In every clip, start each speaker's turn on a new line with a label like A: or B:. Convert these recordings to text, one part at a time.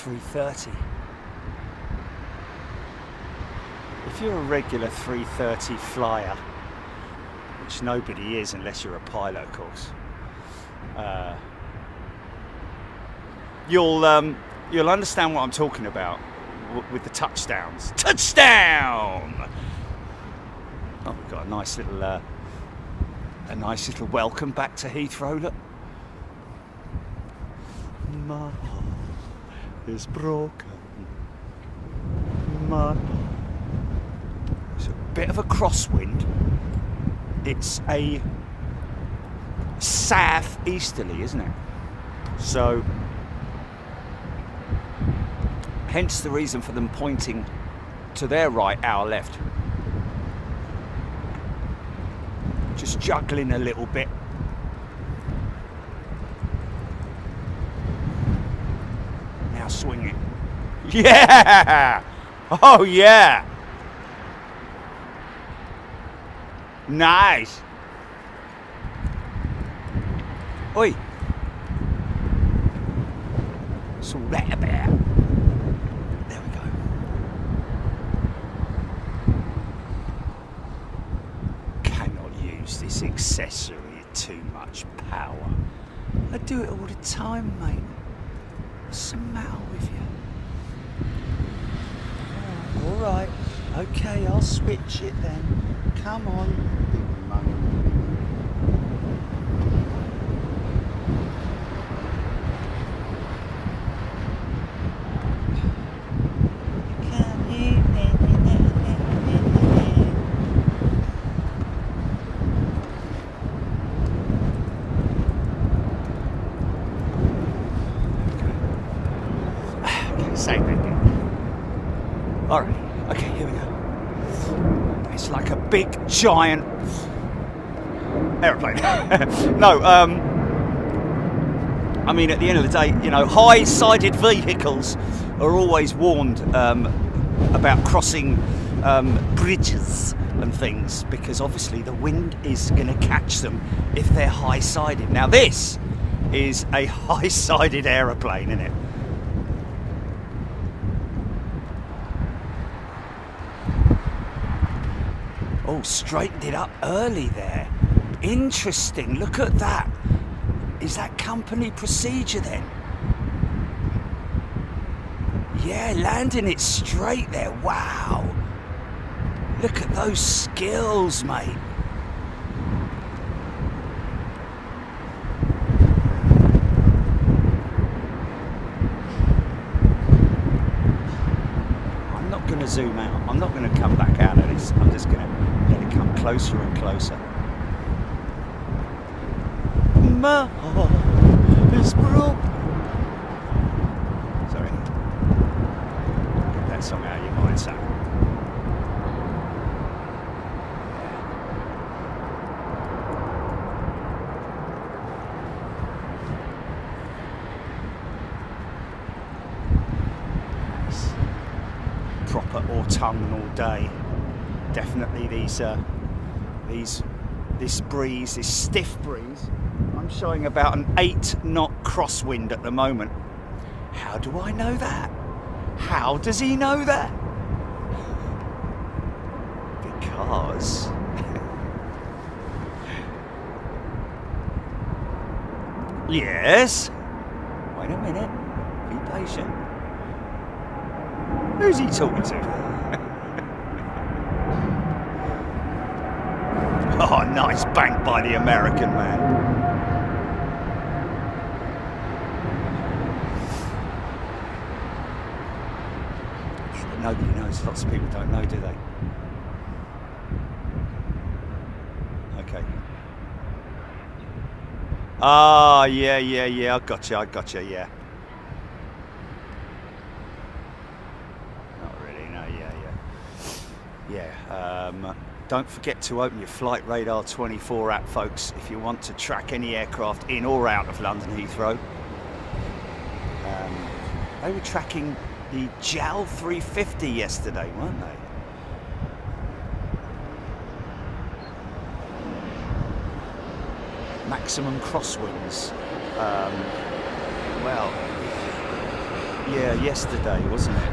A: 330. If you're a regular 330 flyer, which nobody is unless you're a pilot, of course, you'll understand what I'm talking about with the touchdowns. Touchdown! Oh, we've got a nice little welcome back to Heathrow. Look, my heart is broken. My heart. It's a bit of a crosswind. It's a south-easterly, isn't it? So, hence the reason for them pointing to their right, our left. Just juggling a little bit. Now swing it. Yeah! Oh yeah! Nice! Oi! What's all that about? There we go. Cannot use this accessory at too much power. I do it all the time, mate. What's the matter with you? Alright, okay, I'll switch it then. Come on, big monkey. Same thing. Alright, okay, here we go. It's like a big, giant aeroplane. No, I mean, at the end of the day, you know, high-sided vehicles are always warned about crossing bridges and things, because obviously the wind is going to catch them if they're high-sided. Now this is a high-sided aeroplane, isn't it? Oh, straightened it up early there. Interesting, look at that. Is that company procedure then? Yeah, landing it straight there, wow. Look at those skills, mate. I'm not going to zoom out. I'm not going to come back out of this. I'm just going to let it come closer and closer. My heart is broken. Sorry. Get that song out of your mind, Sam. Nice. Proper autumnal day. Definitely this breeze, this stiff breeze. I'm showing about an 8-knot crosswind at the moment. How do I know that? How does he know that? Because yes. Wait a minute. Be patient. Who's he talking to? Oh, nice bank by the American man. Yeah, but nobody knows. Lots of people don't know, do they? Okay. Ah, yeah. I gotcha, yeah. Not really, no, yeah. Don't forget to open your Flight Radar 24 app, folks, if you want to track any aircraft in or out of London Heathrow. They were tracking the JAL 350 yesterday, weren't they? Maximum crosswinds. Well, yeah, yesterday, wasn't it?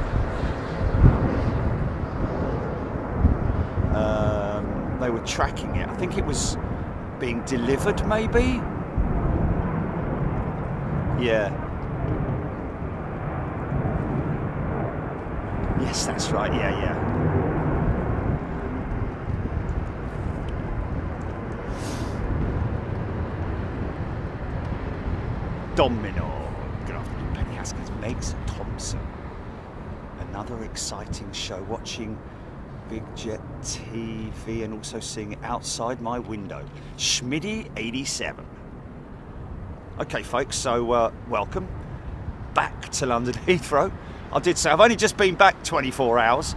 A: They were tracking it. I think it was being delivered, maybe? Yeah. Yes, that's right. Yeah, yeah. Domino. Good afternoon, Penny Haskins, Megs Thompson. Another exciting show. Watching Big Jet TV and also seeing it outside my window. Schmidty 87. Okay, folks, so welcome back to London Heathrow. I did say I've only just been back 24 hours,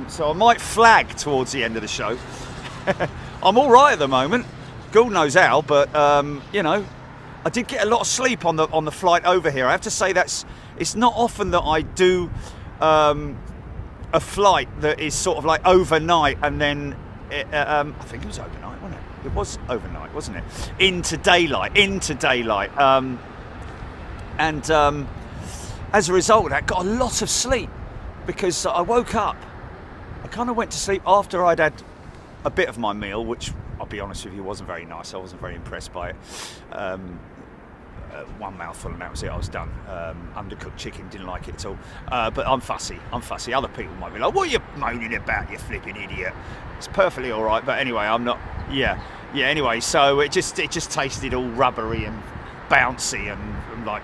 A: so I might flag towards the end of the show. I'm all right at the moment. God knows how, but you know, I did get a lot of sleep on the flight over here. I have to say it's not often that I do a flight that is sort of like overnight and then I think it was overnight, wasn't it? It was overnight, wasn't it? Into daylight. As a result of that, got a lot of sleep because I woke up. I kind of went to sleep after I'd had a bit of my meal, which I'll be honest with you wasn't very nice. I wasn't very impressed by it. One mouthful and that was it. I was done. Undercooked chicken, didn't like it at all. But I'm fussy. Other people might be like, "What are you moaning about, you flipping idiot?" It's perfectly all right. But anyway, I'm not. Yeah. Anyway, so it just tasted all rubbery and bouncy and like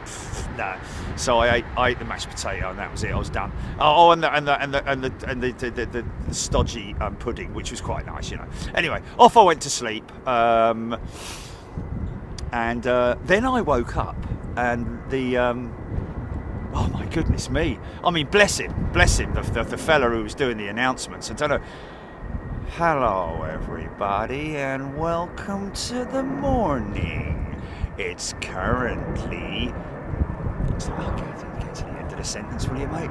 A: nah. So I ate the mashed potato and that was it. I was done. Oh, and the stodgy pudding, which was quite nice, you know. Anyway, off I went to sleep. And then I woke up and the oh my goodness me, I mean bless him, the fella who was doing the announcements. I don't know. Hello everybody and welcome to the morning. It's currently, get to the end of the sentence, will you, mate?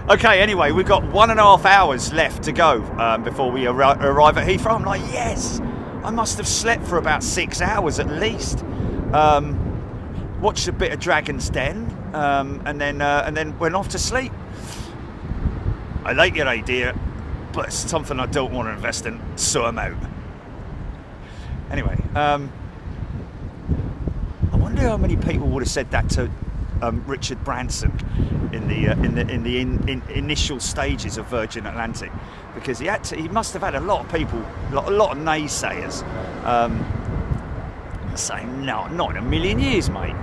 A: Okay, anyway, we've got 1.5 hours left to go before we arrive at Heathrow. I'm like, yes, I must have slept for about 6 hours at least. Watched a bit of Dragon's Den, and then went off to sleep. I like your idea, but it's something I don't want to invest in, so I'm out. Anyway, I wonder how many people would have said that to Richard Branson in the initial stages of Virgin Atlantic, because he must have had a lot of people, a lot of naysayers, saying no, not in a million years, mate.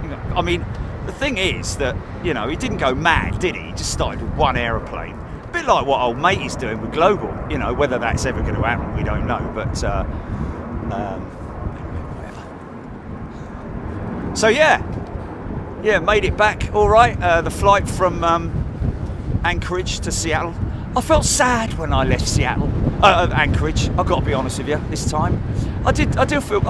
A: You know, I mean, the thing is that, you know, he didn't go mad, did he? He just started with one aeroplane, a bit like what old mate is doing with Global. You know, whether that's ever going to happen, we don't know, but whatever. So yeah, made it back all right. The flight from Anchorage to Seattle. I felt sad when I left Anchorage. I've got to be honest with you this time. I did feel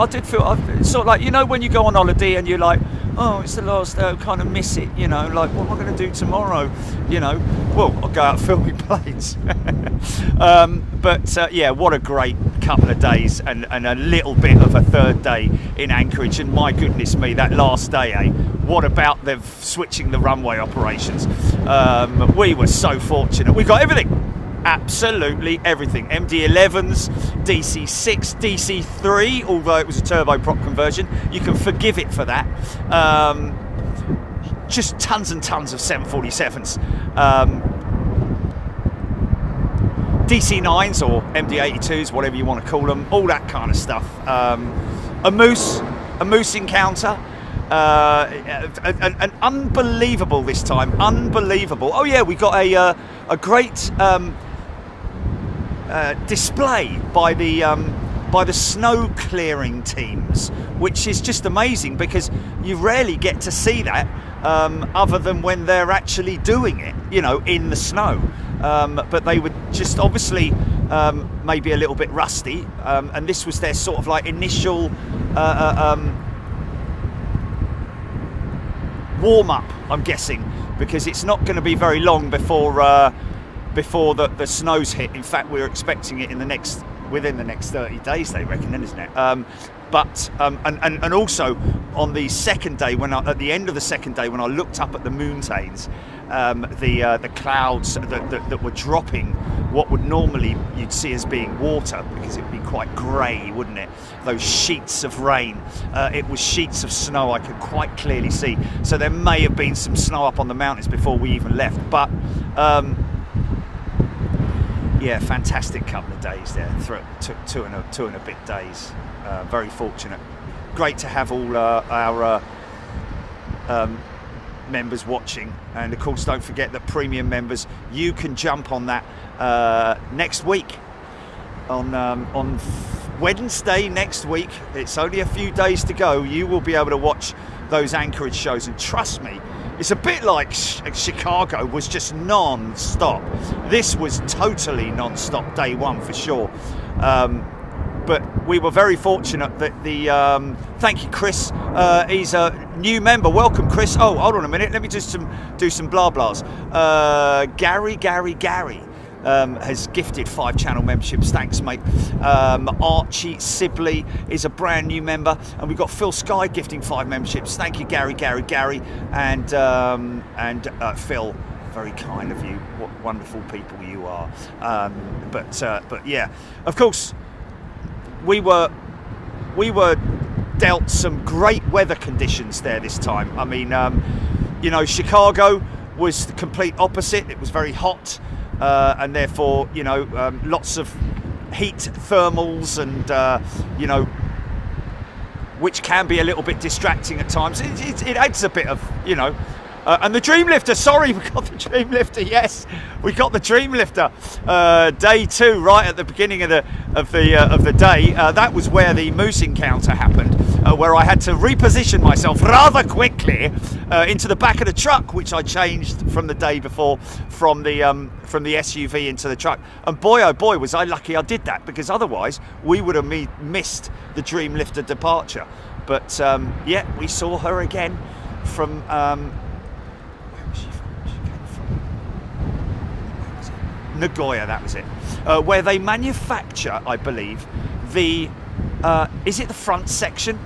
A: sort of like, you know, when you go on holiday and you're like, oh, it's the last day, I kind of miss it, you know, like what am I going to do tomorrow, you know? Well, I'll go out filming planes. But yeah, what a great couple of days and a little bit of a third day in Anchorage, and my goodness me, that last day, eh? What about them switching the runway operations? We were so fortunate. We got everything. Absolutely everything. MD-11s, DC-6, DC-3, although it was a turboprop conversion. You can forgive it for that. Just tons and tons of 747s. DC-9s or MD-82s, whatever you want to call them. All that kind of stuff. A moose encounter. An unbelievable this time. Unbelievable. Oh yeah, we got a great display by the snow clearing teams, which is just amazing because you rarely get to see that other than when they're actually doing it, you know, in the snow. But they were just obviously maybe a little bit rusty, and this was their sort of like initial warm-up, I'm guessing, because it's not going to be very long before the snows hit. In fact, we're expecting it in the next within the next 30 days, they reckon, isn't it? And also on the second day, at the end of the second day, when I looked up at the mountains, the clouds that were dropping what would normally you'd see as being water, because it would be quite grey, wouldn't it? Those sheets of rain, it was sheets of snow I could quite clearly see. So there may have been some snow up on the mountains before we even left, but yeah, fantastic couple of days there. Two and a bit days. Very fortunate. Great to have all our members watching, and of course don't forget that premium members, you can jump on that next week on Wednesday next week. It's only a few days to go. You will be able to watch those Anchorage shows, and trust me, it's a bit like Chicago was just non-stop. This was totally non-stop day one for sure. But we were very fortunate that the thank you, Chris. He's a new member. Welcome, Chris. Oh, hold on a minute. Let me just do some blah blahs. Gary has gifted 5 channel memberships. Thanks, mate. Archie Sibley is a brand new member, and we've got Phil Sky gifting 5 memberships. Thank you, Gary, and Phil. Very kind of you. What wonderful people you are. But yeah, of course. We were dealt some great weather conditions there this time. I mean, you know, Chicago was the complete opposite. It was very hot, and therefore, you know, lots of heat thermals, and you know, which can be a little bit distracting at times. It adds a bit of, you know. And the Dreamlifter, sorry, we got the Dreamlifter. Yes, we got the Dreamlifter. Day 2, right at the beginning of the day. That was where the moose encounter happened, where I had to reposition myself rather quickly into the back of the truck, which I changed from the day before from the SUV into the truck. And boy, oh boy, was I lucky I did that, because otherwise we would have missed the Dreamlifter departure. But yeah, we saw her again from. Nagoya, that was it, where they manufacture, I believe, the is it the front section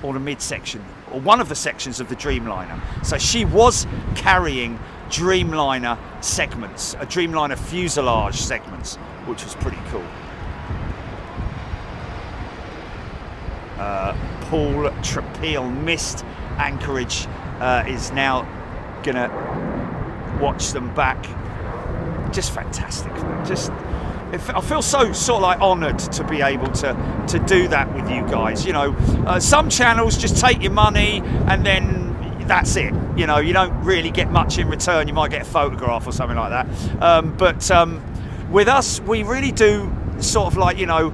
A: or the mid section, or one of the sections of the Dreamliner. So she was carrying Dreamliner segments, a Dreamliner fuselage segments, which was pretty cool. Paul Trapeel missed Anchorage, is now gonna watch them back. Just fantastic. Just, I feel so sort of like honoured to be able to do that with you guys. You know, some channels just take your money and then that's it. You know, you don't really get much in return. You might get a photograph or something like that. But with us, we really do sort of like, you know,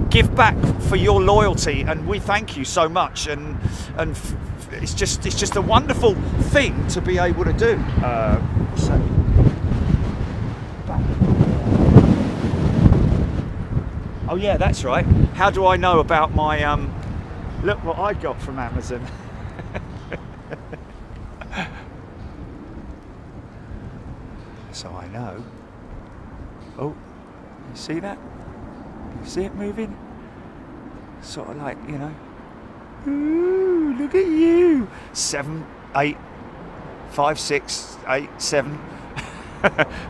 A: give back for your loyalty, and we thank you so much. And it's just a wonderful thing to be able to do. Oh yeah, that's right. How do I know about my look what I got from Amazon. So I know. Oh, you see that? You see it moving? Sort of like, you know. Ooh, look at you. 7, 8, 5, 6, 8, 7.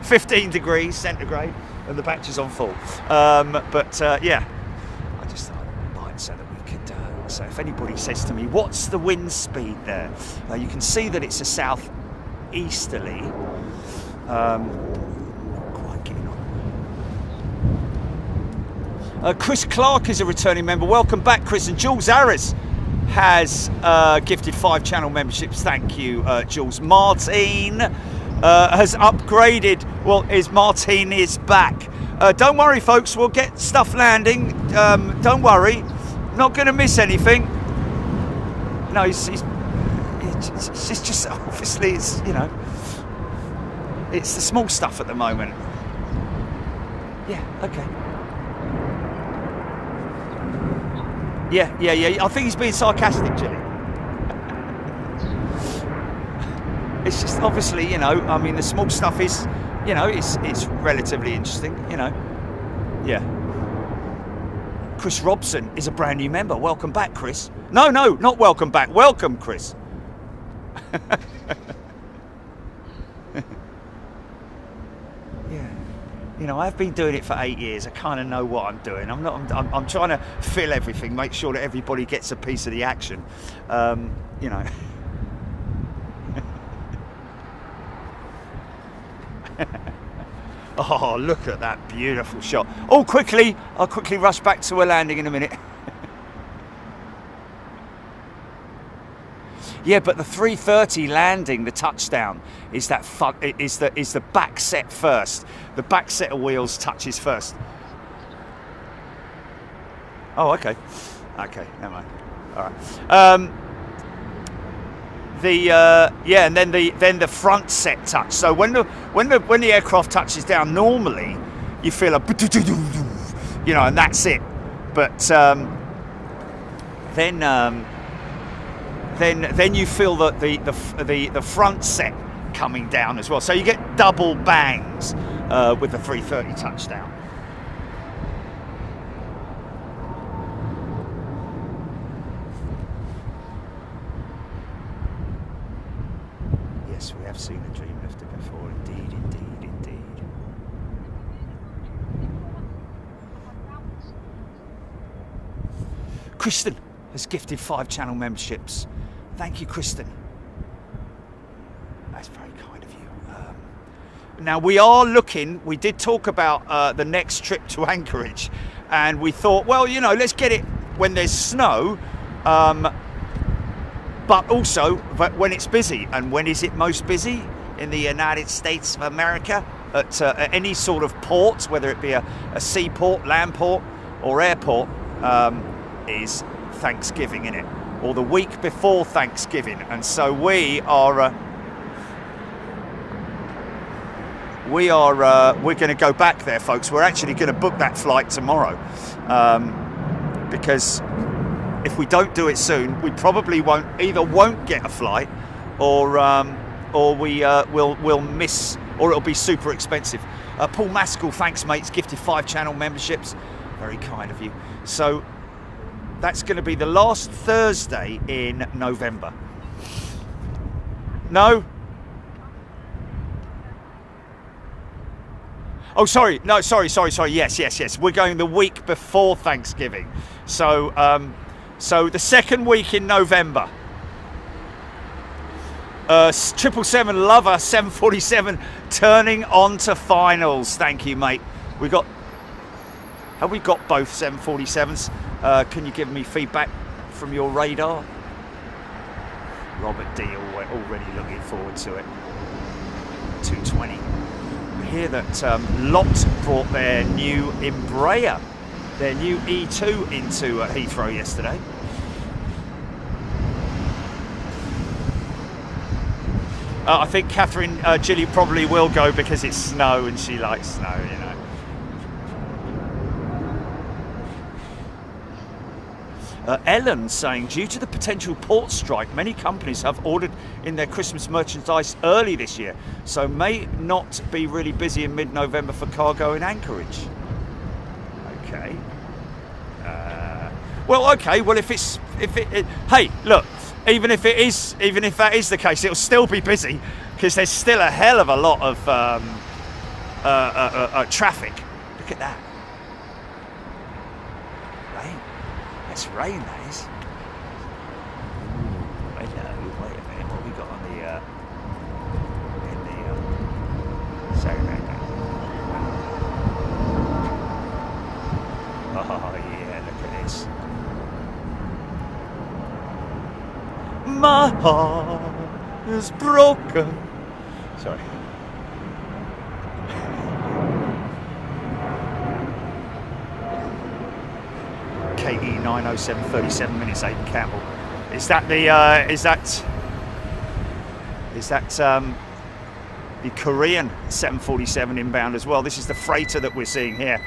A: 15 degrees centigrade, and the batch is on full. Yeah, I just thought I'd buy it so that we could. So if anybody says to me, "What's the wind speed there?" You can see that it's a southeasterly. Quite getting on. Chris Clark is a returning member. Welcome back, Chris. And Jules Harris has gifted 5 channel memberships. Thank you, Jules. Martine has upgraded. Well, Martine is back. Don't worry, folks, we'll get stuff landing. Don't worry, not going to miss anything. No, it's just obviously, it's, you know, it's the small stuff at the moment. Yeah, okay. Yeah. I think he's being sarcastic, Jilly. It's just obviously, you know, I mean, the small stuff is, you know, it's relatively interesting, you know. Yeah. Chris Robson is a brand new member. Welcome back, Chris. No, not welcome back. Welcome, Chris. Yeah. You know, I've been doing it for 8 years. I kind of know what I'm doing. I'm trying to fill everything, make sure that everybody gets a piece of the action. You know. Oh, look at that beautiful shot. Oh, quickly, I'll quickly rush back to a landing in a minute. Yeah, but the 330 landing, the touchdown, is the back set first. The back set of wheels touches first. Oh, okay. Okay, never mind. All right. Yeah, and then the front set touch. So when the aircraft touches down, normally you feel a, you know, and that's it. But then you feel that the front set coming down as well. So you get double bangs with the 330 touchdown. Yes, we have seen a Dreamlifter before. Indeed, indeed, indeed. Kristen has gifted 5 channel memberships. Thank you, Kristen. That's very kind of you. Now we are looking, we did talk about the next trip to Anchorage, and we thought, well, you know, let's get it when there's snow, but also when it's busy. And when is it most busy? In the United States of America, at any sort of port, whether it be a seaport, land port, or airport, is Thanksgiving, in it, or the week before Thanksgiving. And so we're going to go back there, folks. We're actually going to book that flight tomorrow, because if we don't do it soon, we probably won't get a flight, or we'll miss, or it'll be super expensive. Paul Maskell, thanks, mates, gifted 5 channel memberships. Very kind of you. So that's going to be the last Thursday in November. No? Oh, sorry. No, sorry. Yes. We're going the week before Thanksgiving. So, so the second week in November. 777 Lover 747 turning on to finals. Thank you, mate. Have we got both 747s? Can you give me feedback from your radar? Robert D already looking forward to it. 220. We hear that Lot brought their new Embraer, their new E2 into Heathrow yesterday. I think Catherine Gilly probably will go because it's snow and she likes snow, you know. Ellen saying, due to the potential port strike, many companies have ordered in their Christmas merchandise early this year, so may not be really busy in mid-November for cargo in Anchorage. Okay. Well, okay. Well, hey, look. Even if that is the case, it'll still be busy because there's still a hell of a lot of traffic. Look at that. Rain. That's rain, that is. Wait a minute. What have we got on sorry about that. Oh yeah, look at this. My heart is broken. Sorry. KE 907 37 minutes 8 Campbell. Is that the the Korean 747 inbound as well? This is the freighter that we're seeing here.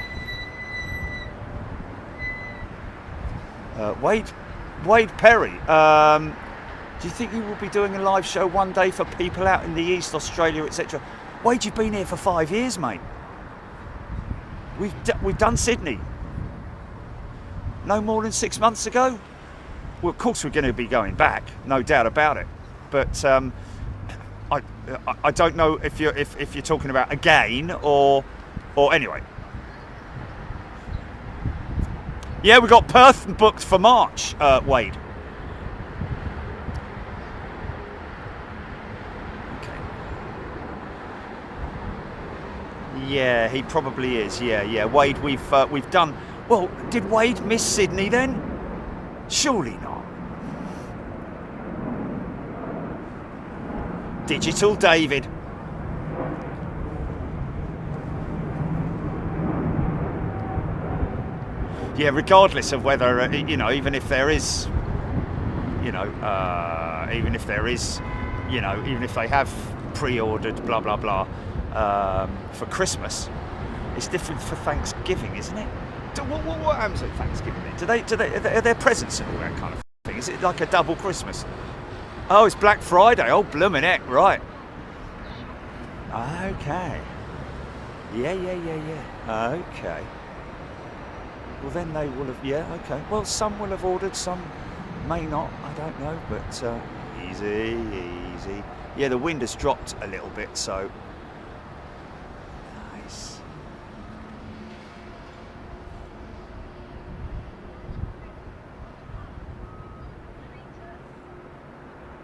A: Wade Perry. Do you think you will be doing a live show one day for people out in the East, Australia, etc.? Wade, you've been here for 5 years, mate. We've done Sydney. no more than 6 months ago. Well, of course we're going to be going back, no doubt about it. But I don't know if you're talking about again or anyway. Yeah, we got Perth booked for March, Wade. Okay. Yeah, he probably is. Yeah. Wade, we've done. Well, did Wade miss Sydney then? Surely not. Digital David. Yeah, regardless of whether, you know, even if there is, you know, even if they have pre-ordered blah blah blah for Christmas, it's different for Thanksgiving, isn't it? What happens at Thanksgiving? Are there presents and all that kind of thing? Is it like a double Christmas? Oh, it's Black Friday. Oh, bloomin' heck, right. Okay. Yeah. Okay. Well, then they will have, yeah, okay. Well, some will have ordered, some may not, I don't know, but easy. Yeah, the wind has dropped a little bit, so nice.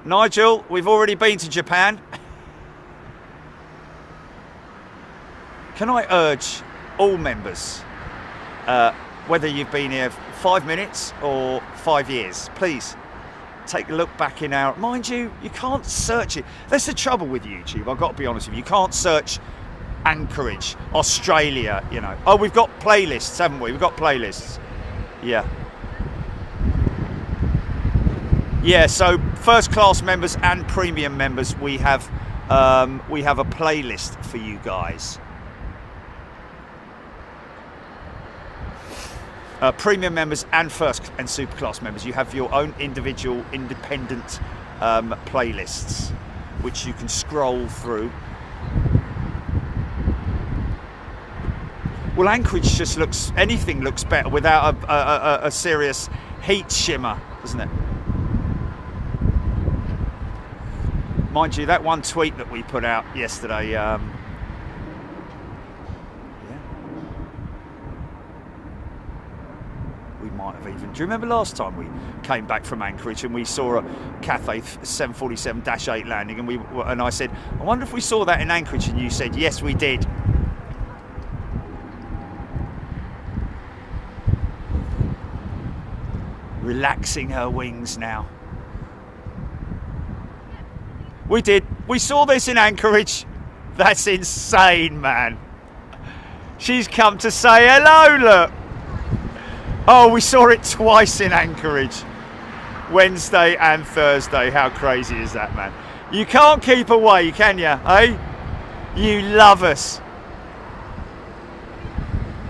A: Nigel, we've already been to Japan. Can I urge all members, whether you've been here 5 minutes or 5 years, please take a look back in our... Mind you, you can't search it. That's the trouble with YouTube, I've got to be honest with you. You can't search Anchorage, Australia, you know. Oh, we've got playlists, haven't we? We've got playlists. Yeah. Yeah, so first class members and premium members, we have a playlist for you guys. Premium members and first and super class members, you have your own individual independent playlists, which you can scroll through. Well, Anchorage just looks, anything looks better without a serious heat shimmer, doesn't it? Mind you, that one tweet that we put out yesterday, yeah. We might have even, do you remember last time we came back from Anchorage and we saw a Cathay 747-8 landing, and I said, I wonder if we saw that in Anchorage, and you said, yes, we did. Relaxing her wings now. We did. We saw this in Anchorage. That's insane, man. She's come to say hello, look. Oh, we saw it twice in Anchorage. Wednesday and Thursday. How crazy is that, man? You can't keep away, can you? Eh? You love us.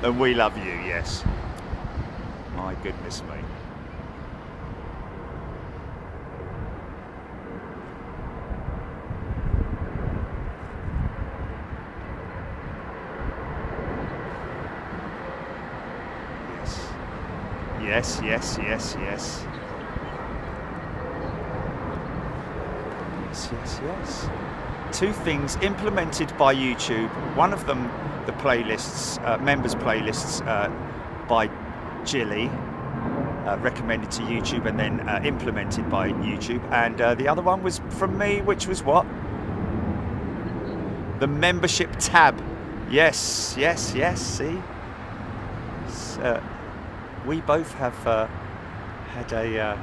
A: And we love you, yes. My goodness me. Yes, yes, yes, yes. Yes, yes, yes. Two things implemented by YouTube. One of them, the playlists, members playlists by Jilly, recommended to YouTube and then implemented by YouTube. And the other one was from me, which was what? The membership tab. Yes, yes, yes, see? We both have had a...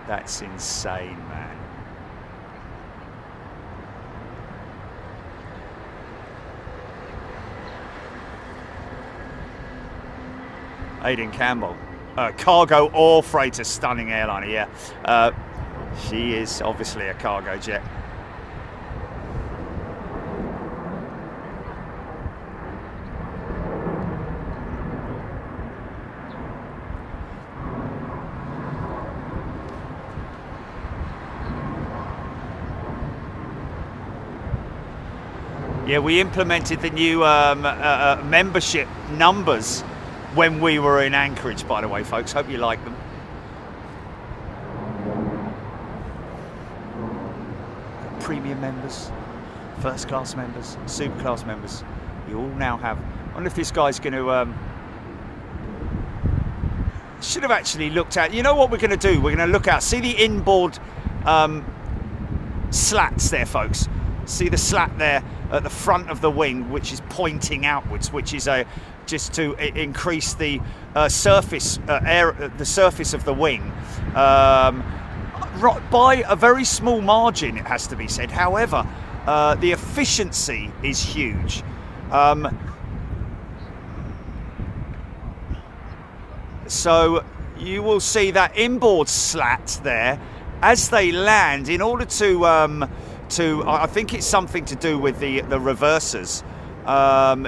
A: that's insane, man. Aidan Campbell. Cargo or freighter, stunning airliner, yeah. She is obviously a cargo jet. Yeah, we implemented the new membership numbers when we were in Anchorage, by the way, folks. Hope you like them. Premium members, first class members, super class members. You all now have. I wonder if this guy's going to. Should have actually looked at. You know what we're going to do? We're going to look out. See the inboard slats there, folks. See the slat there at the front of the wing, which is pointing outwards, which is just to increase the surface the surface of the wing by a very small margin, it has to be said. However, the efficiency is huge. So you will see that inboard slat there as they land. In order to I think it's something to do with the reversers.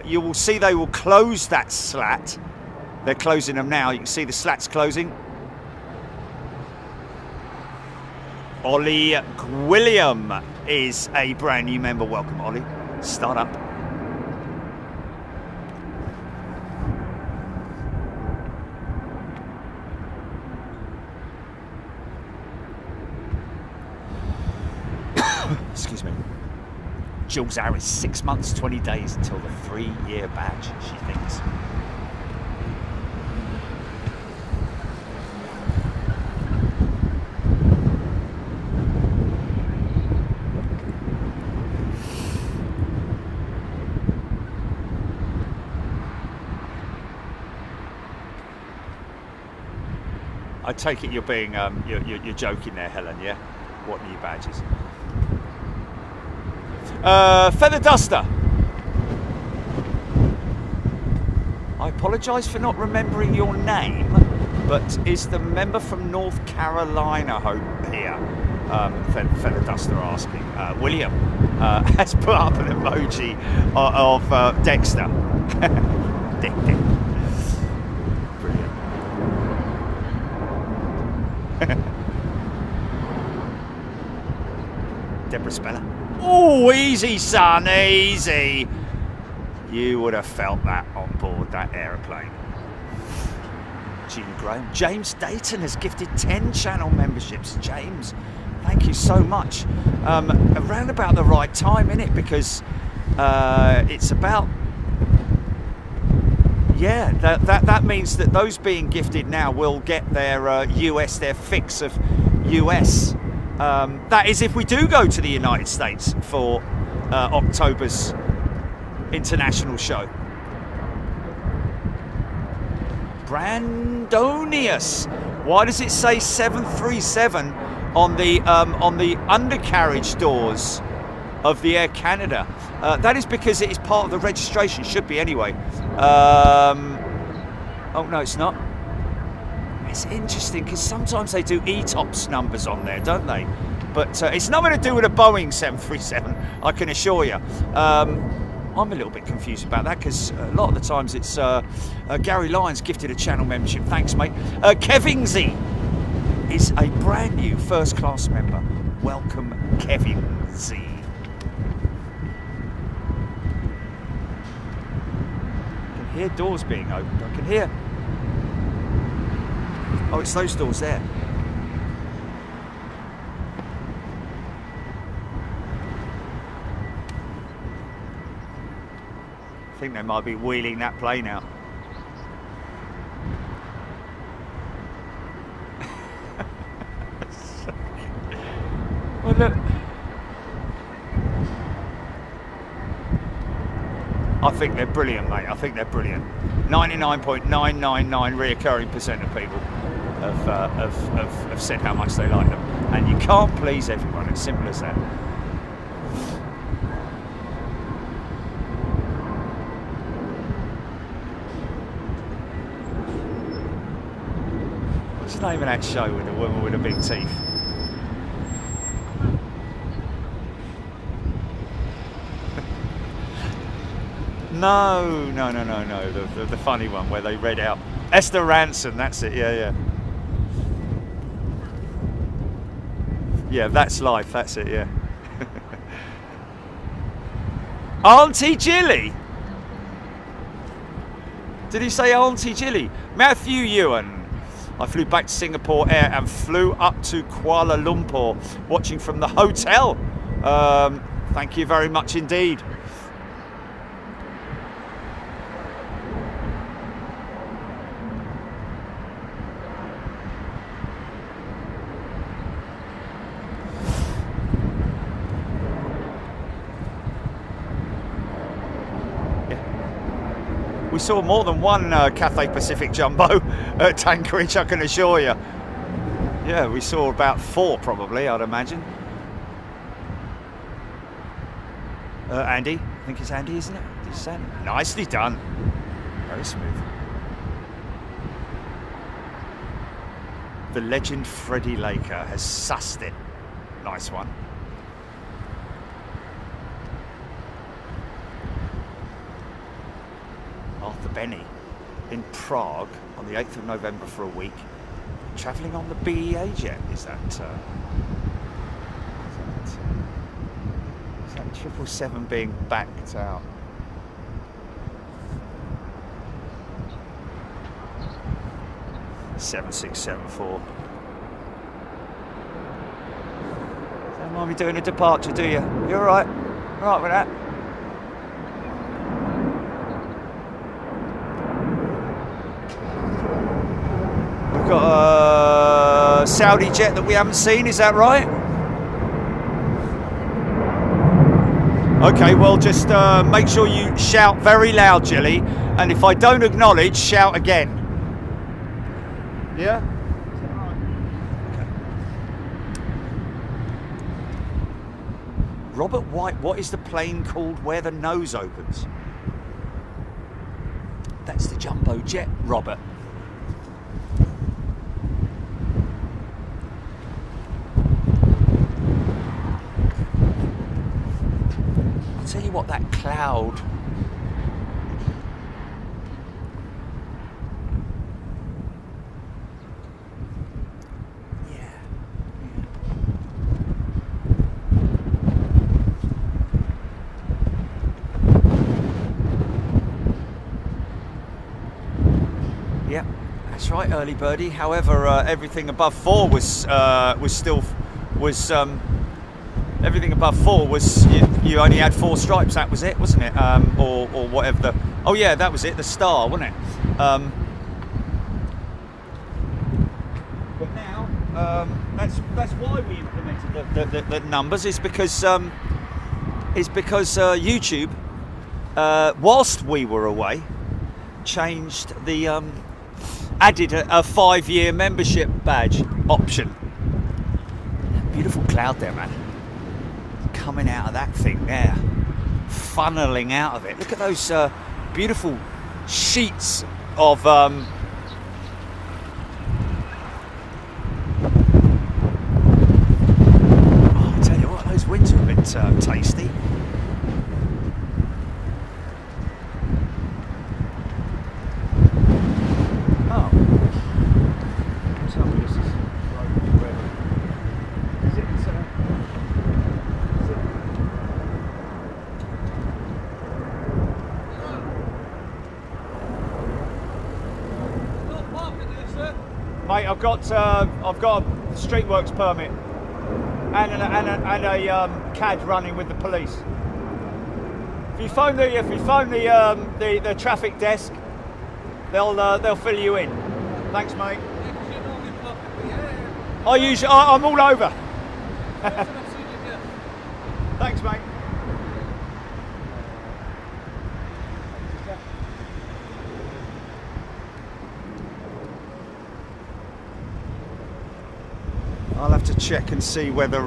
A: You will see they will close that slat. They're closing them now. You can see the slats closing. Ollie William is a brand new member. Welcome, Ollie. Start up. Excuse me. Jules Harris, 6 months, 20 days until the 3-year badge, she thinks. I take it you're being you're joking there, Helen. Yeah, what new badges? Feather Duster. I apologise for not remembering your name, but is the member from North Carolina here? Feather Duster asking. William has put up an emoji of Dexter. Dick. Deborah Speller. Oh, easy, son, easy. You would have felt that on board that aeroplane. Gene Graham. James Dayton has gifted 10 channel memberships. James, thank you so much. Around about the right time, innit? Because it's about... Yeah, that means that those being gifted now will get their their fix of US. That is if we do go to the United States for October's international show. Brandonius. Why does it say 737 on the undercarriage doors of the Air Canada? That is because it is part of the registration. Should be anyway. Oh no, it's not. It's interesting because sometimes they do ETOPS numbers on there, don't they? But it's nothing to do with a Boeing 737, I can assure you. I'm a little bit confused about that because a lot of the times it's Gary Lyons gifted a channel membership. Thanks, mate. Kevin Z is a brand new first class member. Welcome, Kevin Z. I can hear doors being opened. I can hear. Oh, it's those doors there. I think they might be wheeling that plane out. Well, look. I think they're brilliant, mate. I think they're brilliant. 99.999 reoccurring percent of people have said how much they like them. And you can't please everyone, it's simple as that. What's the name of that show with the woman with the big teeth? No. The funny one where they read out Esther Ranson. That's it. Yeah. Yeah, that's life. That's it. Yeah. Auntie Jilly. Did he say Auntie Jilly? Matthew Ewan. I flew back to Singapore Air and flew up to Kuala Lumpur, watching from the hotel. Thank you very much indeed. We saw more than one Cathay Pacific Jumbo at Anchorage, I can assure you. Yeah, we saw about 4 probably, I'd imagine. Andy, I think it's Andy, isn't it? Nicely done. Very smooth. The legend Freddie Laker has sussed it. Nice one. Arthur Benny in Prague on the 8th of November for a week, travelling on the BEA jet. Is that 777 being backed out? $7674. Don't mind me doing a departure, do you? You alright? Alright with that? We've got a Saudi jet that we haven't seen, is that right? Okay, well just make sure you shout very loud, Jilly, and if I don't acknowledge, shout again. Yeah? Okay. Robert White, what is the plane called where the nose opens? That's the jumbo jet, Robert. Tell you what, that cloud. Yeah. Yep, that's right, early birdie. However, everything above 4 was everything above 4 was, you only had 4 stripes, that was it, wasn't it? Or whatever the, oh yeah, that was it, the star, wasn't it? But now, that's why we implemented the numbers, is because YouTube, whilst we were away, changed the, added a 5-year membership badge option. Beautiful cloud there, man. Coming out of that thing there, funneling out of it. Look at those beautiful sheets of oh, I tell you what, those winds are a bit tasty. Oh, tell me this is already. Is it? Mate, I've got a streetworks permit and a CAD running with the police. If you phone the traffic desk, they'll fill you in. Thanks, mate. I'm all over. Thanks, mate. I'll have to check and see whether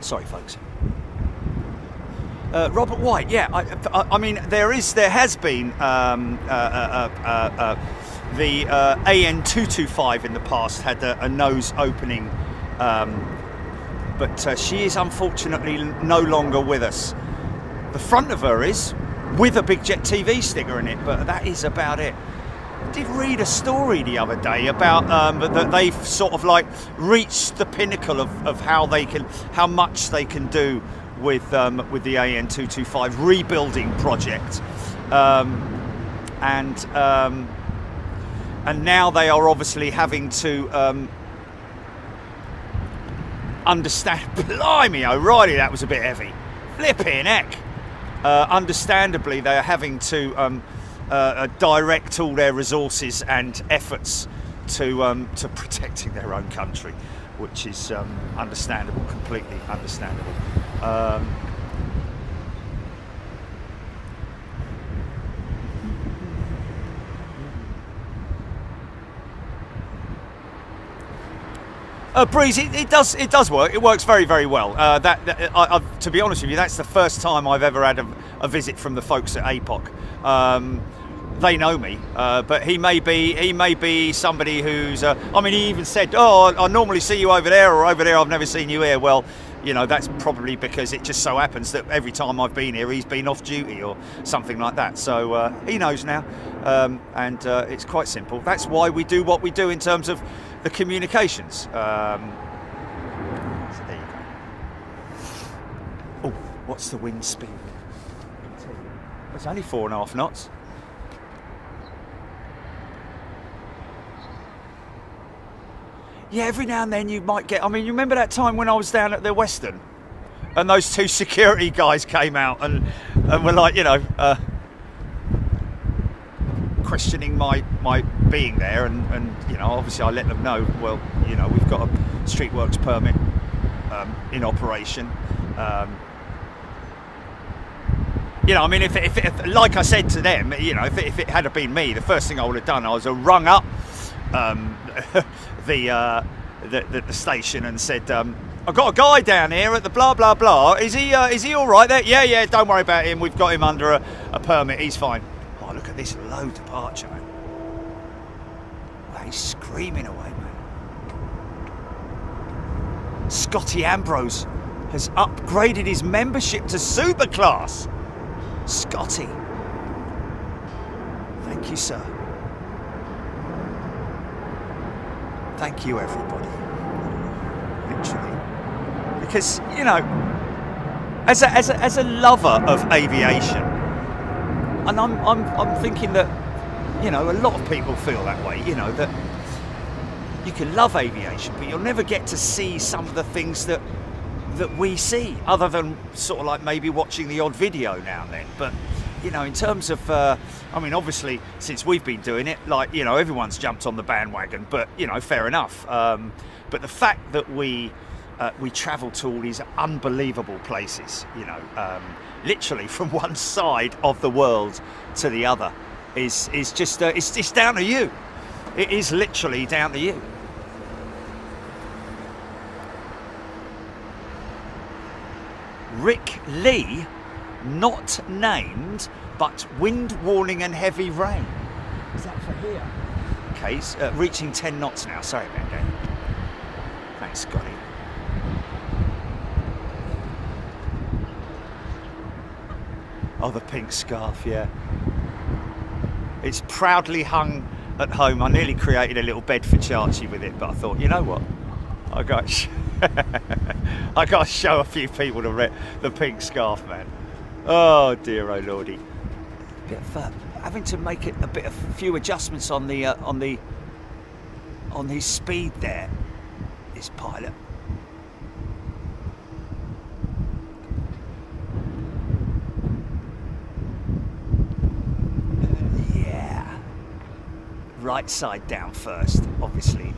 A: sorry, folks. Robert White, yeah. I mean, there has been the AN225 in the past had a nose opening, but she is unfortunately no longer with us. The front of her is with a Big Jet TV sticker in it, but that is about it. I did read a story the other day about that they've sort of like reached the pinnacle of how much they can do with the AN225 rebuilding project, and now they are obviously having to understand. Blimey, O'Reilly, that was a bit heavy. Flipping heck. Understandably, they are having to direct all their resources and efforts to protecting their own country, which is understandable, completely understandable. Breeze, it does work. It works very, very well. To be honest with you, that's the first time I've ever had a visit from the folks at APOC. They know me, but he may be somebody who's. I mean, he even said, "Oh, I normally see you over there, or over there. I've never seen you here." Well, you know, that's probably because it just so happens that every time I've been here, he's been off duty or something like that. So he knows now, and it's quite simple. That's why we do what we do in terms of the communications. So there you go. Oh, what's the wind speed? It's only 4.5 knots. Yeah, every now and then you might get. I mean, you remember that time when I was down at the Western, and those two security guys came out and were like, you know, questioning my being there, and you know, obviously I let them know. Well, you know, we've got a street works permit in operation. You know, I mean, if like I said to them, you know, if it had been me, the first thing I would have done, I was rung up the station and said, I've got a guy down here at the blah blah blah. Is he all right there? Yeah. Don't worry about him. We've got him under a permit. He's fine. Oh, look at this low departure, man. Wow, he's screaming away, man. Scotty Ambrose has upgraded his membership to super class. Scotty, thank you, sir. Thank you, everybody. Literally, because you know, as a lover of aviation, and I'm thinking that, you know, a lot of people feel that way. You know, that you can love aviation, but you'll never get to see some of the things that we see, other than sort of like maybe watching the odd video now and then. But you know, in terms of, I mean, obviously, since we've been doing it, like, you know, everyone's jumped on the bandwagon, but, you know, fair enough. But the fact that we travel to all these unbelievable places, you know, literally from one side of the world to the other, is just, it's down to you. It is literally down to you. Rick Lee, not named, but wind warning and heavy rain. Is that for here? Okay, reaching 10 knots now. Sorry about that. Thanks, Scotty. Oh, the pink scarf, yeah. It's proudly hung at home. I nearly created a little bed for Chachi with it, but I thought, you know what? I got to show a few people the pink scarf, man. Oh dear, oh lordy. Bit of having to make it a few adjustments on his speed there, this pilot. Yeah. Right side down first, obviously,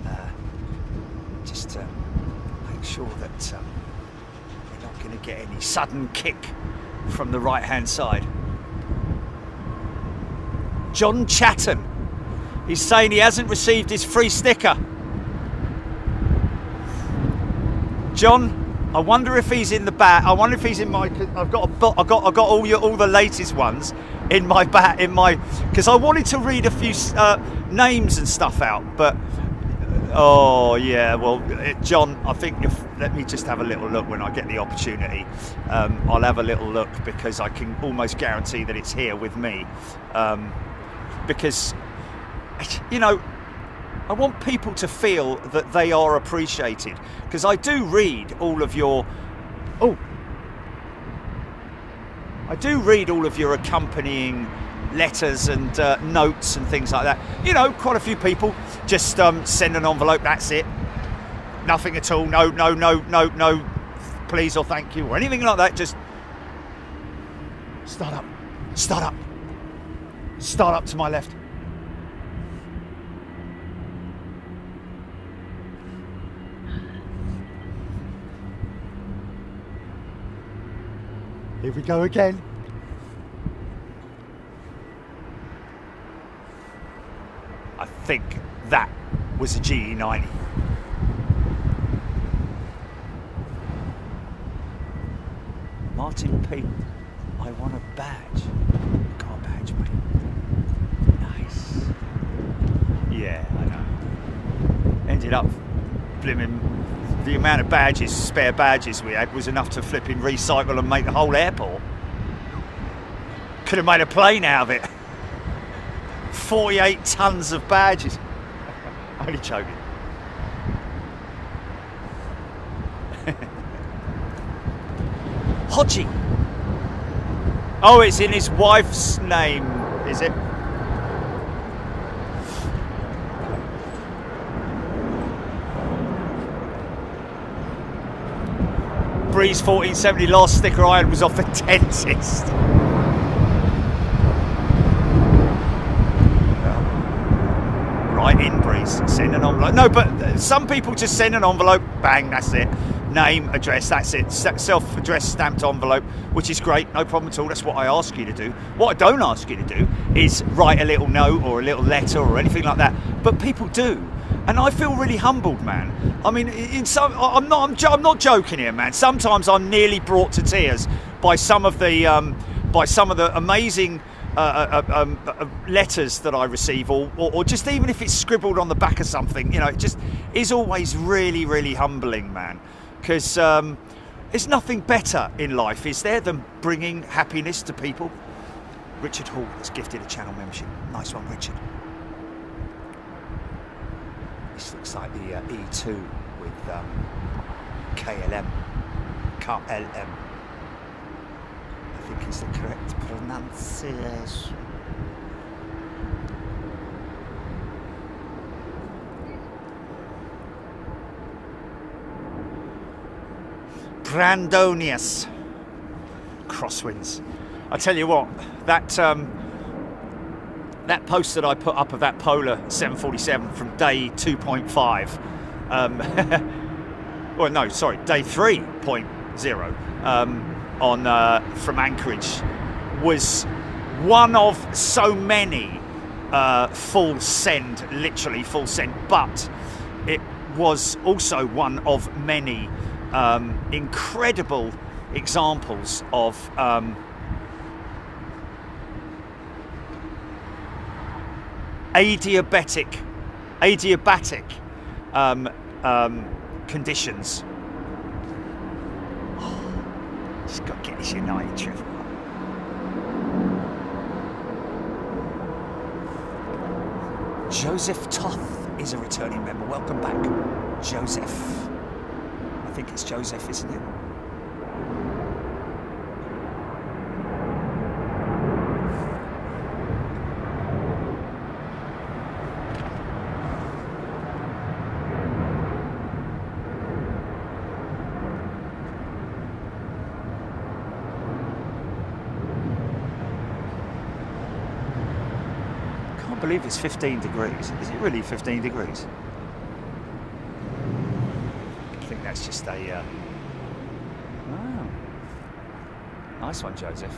A: just to make sure that we're not going to get any sudden kick from the right hand side. John Chatton, he's saying he hasn't received his free sticker. John, I wonder if he's in the bat. I wonder if he's in my. I've got all the latest ones in my bat, because I wanted to read a few names and stuff out, but oh yeah, well, John, I think let me just have a little look when I get the opportunity. I'll have a little look, because I can almost guarantee that it's here with me, because, you know, I want people to feel that they are appreciated, because I do read all of your. Oh, I do read all of your accompanying letters and notes and things like that. You know, quite a few people just send an envelope, that's it. Nothing at all, no, please or thank you or anything like that. Just start up to my left. Here we go again. I think that was a GE90. Martin P, I want a badge. Got a badge, mate. Nice. Yeah, I know. Ended up blimmin'. The amount of badges, spare badges we had was enough to flipping recycle and make the whole airport. Could have made a plane out of it. 48 tons of badges. Only joking. Hodgie. Oh, it's in his wife's name, is it? Breeze 1470, last sticker I had was off the dentist. Right in, Breeze. Send an envelope. No, but some people just send an envelope, bang, that's it. Name, address, that's it. Self-addressed stamped envelope, which is great, no problem at all. That's what I ask you to do. What I don't ask you to do is write a little note or a little letter or anything like that. But people do. And I feel really humbled, man. I mean, I'm not joking here, man. Sometimes I'm nearly brought to tears by some of the amazing letters that I receive, or just even if it's scribbled on the back of something. You know, it just is always really, really humbling, man. Because there's nothing better in life, is there, than bringing happiness to people. Richard Hall has gifted a channel membership. Nice one, Richard. This looks like the E2 with KLM. KLM. I think is the correct pronunciation. Brandonius. Crosswinds. I tell you what, that that post that I put up of that Polar 747 from day 2.5, well, no, sorry, day 3.0 on from Anchorage was one of so many full send, literally full send, but it was also one of many incredible examples of adiabatic conditions. Oh, just got to get this United trip. Joseph Toth is a returning member. Welcome back, Joseph. I think it's Joseph, isn't it? I believe it's 15 degrees. Is it really 15 degrees? I think that's just a... Oh. Nice one, Joseph.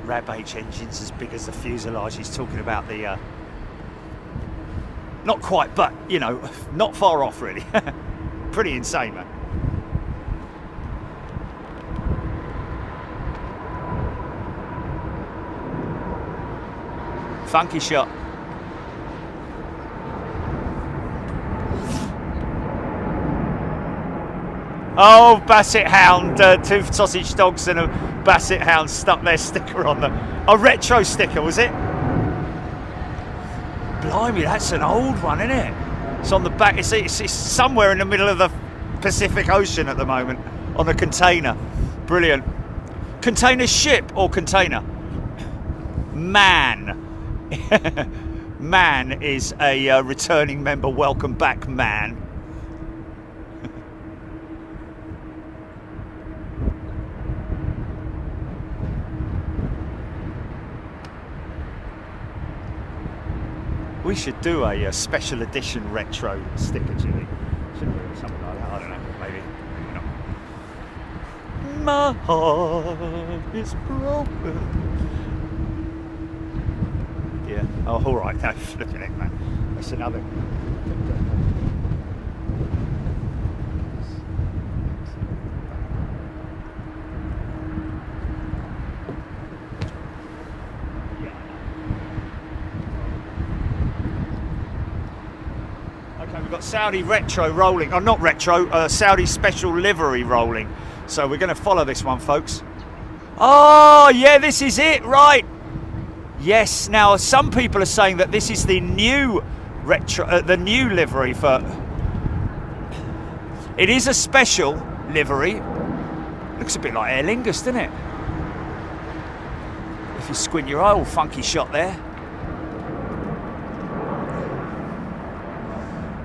A: Rab H engines as big as the fuselage. He's talking about the... not quite, but, you know, not far off, really. Pretty insane, man. Funky shot. Oh, Basset Hound, two sausage dogs and a Basset Hound stuck their sticker on them. A retro sticker, was it? Blimey, that's an old one, isn't it? It's on the back. It's somewhere in the middle of the Pacific Ocean at the moment on a container. Brilliant. Container ship or container? Man. Man is a returning member. Welcome back, Man. We should do a special edition retro sticker, Jimmy. Shouldn't we? Something like that. I don't know. Maybe not. My heart is broken. Yeah. Oh, all right. No, flipping it, man. That's another. We've got Saudi retro rolling, oh not retro, Saudi special livery rolling. So we're going to follow this one, folks. Oh yeah, this is it, right? Yes. Now some people are saying that this is the new retro, the new livery for. It is a special livery. Looks a bit like Aer Lingus, doesn't it? If you squint your eye, all funky shot there.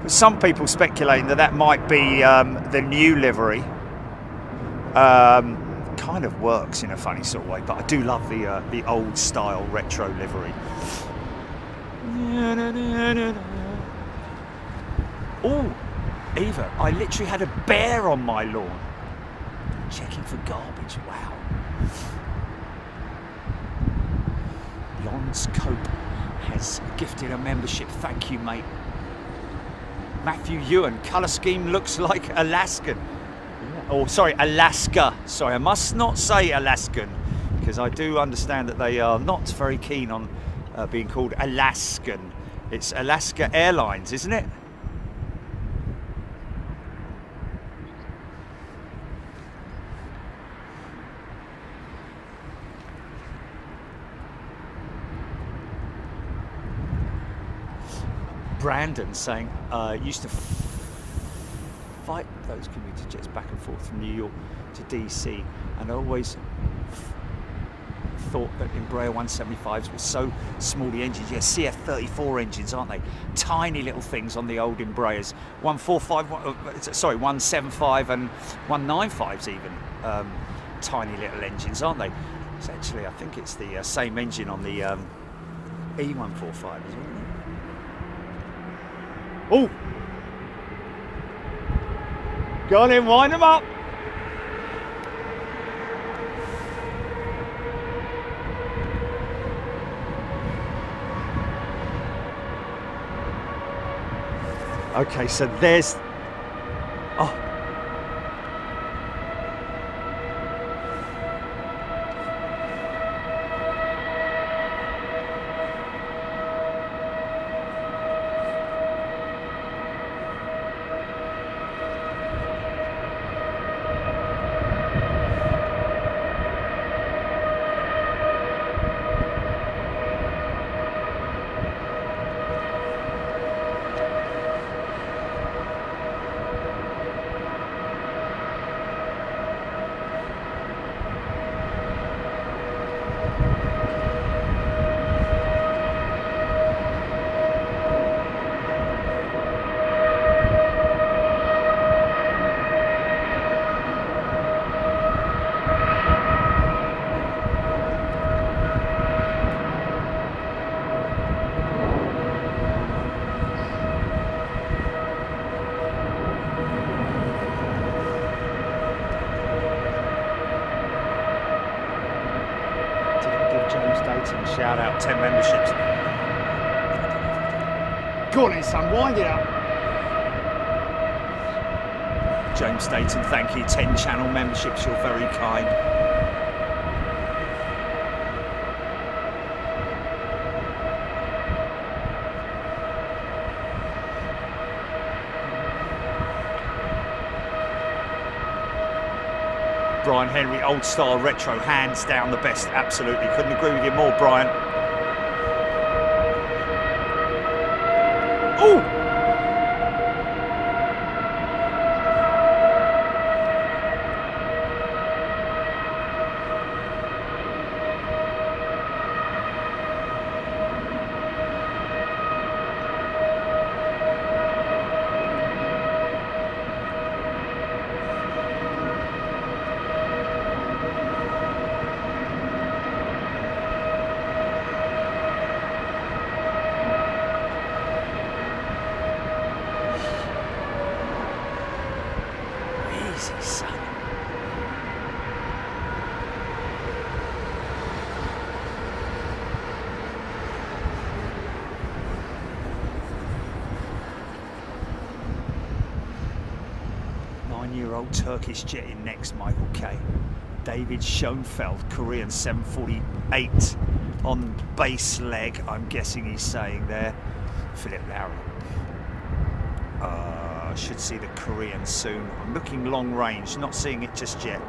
A: Some people speculating that might be the new livery. Kind of works in a funny sort of way, but I do love the old style retro livery. Oh, Eva, I literally had a bear on my lawn. Checking for garbage, wow. Lons Cope has gifted a membership. Thank you, mate. Matthew Ewan, colour scheme looks like Alaskan. Oh, sorry, Alaska. Sorry, I must not say Alaskan, because I do understand that they are not very keen on being called Alaskan. It's Alaska Airlines, isn't it? Brandon saying, used to fight those commuter jets back and forth from New York to DC, and I always thought that Embraer 175s were so small, the engines. Yeah, CF34 engines, aren't they? Tiny little things on the old Embraers. 175 and 195s even. Tiny little engines, aren't they? It's actually, I think it's the same engine on the E145 as well. Oh! Go on in, wind them up! Okay, so there's... Oh! Shout out, 10 memberships. Go on in, son, wind it up. James Dayton, thank you. 10 channel memberships, you're very kind. Brian Henry, old style retro, hands down the best, absolutely. Couldn't agree with you more, Brian. Oh! Nine-year-old Turkish jet in next, Michael K. David Schoenfeld, Korean 748 on base leg, I'm guessing he's saying there. Philip Lowry. Should see the Korean soon. I'm looking long range, not seeing it just yet.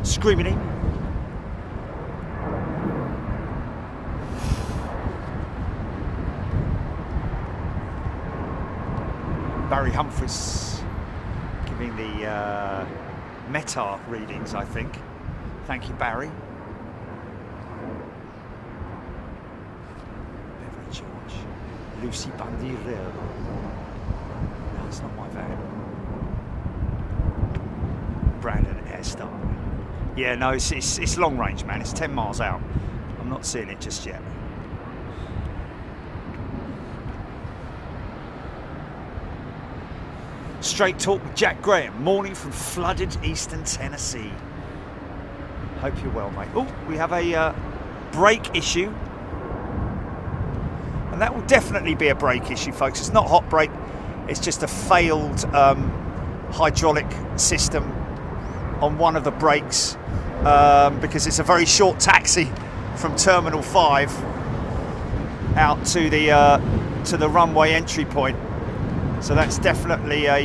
A: Screaming in. Barry Humphries giving the METAR readings, I think. Thank you, Barry. Beverly George. Lucy Bandirel. No, it's not my van. Brandon Airstar. Yeah, no, it's long range, man. It's 10 miles out. I'm not seeing it just yet. Straight Talk with Jack Graham, morning from flooded eastern Tennessee. Hope you're well, mate. Oh, we have a brake issue. And that will definitely be a brake issue, folks. It's not hot brake. It's just a failed hydraulic system on one of the brakes because it's a very short taxi from Terminal 5 out to the runway entry point. So that's definitely a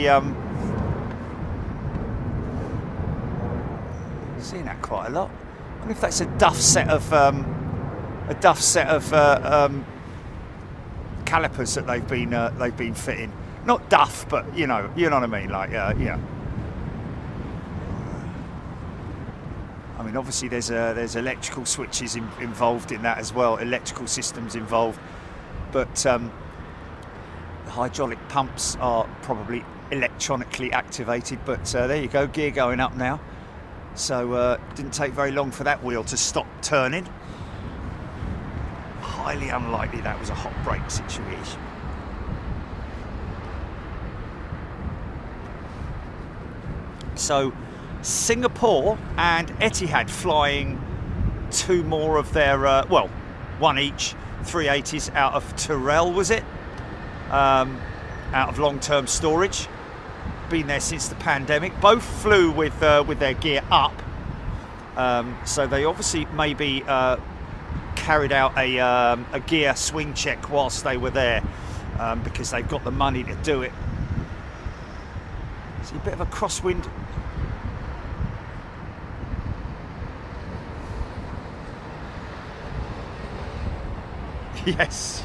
A: seeing that quite a lot. I wonder if that's a duff set of calipers that they've been fitting. Not duff, but you know what I mean. Like yeah. I mean, obviously there's electrical switches involved in that as well, electrical systems involved, but the hydraulic pumps are probably electronically activated. But there you go, gear going up now. So didn't take very long for that wheel to stop turning. Highly unlikely that was a hot brake situation. So Singapore and Etihad flying two more of their, well, one each, 380s out of Tyrrell, was it? Out of long-term storage. Been there since the pandemic. Both flew with their gear up. So they obviously maybe carried out a gear swing check whilst they were there because they've got the money to do it. See a bit of a crosswind. Yes.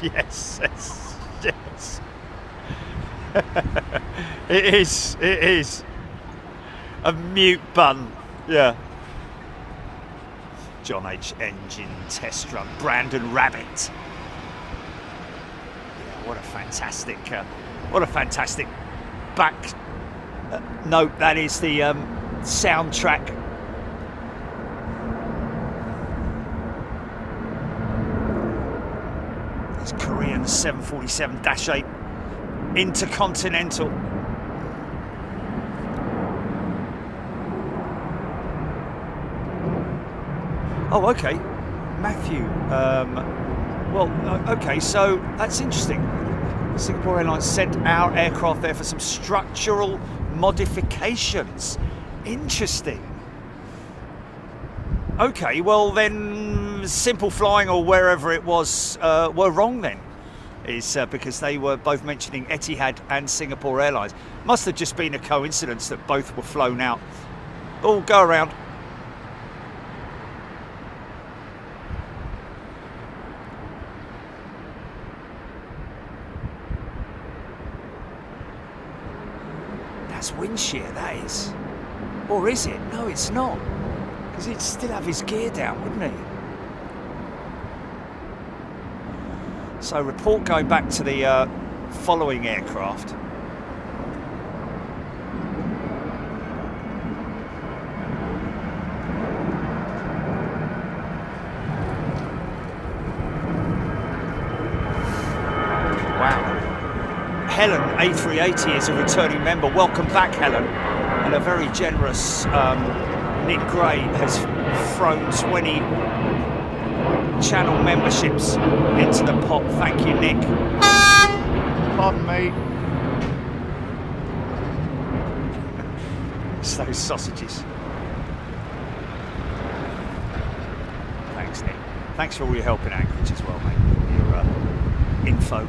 A: It is a mute bun, yeah. John H. engine test run, Brandon Rabbit. Yeah, what a fantastic back note that is, the soundtrack. It's Korean 747-8 Intercontinental. Oh, okay, Matthew. Well, okay, so that's interesting. Singapore Airlines sent our aircraft there for some structural modifications. Interesting. Okay, well then, Simple Flying or wherever it was were wrong then. Is because they were both mentioning Etihad and Singapore Airlines. Must have just been a coincidence that both were flown out. Oh, go around. That's wind shear, that is. Or is it? No, it's not. Because he'd still have his gear down, wouldn't he? So report going back to the following aircraft. Helen A380 is a returning member. Welcome back, Helen. And a very generous Nick Gray has thrown 20 channel memberships into the pot. Thank you, Nick. Pardon me. It's those sausages. Thanks, Nick. Thanks for all your help in Anchorage as well, mate. Your info.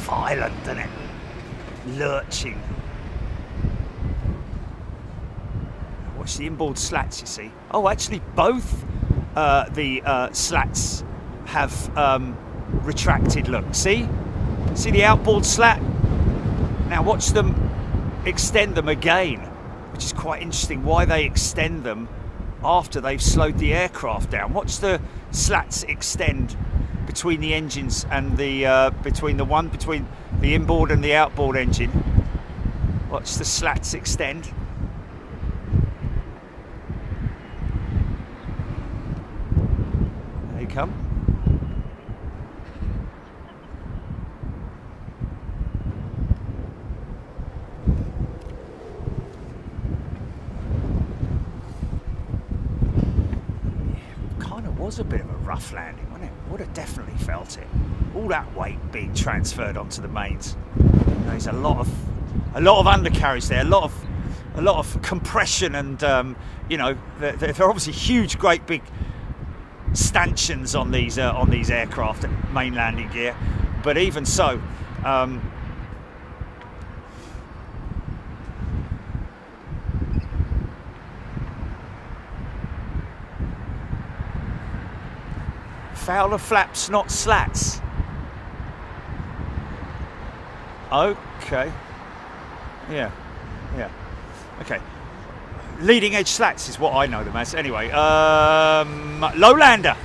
A: Violent, doesn't it? Lurching. Watch the inboard slats, you see. Oh, actually, both the slats have retracted. Look, see the outboard slat. Now watch them extend them again, which is quite interesting. Why they extend them after they've slowed the aircraft down? Watch the slats extend between the engines and the between the inboard and the outboard engine. Watch the slats extend. There you come. Was a bit of a rough landing, wasn't it? Would have definitely felt it. All that weight being transferred onto the mains. There's a lot of undercarriage there, a lot of compression, and you know, they're obviously huge, great big stanchions on these aircraft at main landing gear. But even so, Fowler flaps, not slats. Okay. Yeah. Okay. Leading edge slats is what I know them as. Anyway, Lowlander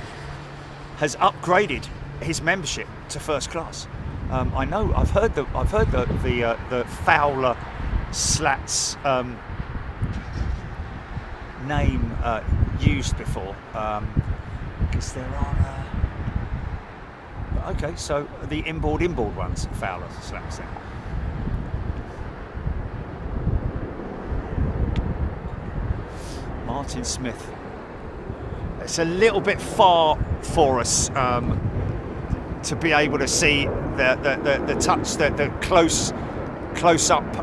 A: has upgraded his membership to first class. I know. I've heard the Fowler slats name used before. Because there are. Okay, so the inboard ones, Fowler slats there. Martin Smith. It's a little bit far for us to be able to see the touch, the close up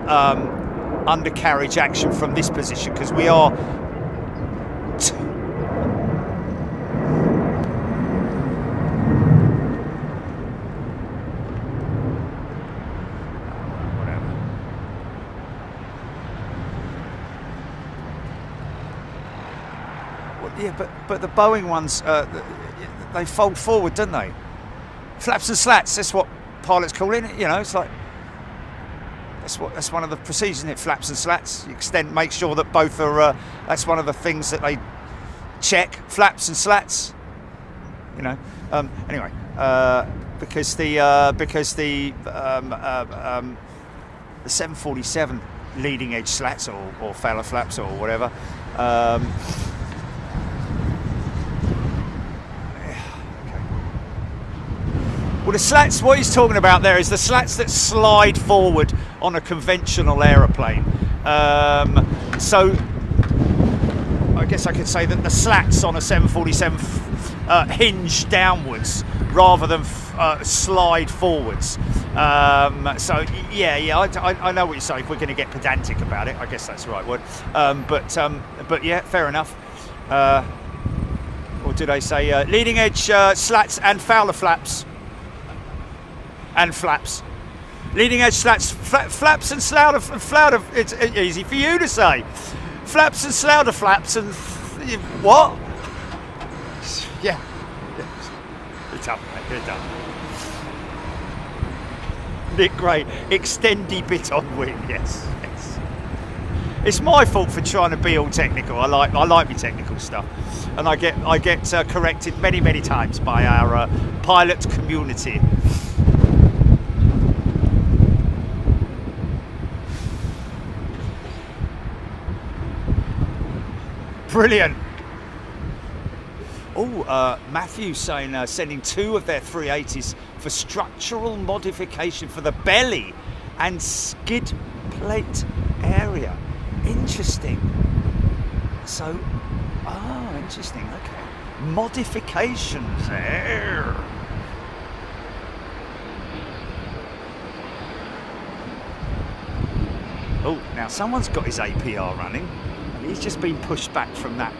A: undercarriage action from this position, because we are. Yeah, but the Boeing ones, they fold forward, don't they? Flaps and slats, that's what pilots call it. You know, it's like that's one of the procedures, isn't it? Flaps and slats. You extend, make sure that both are. That's one of the things that they check. Flaps and slats. You know. Anyway, because the 747 leading edge slats or Fowler flaps or whatever. Well, the slats, what he's talking about there is the slats that slide forward on a conventional aeroplane. So I guess I could say that the slats on a 747 hinge downwards rather than slide forwards. So yeah, I know what you're saying. If we're going to get pedantic about it, I guess that's the right word. But yeah, fair enough. Or did I say leading edge slats and Fowler flaps? And flaps. Leading edge flaps and flounder. It's easy for you to say. Flaps and slouder flaps and what? Yeah. It's up, mate. You're done. Nick Gray, extendy bit on wing. Yes. It's my fault for trying to be all technical. I like my technical stuff, and I get corrected many times by our pilot community. Brilliant. Oh, Matthew saying sending 2 of their 380s for structural modification for the belly and skid plate area. Interesting. So, interesting. Okay, modifications there. Oh, now someone's got his APR running, and he's just been pushed back from that,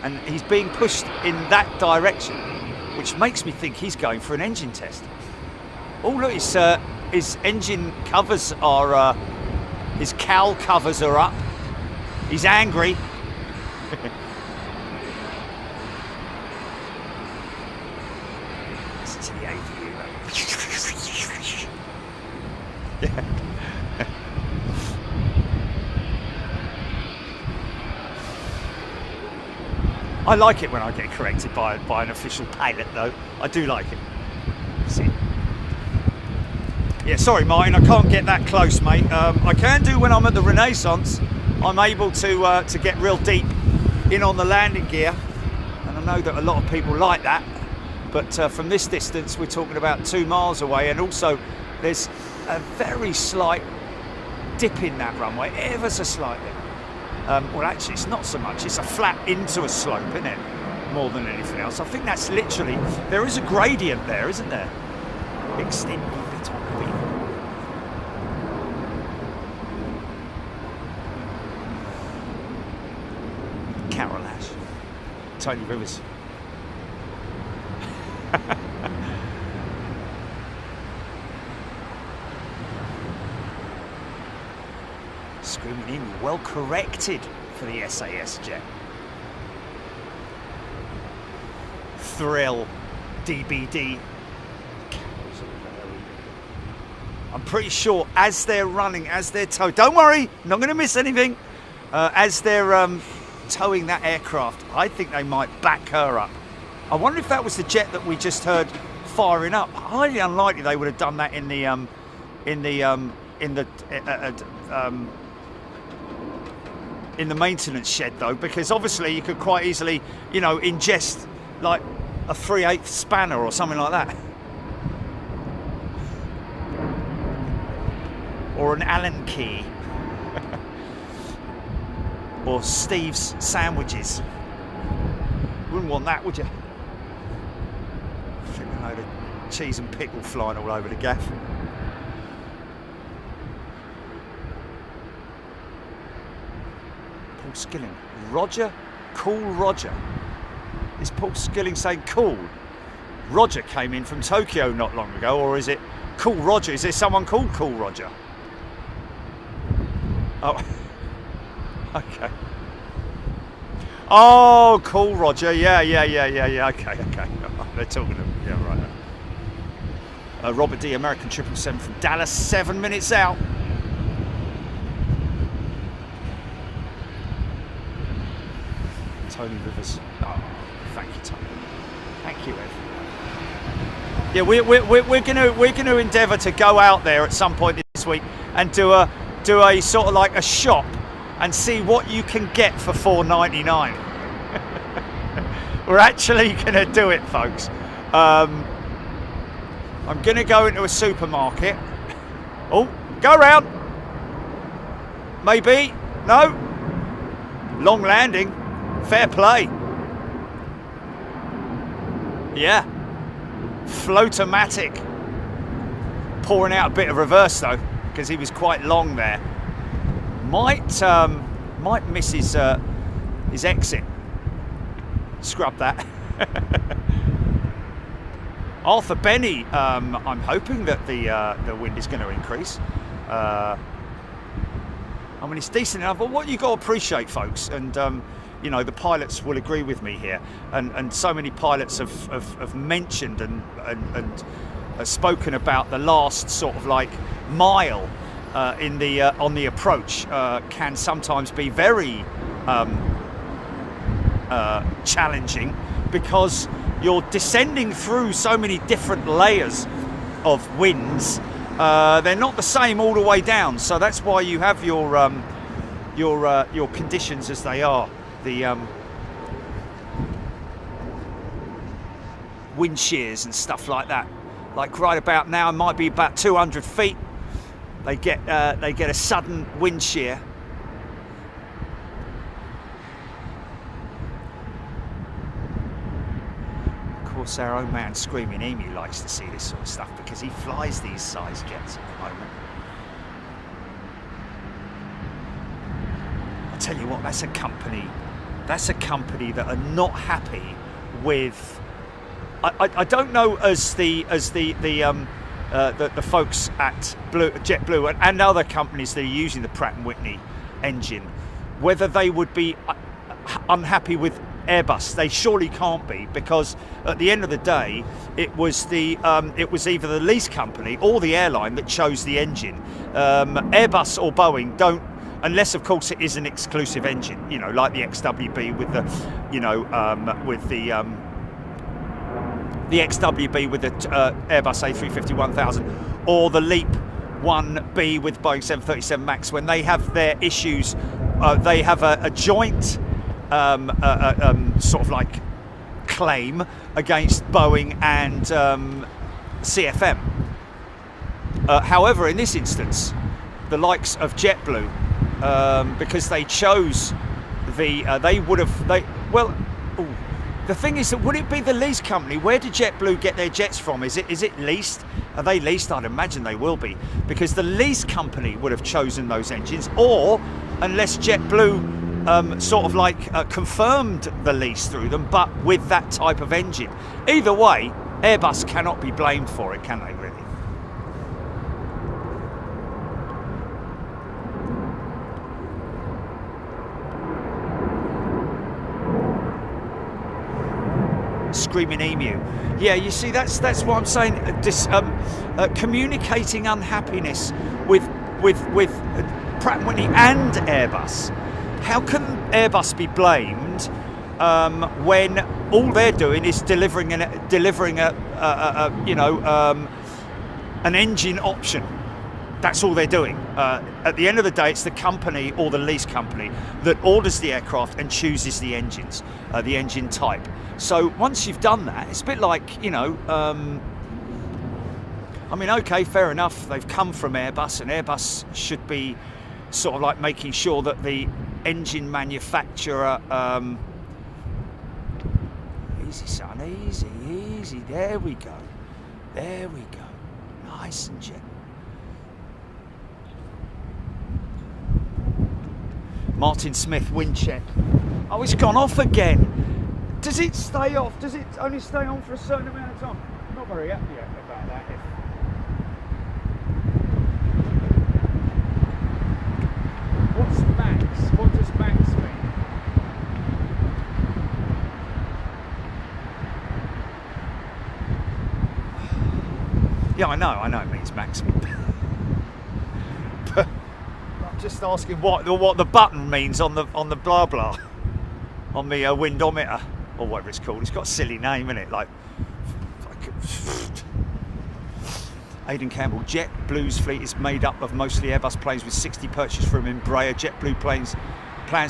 A: and he's being pushed in that direction, which makes me think he's going for an engine test. Oh, look, his engine covers are, his cowl covers are up. He's angry. Listen to the aviator. Yeah. I like it when I get corrected by an official pilot, though. I do like it. See? Yeah, sorry, Martin, I can't get that close, mate. I can do when I'm at the Renaissance. I'm able to get real deep in on the landing gear, and I know that a lot of people like that, but from this distance we're talking about 2 miles away, and also there's a very slight dip in that runway, ever so slightly. Well, actually it's not so much, it's a flat into a slope, isn't it, more than anything else. I think that's literally, there is a gradient there, isn't there? Extend a bit on the beam. Carol Ash, Tony Rivers. Screaming in, well corrected for the SAS jet. Thrill, DBD. I'm pretty sure as they're running, as they're towing, don't worry, not going to miss anything. As they're towing that aircraft, I think they might back her up. I wonder if that was the jet that we just heard firing up. Highly unlikely they would have done that in the maintenance shed, though, because obviously you could quite easily, you know, ingest like a 3/8 spanner or something like that, or an Allen key. Or Steve's sandwiches. Wouldn't want that, would you? A load of cheese and pickle flying all over the gaff. Paul Skilling. Roger, cool Roger. Is Paul Skilling saying cool? Roger came in from Tokyo not long ago, or is it Cool Roger? Is there someone called Cool Roger? Oh. Okay. Oh, cool, Roger. Yeah. Okay. They're talking to, yeah, right. Robert D, American 777 from Dallas, 7 minutes out. Tony Rivers. Oh, thank you, Tony. Thank you, Ev. Yeah, we're going to endeavour to go out there at some point this week and do a sort of like a shop and see what you can get for $4.99. We're actually going to do it, folks. I'm going to go into a supermarket. Oh, go around. Maybe. No. Long landing. Fair play. Yeah. Floatomatic. Pouring out a bit of reverse, though, because he was quite long there. Might miss his exit. Scrub that. Arthur Benny, I'm hoping that the wind is going to increase. I mean, it's decent enough, but what you got to appreciate, folks, and you know, the pilots will agree with me here, and so many pilots have mentioned and spoken about the last sort of like mile on the approach can sometimes be very challenging, because you're descending through so many different layers of winds. They're not the same all the way down, so that's why you have your conditions as they are. The wind shears and stuff like that. Like right about now, it might be about 200 feet. They get a sudden wind shear. Of course, our own man Screaming Emu likes to see this sort of stuff because he flies these size jets at the moment. I'll tell you what, that's a company that are not happy with. I don't know as the folks at JetBlue and other companies that are using the Pratt & Whitney engine, whether they would be unhappy with Airbus. They surely can't be, because at the end of the day, it was either the lease company or the airline that chose the engine. Airbus or Boeing don't, unless of course it is an exclusive engine, you know, like the XWB with the, you know, the XWB with the Airbus A350-1000, or the LEAP 1B with Boeing 737 MAX. When they have their issues, they have a joint sort of like claim against Boeing and CFM. However, in this instance, the likes of JetBlue, because they chose the, the thing is that, would it be the lease company? Where did JetBlue get their jets from? Is it leased? Are they leased? I'd imagine they will be, because the lease company would have chosen those engines, or unless JetBlue sort of like confirmed the lease through them, but with that type of engine. Either way, Airbus cannot be blamed for it, can they, really? Screaming Emu. Yeah, you see, that's what I'm saying. Communicating unhappiness with Pratt & Whitney and Airbus. How can Airbus be blamed when all they're doing is delivering an engine option? That's all they're doing. At the end of the day, it's the company or the lease company that orders the aircraft and chooses the engines, the engine type. So once you've done that, it's a bit like, you know, I mean, okay, fair enough. They've come from Airbus, and Airbus should be sort of like making sure that the engine manufacturer, easy son, easy, there we go, nice and gentle. Martin Smith, wind check. Oh, it's gone off again. Does it stay off? Does it only stay on for a certain amount of time? I'm not very happy about that. What's max? What does max mean? Yeah, I know it means maximum. But I'm just asking what the button means on the blah blah, on the windometer, or whatever it's called. It's got a silly name, isn't it? Like Aidan Campbell. JetBlue's fleet is made up of mostly Airbus planes, with 60 purchased from Embraer. JetBlue plans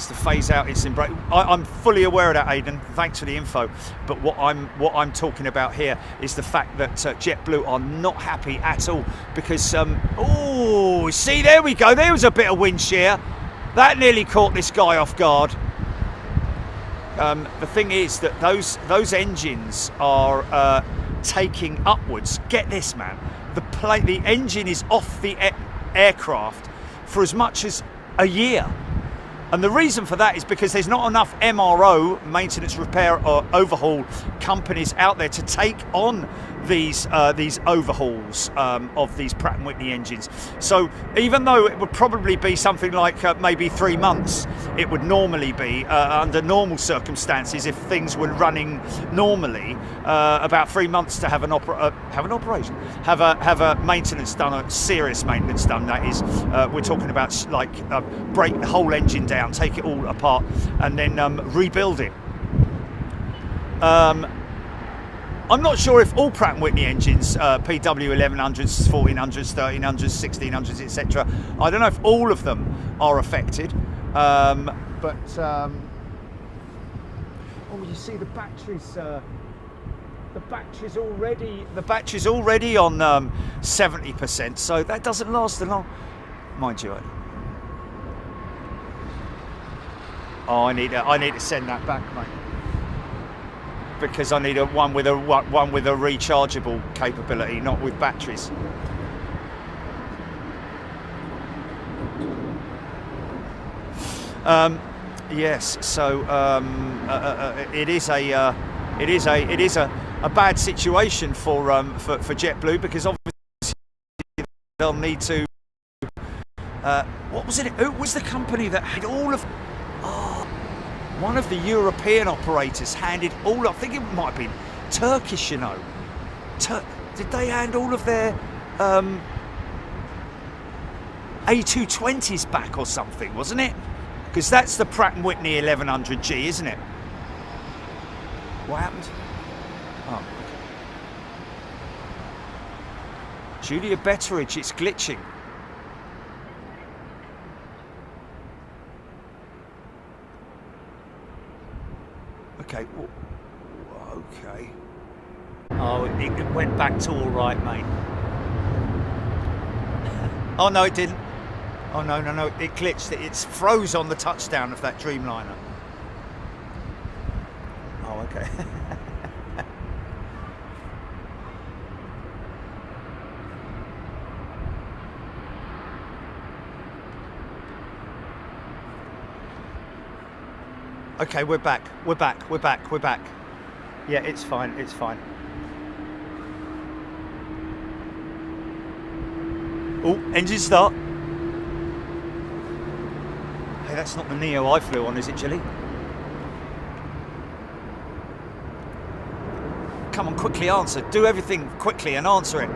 A: to phase out its Embraer. I'm fully aware of that, Aidan. Thanks for the info. But what I'm talking about here is the fact that JetBlue are not happy at all, because oh, see, there we go. There was a bit of wind shear. That nearly caught this guy off guard. The thing is that those engines are taking upwards. Get this, man. The engine is off the aircraft for as much as a year. And the reason for that is because there's not enough MRO, maintenance, repair or overhaul companies out there to take on these overhauls of these Pratt & Whitney engines. So even though it would probably be something like maybe 3 months, it would normally be under normal circumstances, if things were running normally, about 3 months to have an operation, have a maintenance done, a serious maintenance done. That is, we're talking about like break the whole engine down, take it all apart, and then rebuild it. I'm not sure if all Pratt & Whitney engines, PW1100s, 1400s, 1300s, 1600s, etc. I don't know if all of them are affected, but oh, you see the batteries. The battery's already on 70%, so that doesn't last long, mind you. Oh, I need to send that back, mate, because I need one with a rechargeable capability, not with batteries. Yes, so it is a bad situation for JetBlue, because obviously they'll need to. What was it? Who was the company that had all of? Oh, one of the European operators handed all. I think it might have been Turkish. You know, did they hand all of their A220s back or something? Wasn't it? Because that's the Pratt & Whitney 1100G, isn't it? What happened? Oh, okay. Julia Betteridge, it's glitching. Okay. Okay. Oh, it went back to all right, mate. Oh no, it didn't. Oh no, it glitched. It's froze on the touchdown of that Dreamliner. Oh, okay. Okay, we're back. Yeah, it's fine. Oh, engine start. Hey, that's not the Neo I flew on, is it, Jilly? Come on, quickly answer. Do everything quickly and answer it.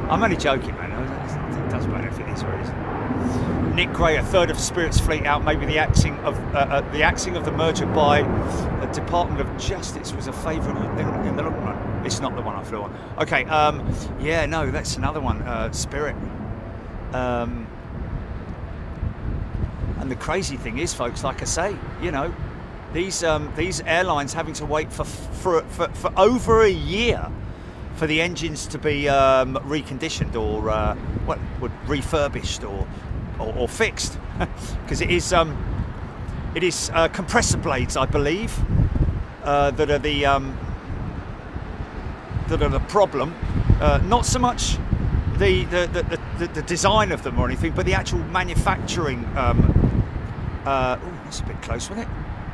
A: I'm only joking, man. It doesn't matter if it is or it isn't. Nick Gray, a third of Spirit's fleet out. Maybe the axing of the merger by the Department of Justice was a favourite in the long run. It's not the one I flew on. Okay, yeah, no, that's another one. Spirit. And the crazy thing is, folks, like I say, you know, these airlines having to wait for over a year for the engines to be reconditioned or refurbished or fixed, because it is compressor blades, I believe, that are the problem. Not so much the design of them or anything, but the actual manufacturing. Oh, that's a bit close, wasn't it?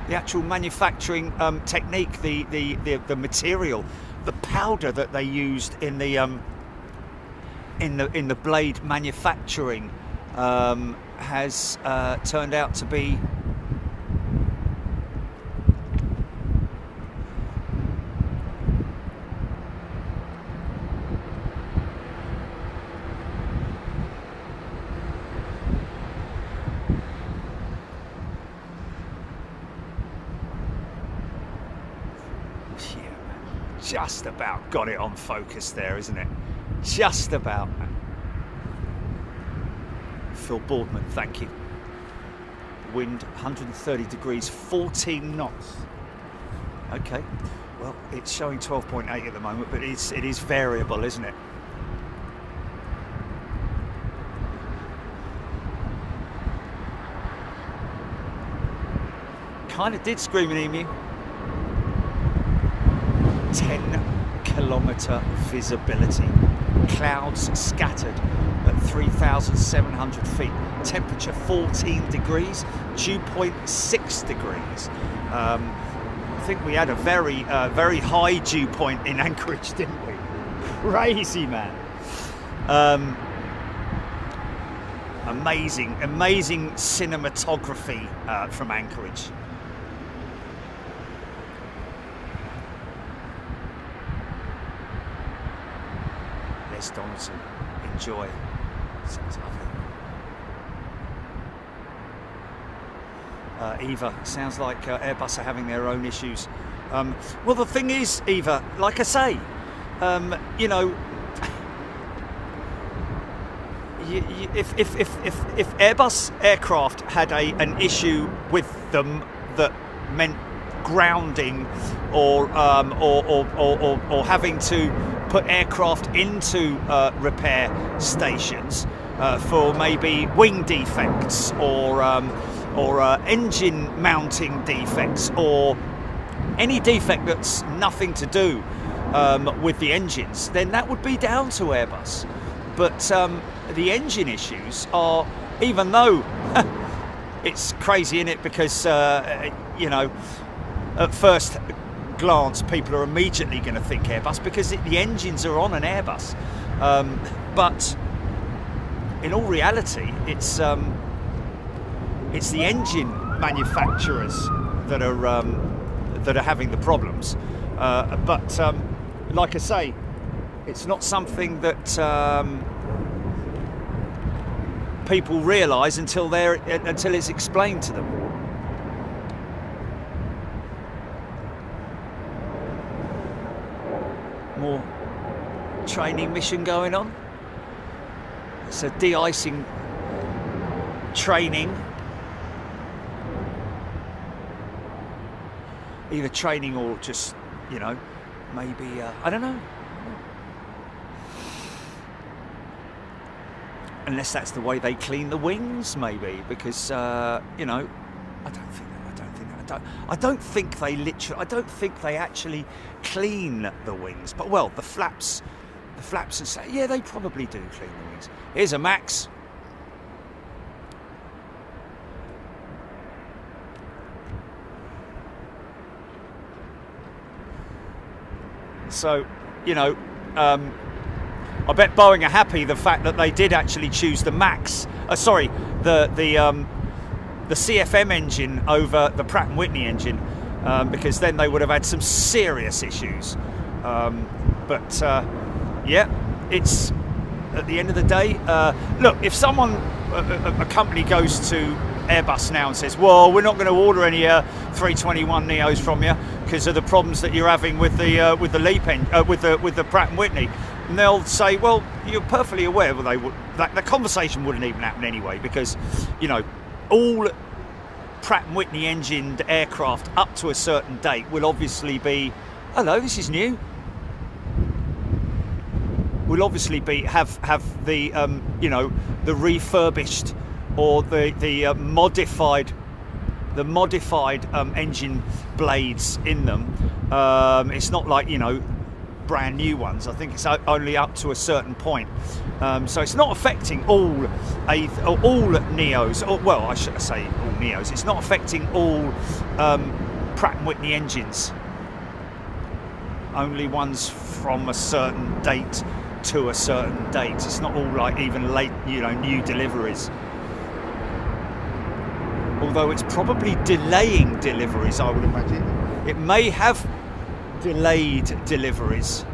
A: The actual manufacturing technique, the material, the powder that they used in the blade manufacturing has turned out to be just about got it on focus there, isn't it? Just about. Phil Boardman, thank you. Wind 130 degrees, 14 knots. Okay, well, it's showing 12.8 at the moment, but it is variable, isn't it? Kind of did scream an emu. 10 kilometre visibility. Clouds scattered at 3,700 feet. Temperature 14 degrees, dew point 6 degrees. I think we had a very high dew point in Anchorage, didn't we? Crazy, man. Amazing cinematography from Anchorage. Les Donaldson, enjoy. Sounds lovely. Eva, sounds like Airbus are having their own issues. Well, the thing is, Eva, like I say, you know, if Airbus aircraft had an issue with them that meant grounding or having to put aircraft into repair stations for maybe wing defects or engine mounting defects or any defect that's nothing to do with the engines, then that would be down to Airbus. But the engine issues are, even though it's crazy in it, because you know, at first glance people are immediately going to think Airbus because the engines are on an Airbus, but in all reality it's the engine manufacturers that are having the problems, but like I say, it's not something that people realise until it's explained to them. More training mission going on. It's a de-icing training. Either training or just, you know, maybe, I don't know. Unless that's the way they clean the wings, maybe, because you know, I don't think they actually clean the wings. But well, the flaps and say, yeah, they probably do clean the wings. Here's a Max. So, you know, I bet Boeing are happy the fact that they did actually choose the Max. Sorry, the CFM engine over the Pratt & Whitney engine, because then they would have had some serious issues. But yeah, it's at the end of the day. Look, if someone, a company goes to Airbus now and says, "Well, we're not going to order any 321neos from you because of the problems that you're having with the LEAP with the Pratt & Whitney," and they'll say, "Well, you're perfectly aware." Well, they would. That conversation wouldn't even happen anyway, because, you know, all Pratt & Whitney engined aircraft up to a certain date will obviously be, hello, this is new. Will obviously be have the you know, the refurbished or the modified engine blades in them. It's not like, you know, brand new ones. I think it's only up to a certain point. So it's not affecting all Neos. Or, well, I should say all Neos. It's not affecting all Pratt & Whitney engines. Only ones from a certain date to a certain date. It's not all like even late, you know, new deliveries. Although it's probably delaying deliveries, I would imagine. It may have delayed deliveries.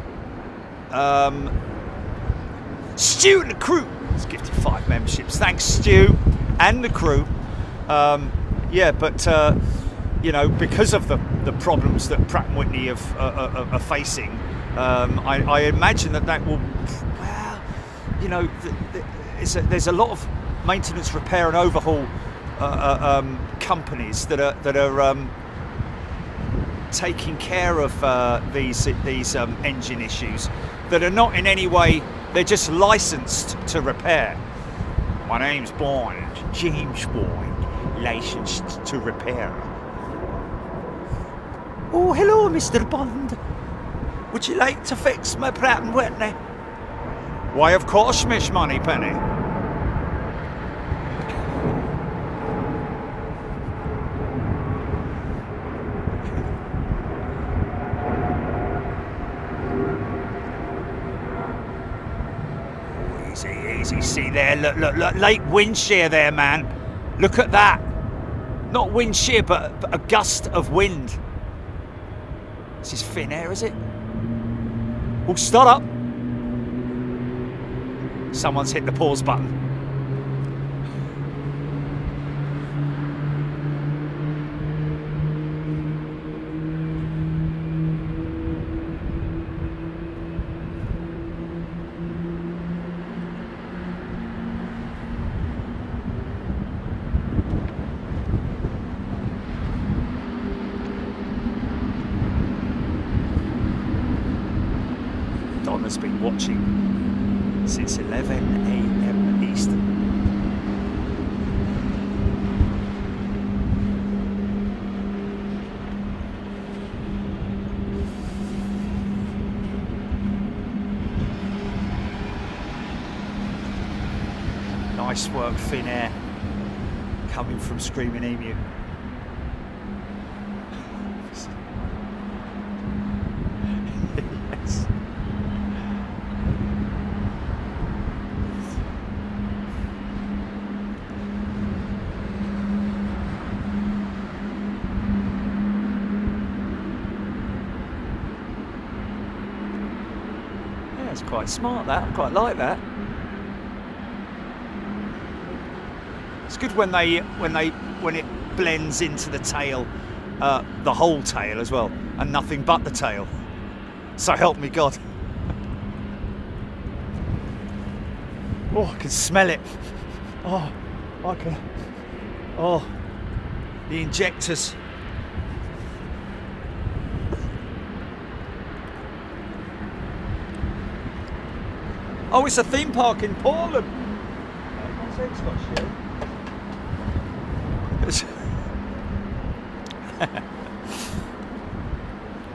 A: Stu and the crew has gifted 5 memberships. Thanks, Stu and the crew. Yeah, but you know, because of the problems that Pratt & Whitney are facing, I imagine that will, well, you know, there's a lot of maintenance, repair and overhaul companies that are taking care of these engine issues that are not in any way, they're just licensed to repair. My name's Bond, James Bond, licensed to repair. Oh, hello, Mr. Bond. Would you like to fix my Pratt and Whitney? Why, of course, Miss Moneypenny. Easy, easy. See there, look, look, look. Late wind shear there, man. Look at that. Not wind shear, but a gust of wind. This is Finnair, is it? Oh, start up. Someone's hit the pause button. Donna's been watching since 11 a.m. Eastern. Nice work, Finnair, coming from Screaming Emu. Yes. Yeah, it's quite smart, that. I quite like that. It's good when it blends into the tail, the whole tail as well, and nothing but the tail. So help me God. Oh, I can smell it. Oh, I can. Oh, the injectors. Oh, it's a theme park in Portland.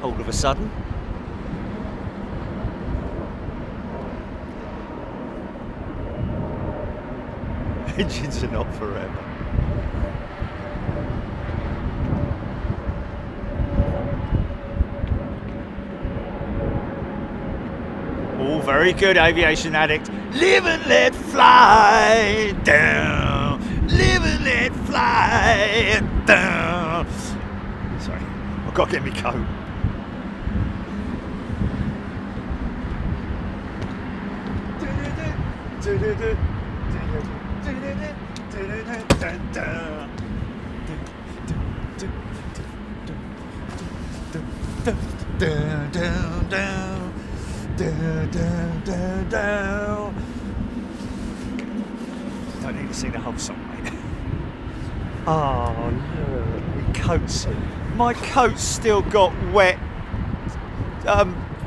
A: All of a sudden. Engines are not forever. All very good, aviation addict. Live and let fly down. Live and let fly down. Sorry, I've got to get me coat. Don't need to sing the whole song, mate. Oh look, my coat's still got wet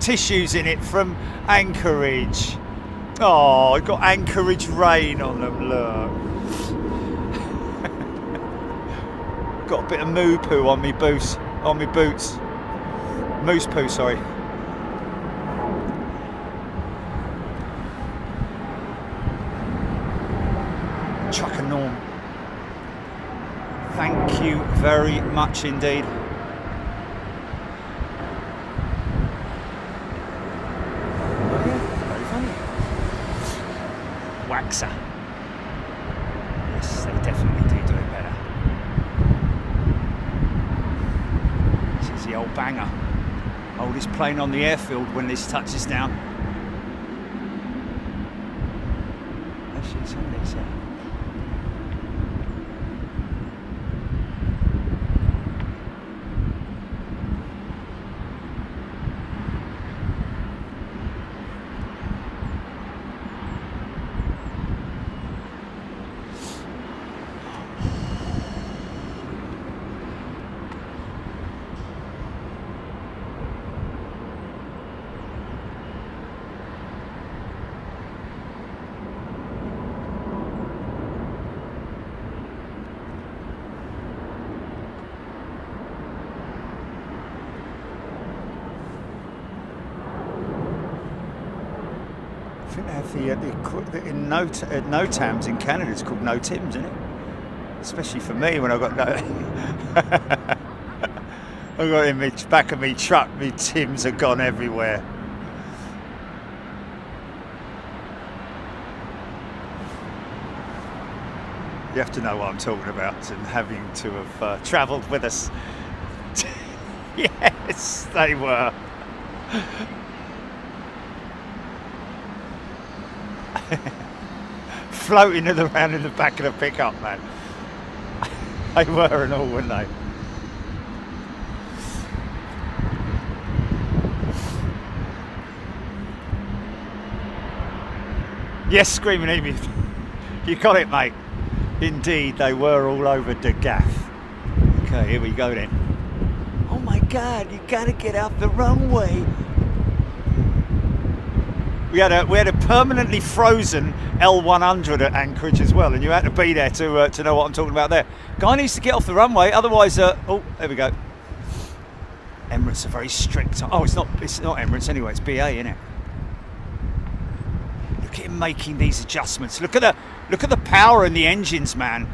A: tissues in it from Anchorage. Oh, I got Anchorage rain on them, look. Got a bit of moo poo on me boots. Moose poo, sorry. Trucker Norm. Thank you very much indeed. Oh yeah, very funny. Waxer. Yes, they definitely do it better. This is the old banger. Oldest plane on the airfield when this touches down. Actually, somebody's there. think they have in NOTAMs in Canada, it's called No Tims, isn't it? Especially for me when I got no. I got in the back of me truck, me Tims are gone everywhere. You have to know what I'm talking about, and having to have travelled with us. Yes, they were. Floating around in the back of the pickup, man. They were and all, weren't they? Yes, Screaming Emu. You got it, mate. Indeed, they were all over the gaff. Okay, here we go then. Oh my God, you gotta get out the runway. We had a permanently frozen L100 at Anchorage as well, and you had to be there to know what I'm talking about there. Guy needs to get off the runway, otherwise, oh, there we go. Emirates are very strict. Oh, it's not Emirates anyway. It's BA, isn't it? Look at him making these adjustments. Look at the power in the engines, man.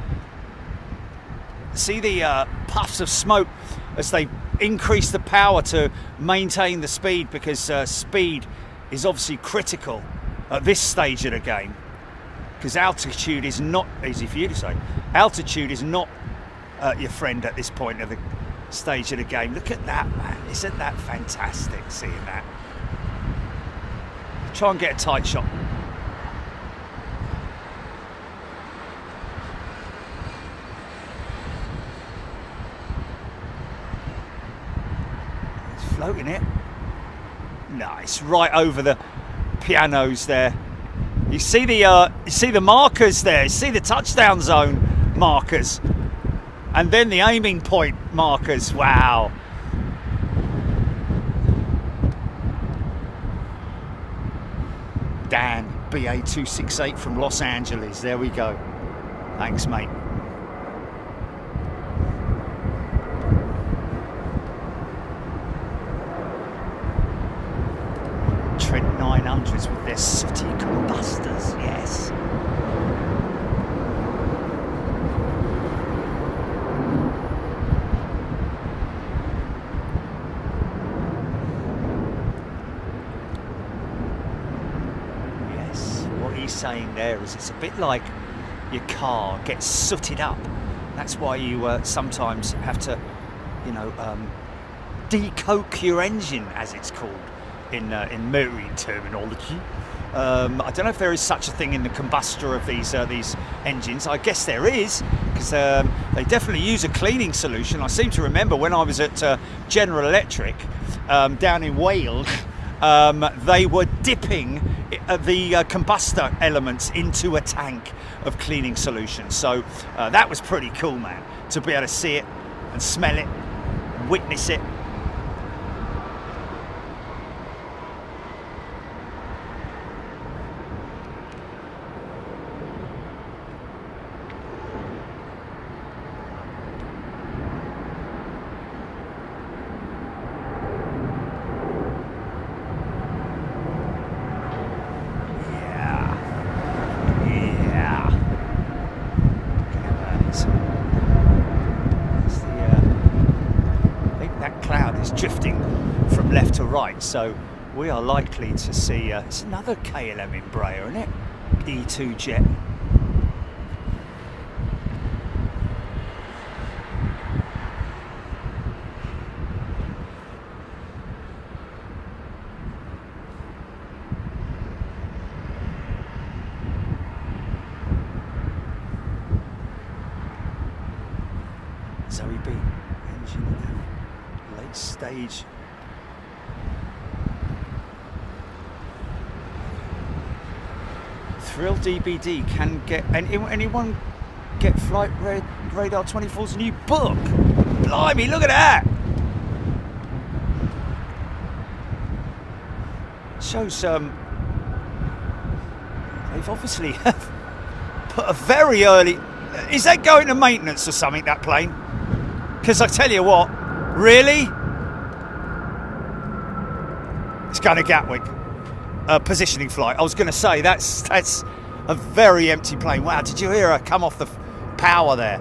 A: See the puffs of smoke as they increase the power to maintain the speed, because speed is obviously critical at this stage of the game, because altitude is not, easy for you to say, altitude is not your friend at this point of the stage of the game. Look at that, man. Isn't that fantastic, seeing that? Try and get a tight shot. It's floating it. Nice, right over the pianos there. You see the markers there. You see the touchdown zone markers, and then the aiming point markers. Wow. Dan, BA268 from Los Angeles. There we go. Thanks, mate. Trent 900s with their sooty combustors, yes. Yes, what he's saying there is it's a bit like your car gets sooted up. That's why you sometimes have to, you know, decoke your engine, as it's called in marine terminology. I don't know if there is such a thing in the combustor of these engines. I guess there is, because they definitely use a cleaning solution. I seem to remember when I was at General Electric down in Wales, they were dipping the combustor elements into a tank of cleaning solution. So that was pretty cool, man, to be able to see it and smell it and witness it. So we are likely to see it's another KLM Embraer, isn't it? E2 jet. Zoe B engine late stage. Thrill DBD can get anyone get Flight Radar 24's new book? Blimey, look at that! Shows they've obviously put a very early. Is that going to maintenance or something, that plane? Because I tell you what, really, it's going to Gatwick. positioning flight. I was going to say that's a very empty plane. Wow, did you hear her come off the power there?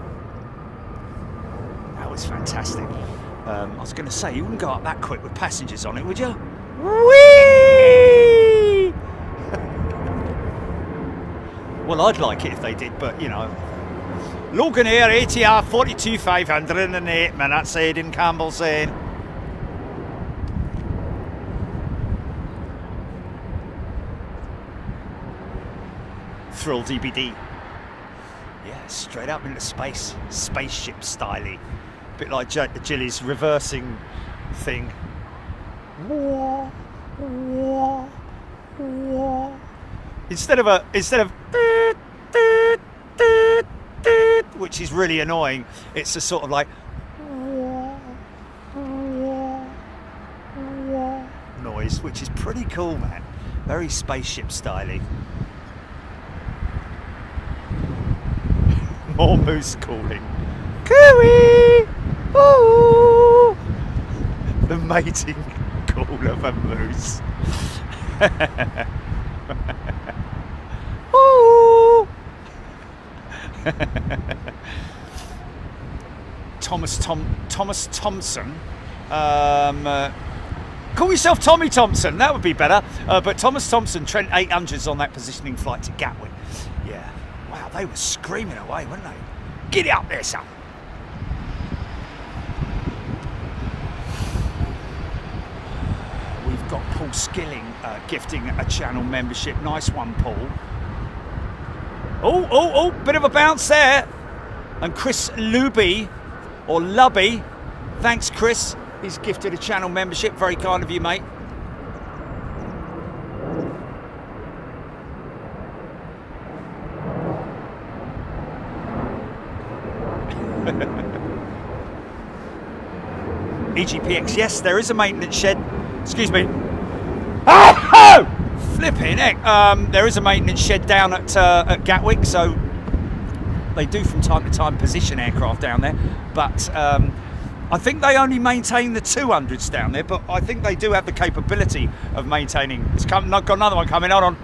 A: That was fantastic. I was going to say, you wouldn't go up that quick with passengers on it, would you? Whee! Well, I'd like it if they did, but you know. Logan Air ATR 42-500 in 8 minutes, Aidan Campbell saying. Thrill DBD. Yeah, straight up into space. Spaceship styley. Bit like Jilly's reversing thing. Wah, wah, wah. Instead of which is really annoying, it's a sort of like noise, which is pretty cool, man. Very spaceship styly. More moose calling. Cooey! Ooh! The mating call of a moose. Ooh! Thomas Thompson. Call yourself Tommy Thompson, that would be better. But Thomas Thompson, Trent 800s on that positioning flight to Gatwick. Yeah. Wow, they were screaming away, weren't they? Get out there, son. We've got Paul Skilling gifting a channel membership. Nice one, Paul. Oh, bit of a bounce there. And Chris Luby, or Lubby, thanks Chris, he's gifted a channel membership. Very kind of you, mate. EGPX, yes, there is a maintenance shed. Excuse me. Oh! Flipping heck. There is a maintenance shed down at Gatwick, so they do from time to time position aircraft down there. But I think they only maintain the 200s down there, but I think they do have the capability of maintaining. It's got another one coming. Hold on.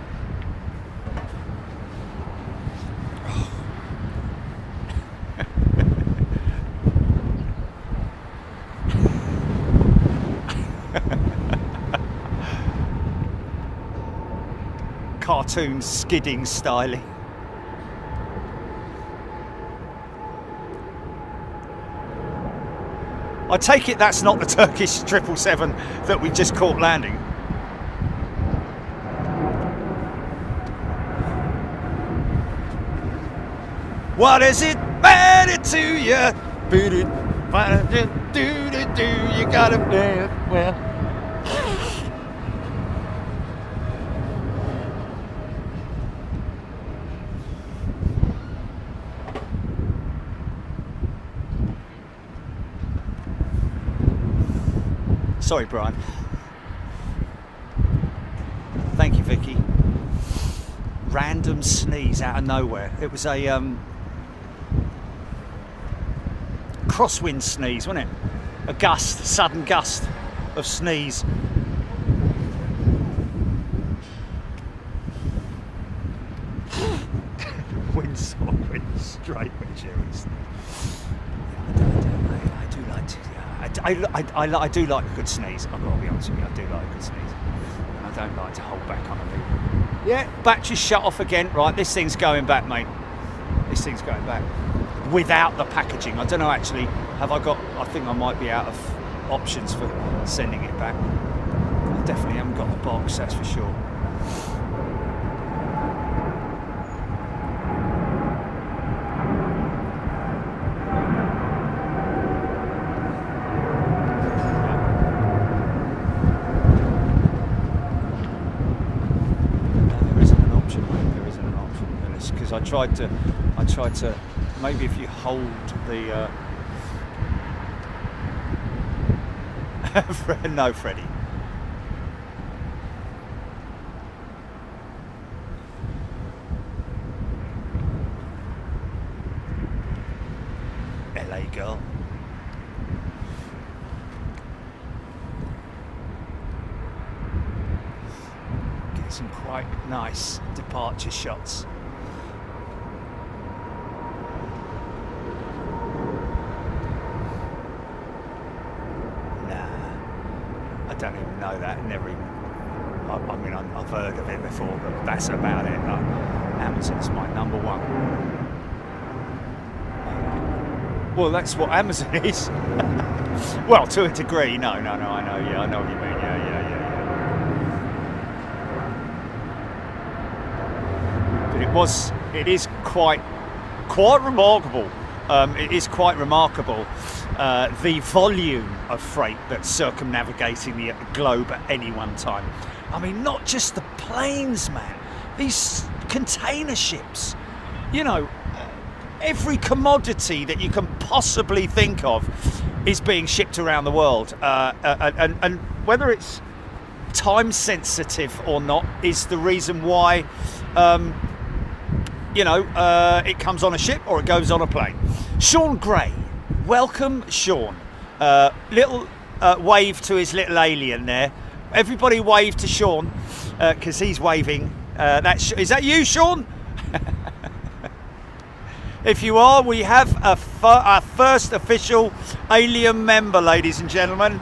A: Cartoon skidding styling. I take it that's not the Turkish 777 that we just caught landing. What does it matter to you? You gotta dance well. Sorry, Brian. Thank you, Vicky. Random sneeze out of nowhere. It was a crosswind sneeze, wasn't it? A gust, sudden gust of sneeze. Wind straight when Jerry sneezed. I do like a good sneeze. I've got to be honest with you, I do like a good sneeze. I don't like to hold back on a thing. Yeah, battery's shut off again. Right, this thing's going back, mate. This thing's going back. Without the packaging. I don't know actually, have I got, I think I might be out of options for sending it back. I definitely haven't got the box, that's for sure. I tried to, maybe if you hold the, no, Freddie. LA girl. Get quite nice departure shots. Nah, I don't even know that. Never even. I mean, I've heard of it before, but that's about it. Amazon's my number one. Well, that's what Amazon is. Well, to a degree. No, I know. Yeah, I know what you mean. Yeah. But it is quite remarkable. It is quite remarkable the volume of freight that's circumnavigating the globe at any one time. I mean, not just the planes, man. These container ships, you know, every commodity that you can possibly think of is being shipped around the world. And whether it's time sensitive or not is the reason why, it comes on a ship or it goes on a plane. Sean Gray, welcome, Sean. Little wave to his little alien there. Everybody wave to Sean because he's waving. Is that you, Sean? If you are, we have our first official alien member, ladies and gentlemen.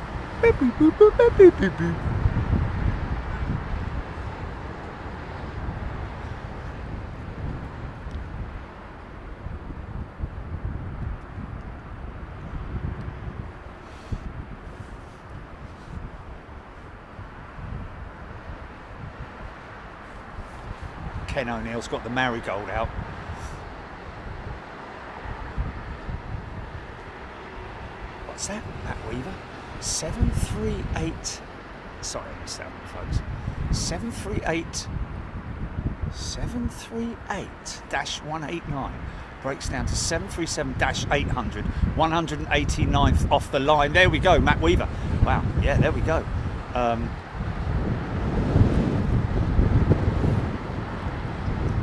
A: Ken O'Neill's got the marigold out. What's that? Matt Weaver? 738. Sorry, I missed that one, folks. 738-189 breaks down to 737-800, 189th off the line. There we go, Matt Weaver. Wow, yeah, there we go.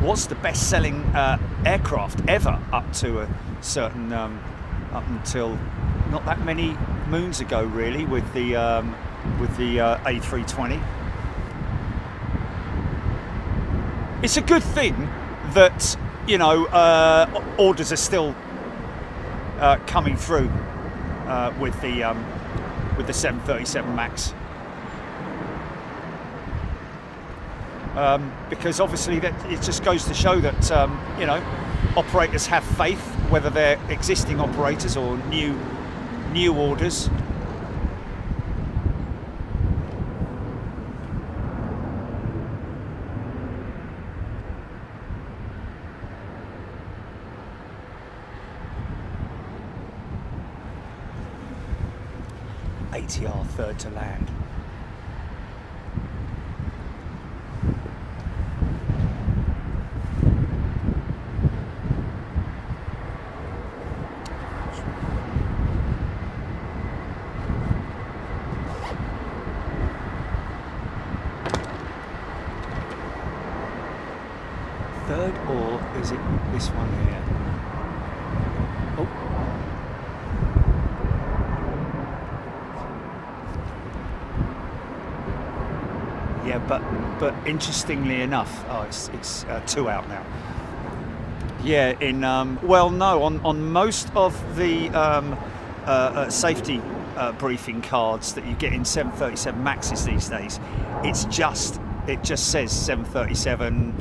A: What's the best-selling aircraft ever up to a certain, up until not that many moons ago, really, with the A320. It's a good thing that, you know, orders are still coming through with the 737 MAX. Because obviously that it just goes to show that you know, operators have faith, whether they're existing operators or new orders. ATR third to land. Third, or is it this one here? Oh. Yeah, but interestingly enough, oh, it's two out now. Yeah, in well, no, on most of the safety briefing cards that you get in 737 Maxes these days, it just says 737.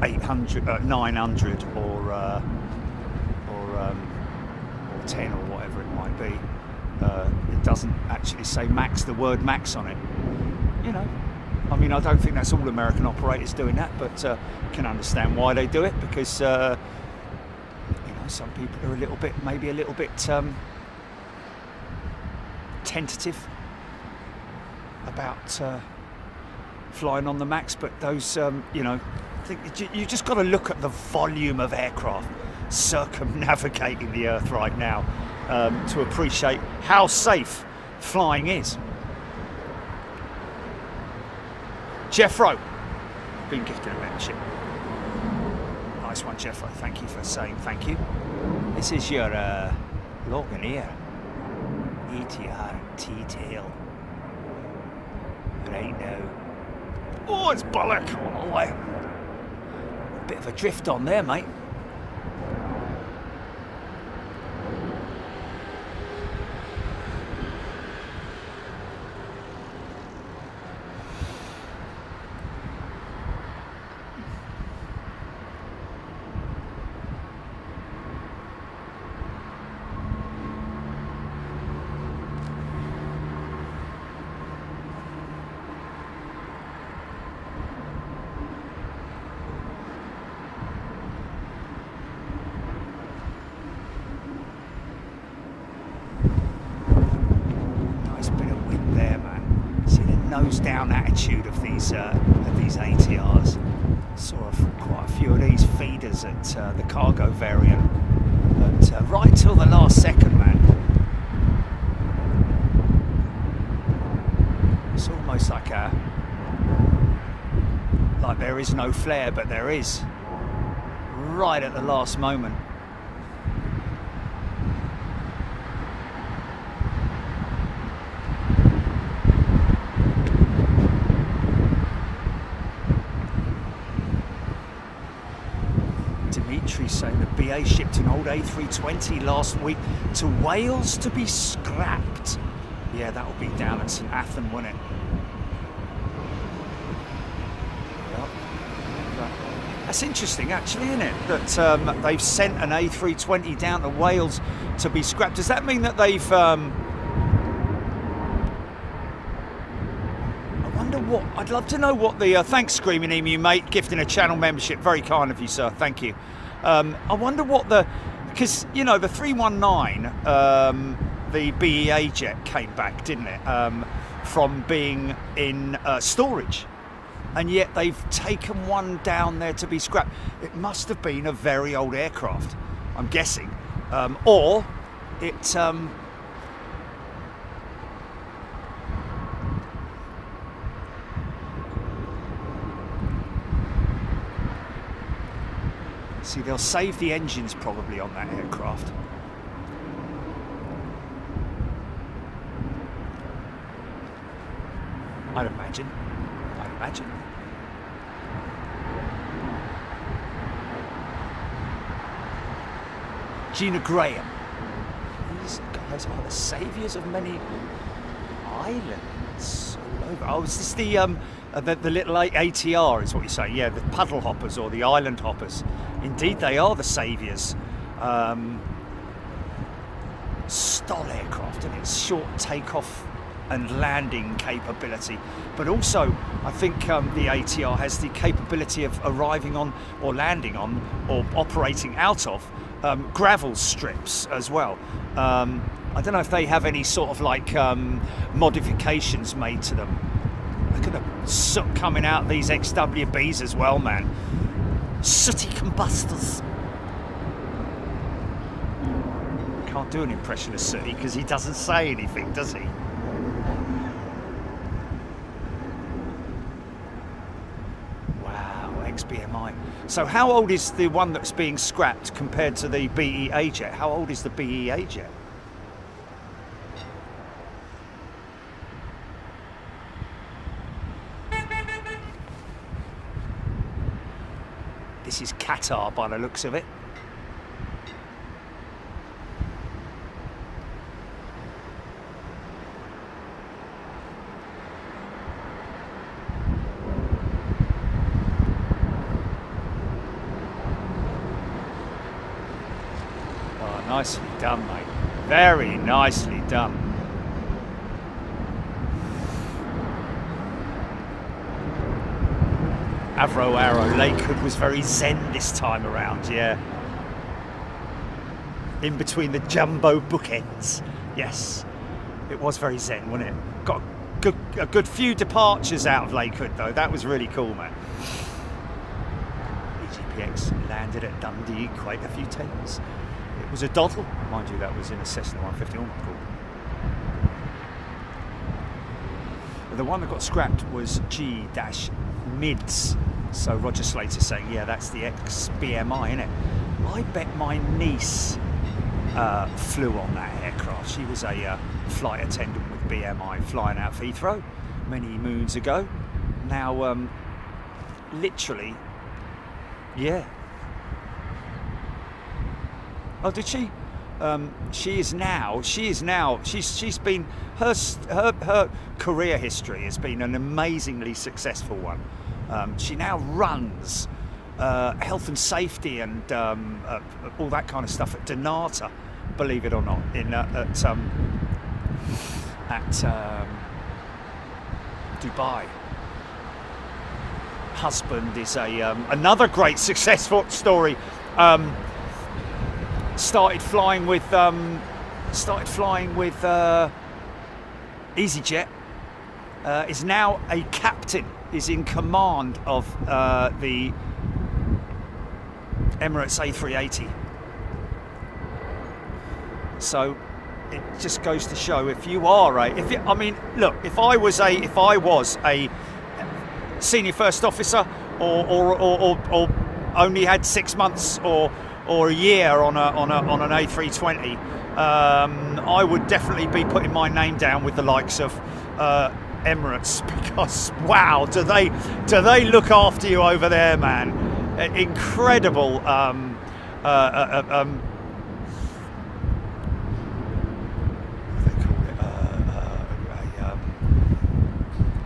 A: 800, 900, or 10, or whatever it might be. It doesn't actually say Max, the word Max on it. You know, I mean, I don't think that's all American operators doing that, but can understand why they do it, because you know, some people are maybe a little bit tentative about flying on the Max, but those you know, I think you just got to look at the volume of aircraft circumnavigating the Earth right now to appreciate how safe flying is. Jeffro, been gifted a membership. Nice one, Jeffro. Thank you for saying thank you. This is your Logan here. Etihad T-tail. Right now. Oh, it's bollock all the way. Bit of a drift on there, mate. Nose down attitude of these ATRs. Saw quite a few of these feeders at the cargo variant, but right till the last second, man. It's almost like there is no flare, but there is. Right at the last moment. Saying the BA shipped an old A320 last week to Wales to be scrapped. Yeah, that will be down at St Athan, won't it? Yep. That's interesting, actually, isn't it? That they've sent an A320 down to Wales to be scrapped. Does that mean that they've... I wonder what... I'd love to know what the... thanks, Screaming Emu, mate. Gifting a channel membership. Very kind of you, sir. Thank you. I wonder what the, because you know the 319, the BEA jet came back, didn't it, from being in storage, and yet they've taken one down there to be scrapped. It must have been a very old aircraft, I'm guessing, or it. See, they'll save the engines probably on that aircraft. I'd imagine. Gina Graham. These guys are the saviours of many islands all over. Oh, is this the little ATR is what you say? Yeah, the puddle hoppers or the island hoppers. Indeed, they are the saviours. STOL aircraft, and it's short takeoff and landing capability. But also, I think the ATR has the capability of arriving on, or landing on, or operating out of gravel strips as well. I don't know if they have any sort of like modifications made to them. Look at the soot coming out of these XWBs as well, man. Sooty combustors. Can't do an impression of Sooty because he doesn't say anything, does he? Wow, XBMI. So how old is the one that's being scrapped compared to the BEA jet? How old is the BEA jet? This is Qatar by the looks of it. Oh, nicely done, mate. Very nicely done. Avro Arrow Lakewood was very zen this time around, yeah. In between the jumbo bookends. Yes, it was very zen, wasn't it? Got a good few departures out of Lakewood though. That was really cool, man. EGPX landed at Dundee quite a few times. It was a doddle. Mind you, that was in a Cessna 150. The one that got scrapped was G-mids. So Roger Slater saying, yeah, that's the XBMI, innit? I bet my niece flew on that aircraft. She was a flight attendant with BMI flying out of Heathrow many moons ago. now literally, yeah. Oh, did she? She's been, her career history has been an amazingly successful one. She now runs health and safety and all that kind of stuff at Donata, believe it or not, at Dubai. Husband is another great successful story. Started flying with EasyJet. Is now a captain. Is in command of the Emirates A380. So it just goes to show, if you are if I was a senior first officer or only had 6 months or a year on an A320, I would definitely be putting my name down with the likes of Emirates, because wow, do they look after you over there, man. Incredible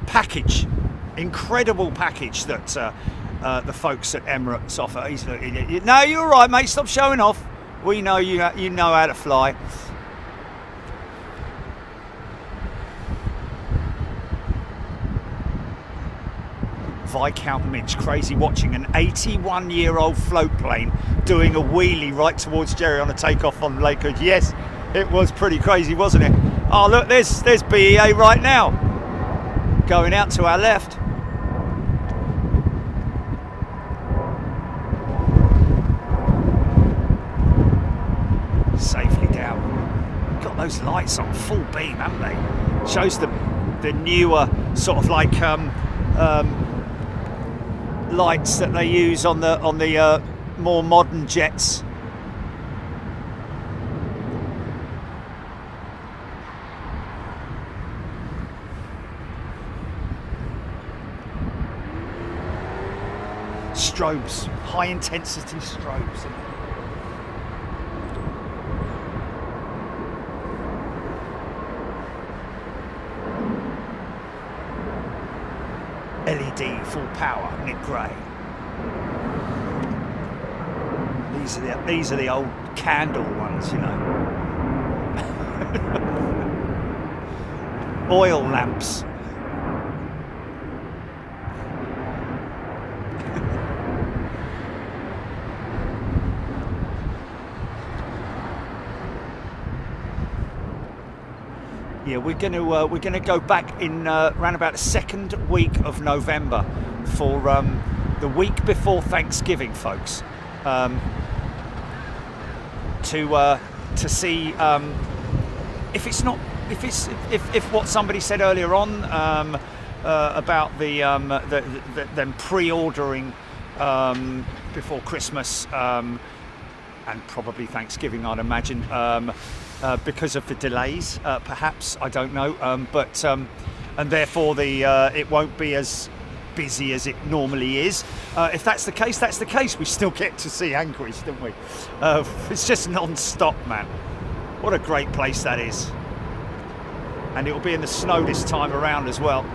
A: package, incredible package that the folks at Emirates offer. No, you're all right, mate, stop showing off. We know you know how to fly. Viscount Mitch, crazy watching an 81-year-old float plane doing a wheelie right towards Jerry on a takeoff on Lake Hood. Yes, it was pretty crazy, wasn't it? Oh, look, there's BEA right now, going out to our left. Safely down. Got those lights on full beam, haven't they? Shows the newer sort of like lights that they use on the more modern jets. Strobes, high intensity strobes. LED full power, Nick Gray. These are the old candle ones, you know. Oil lamps. Yeah, we're gonna go back in around about the second week of November for the week before Thanksgiving, folks, to see if what somebody said earlier on about them pre-ordering before Christmas and probably Thanksgiving, I'd imagine. Because of the delays, perhaps, I don't know, and therefore it won't be as busy as it normally is. If that's the case, that's the case. We still get to see Anchorage, don't we? It's just non-stop, man. What a great place that is. And it'll be in the snow this time around as well.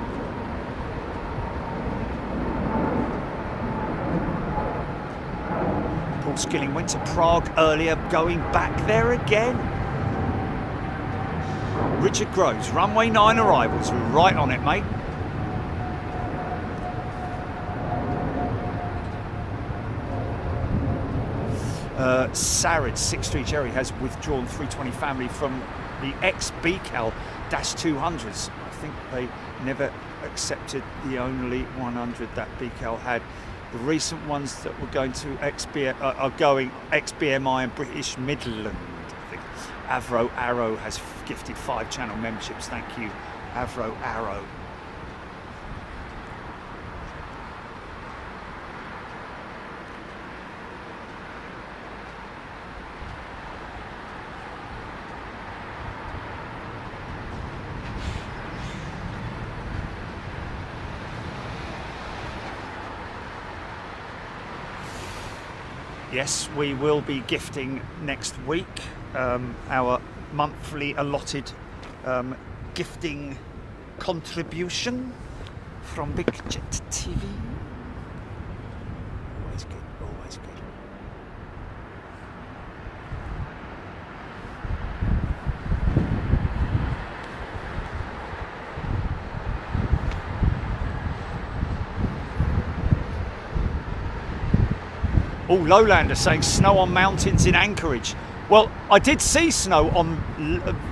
A: Paul Skilling went to Prague earlier, going back there again. Richard Groves, runway 9 arrivals, right on it, mate. Sarid 63 Jerry has withdrawn 320 family from the ex-BCAL-200s. I think they never accepted the only 100 that BCAL had. The recent ones that were going to are going ex-BMI and British Midland. Avro Arrow has gifted 5 channel memberships. Thank you, Avro Arrow. Yes, we will be gifting next week our monthly allotted gifting contribution from Big Jet TV. Always good, always good. Oh, Lowlander saying snow on mountains in Anchorage. Well, I did see snow on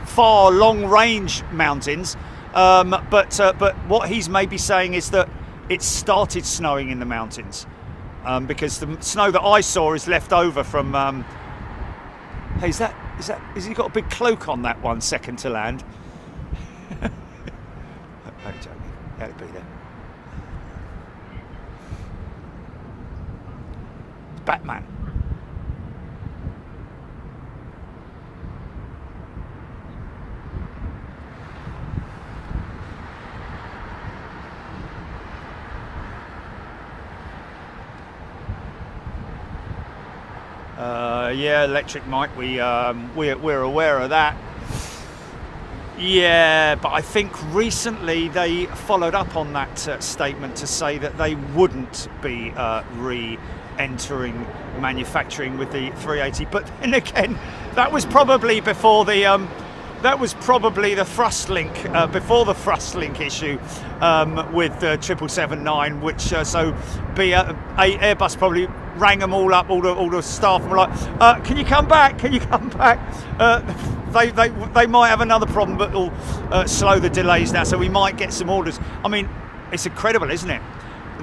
A: far long-range mountains, but what he's maybe saying is that it started snowing in the mountains, because the snow that I saw is left over from. Hey, has he got a big cloak on that 1 second to land? I'm joking. How'd it be there? Batman. Yeah, Electric Mike. We're aware of that. Yeah, but I think recently they followed up on that statement to say that they wouldn't be re-entering manufacturing with the 380. But then again, that was probably before the thrust link, before the thrust link issue with the 777-9, which so Airbus probably rang them all up, all the staff, and were like, "Can you come back? Can you come back?" They might have another problem, but will slow the delays now, so we might get some orders. I mean, it's incredible, isn't it,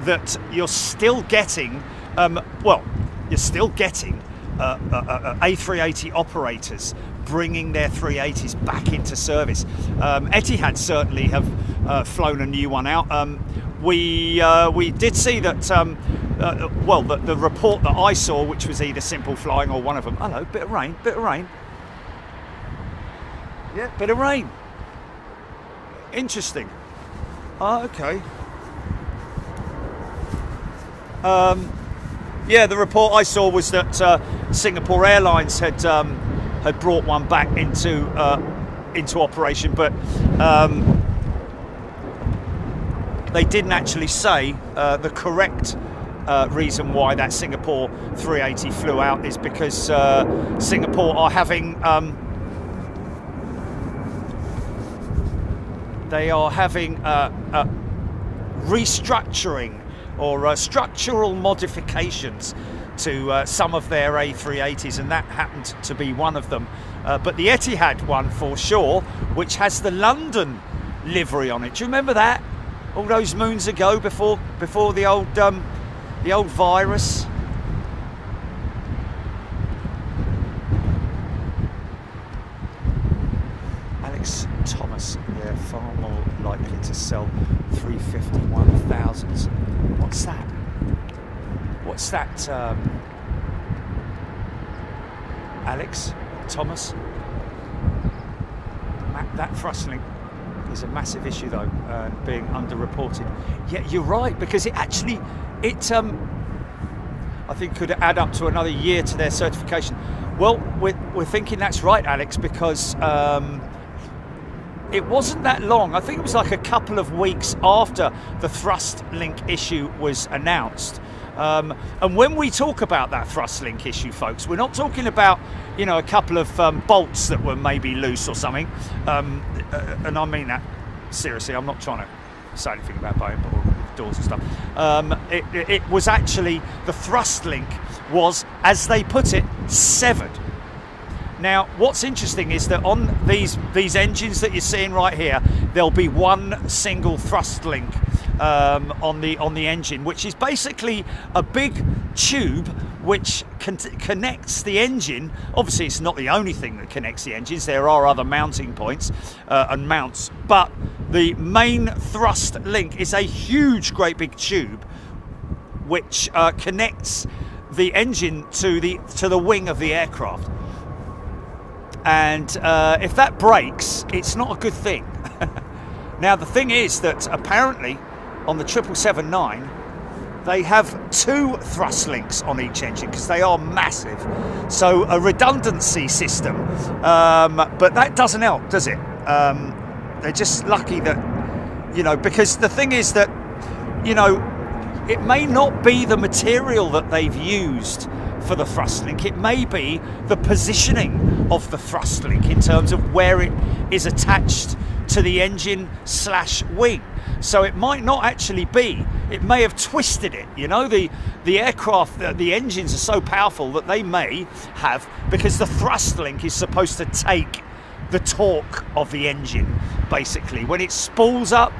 A: that you're still getting, you're still getting A380 operators bringing their 380s back into service. Etihad certainly have flown a new one out. We did see that, the report that I saw, which was either Simple Flying or one of them. Hello, bit of rain. Yeah, bit of rain. Interesting. Okay. Yeah, the report I saw was that Singapore Airlines had brought one back into operation, but they didn't actually say the correct reason why that Singapore 380 flew out is because Singapore are having restructuring or structural modifications to some of their A380s, and that happened to be one of them. But the Etihad one, for sure, which has the London livery on it. Do you remember that? All those moons ago, before the old virus. Alex Thomas, yeah, far more likely to sell 351,000s. What's that? What's that, Alex Thomas? That thrust link is a massive issue, though, being underreported. Yeah, you're right, because it actually, I think could add up to another year to their certification. Well, we're thinking that's right, Alex, because it wasn't that long. I think it was like a couple of weeks after the thrust link issue was announced. And when we talk about that thrust link issue, folks, we're not talking about, a couple of bolts that were maybe loose or something. And I mean that seriously. I'm not trying to say anything about Boeing or doors and stuff. It was actually, the thrust link was, as they put it, severed. Now, what's interesting is that on these engines that you're seeing right here, there'll be one single thrust link on the engine, which is basically a big tube which connects the engine. Obviously, it's not the only thing that connects the engines. There are other mounting points and mounts, but the main thrust link is a huge, great big tube which connects the engine to the wing of the aircraft. And if that breaks, it's not a good thing. Now, the thing is that apparently on the 777-9, they have 2 thrust links on each engine because they are massive. So a redundancy system, but that doesn't help, does it? They're just lucky that, you know, because the thing is that, you know, it may not be the material that they've used for the thrust link, it may be the positioning of the thrust link in terms of where it is attached to the engine slash wing. So it might not actually be, it may have twisted it, you know, the aircraft, the engines are so powerful that they may have, because the thrust link is supposed to take the torque of the engine, basically. When it spools up,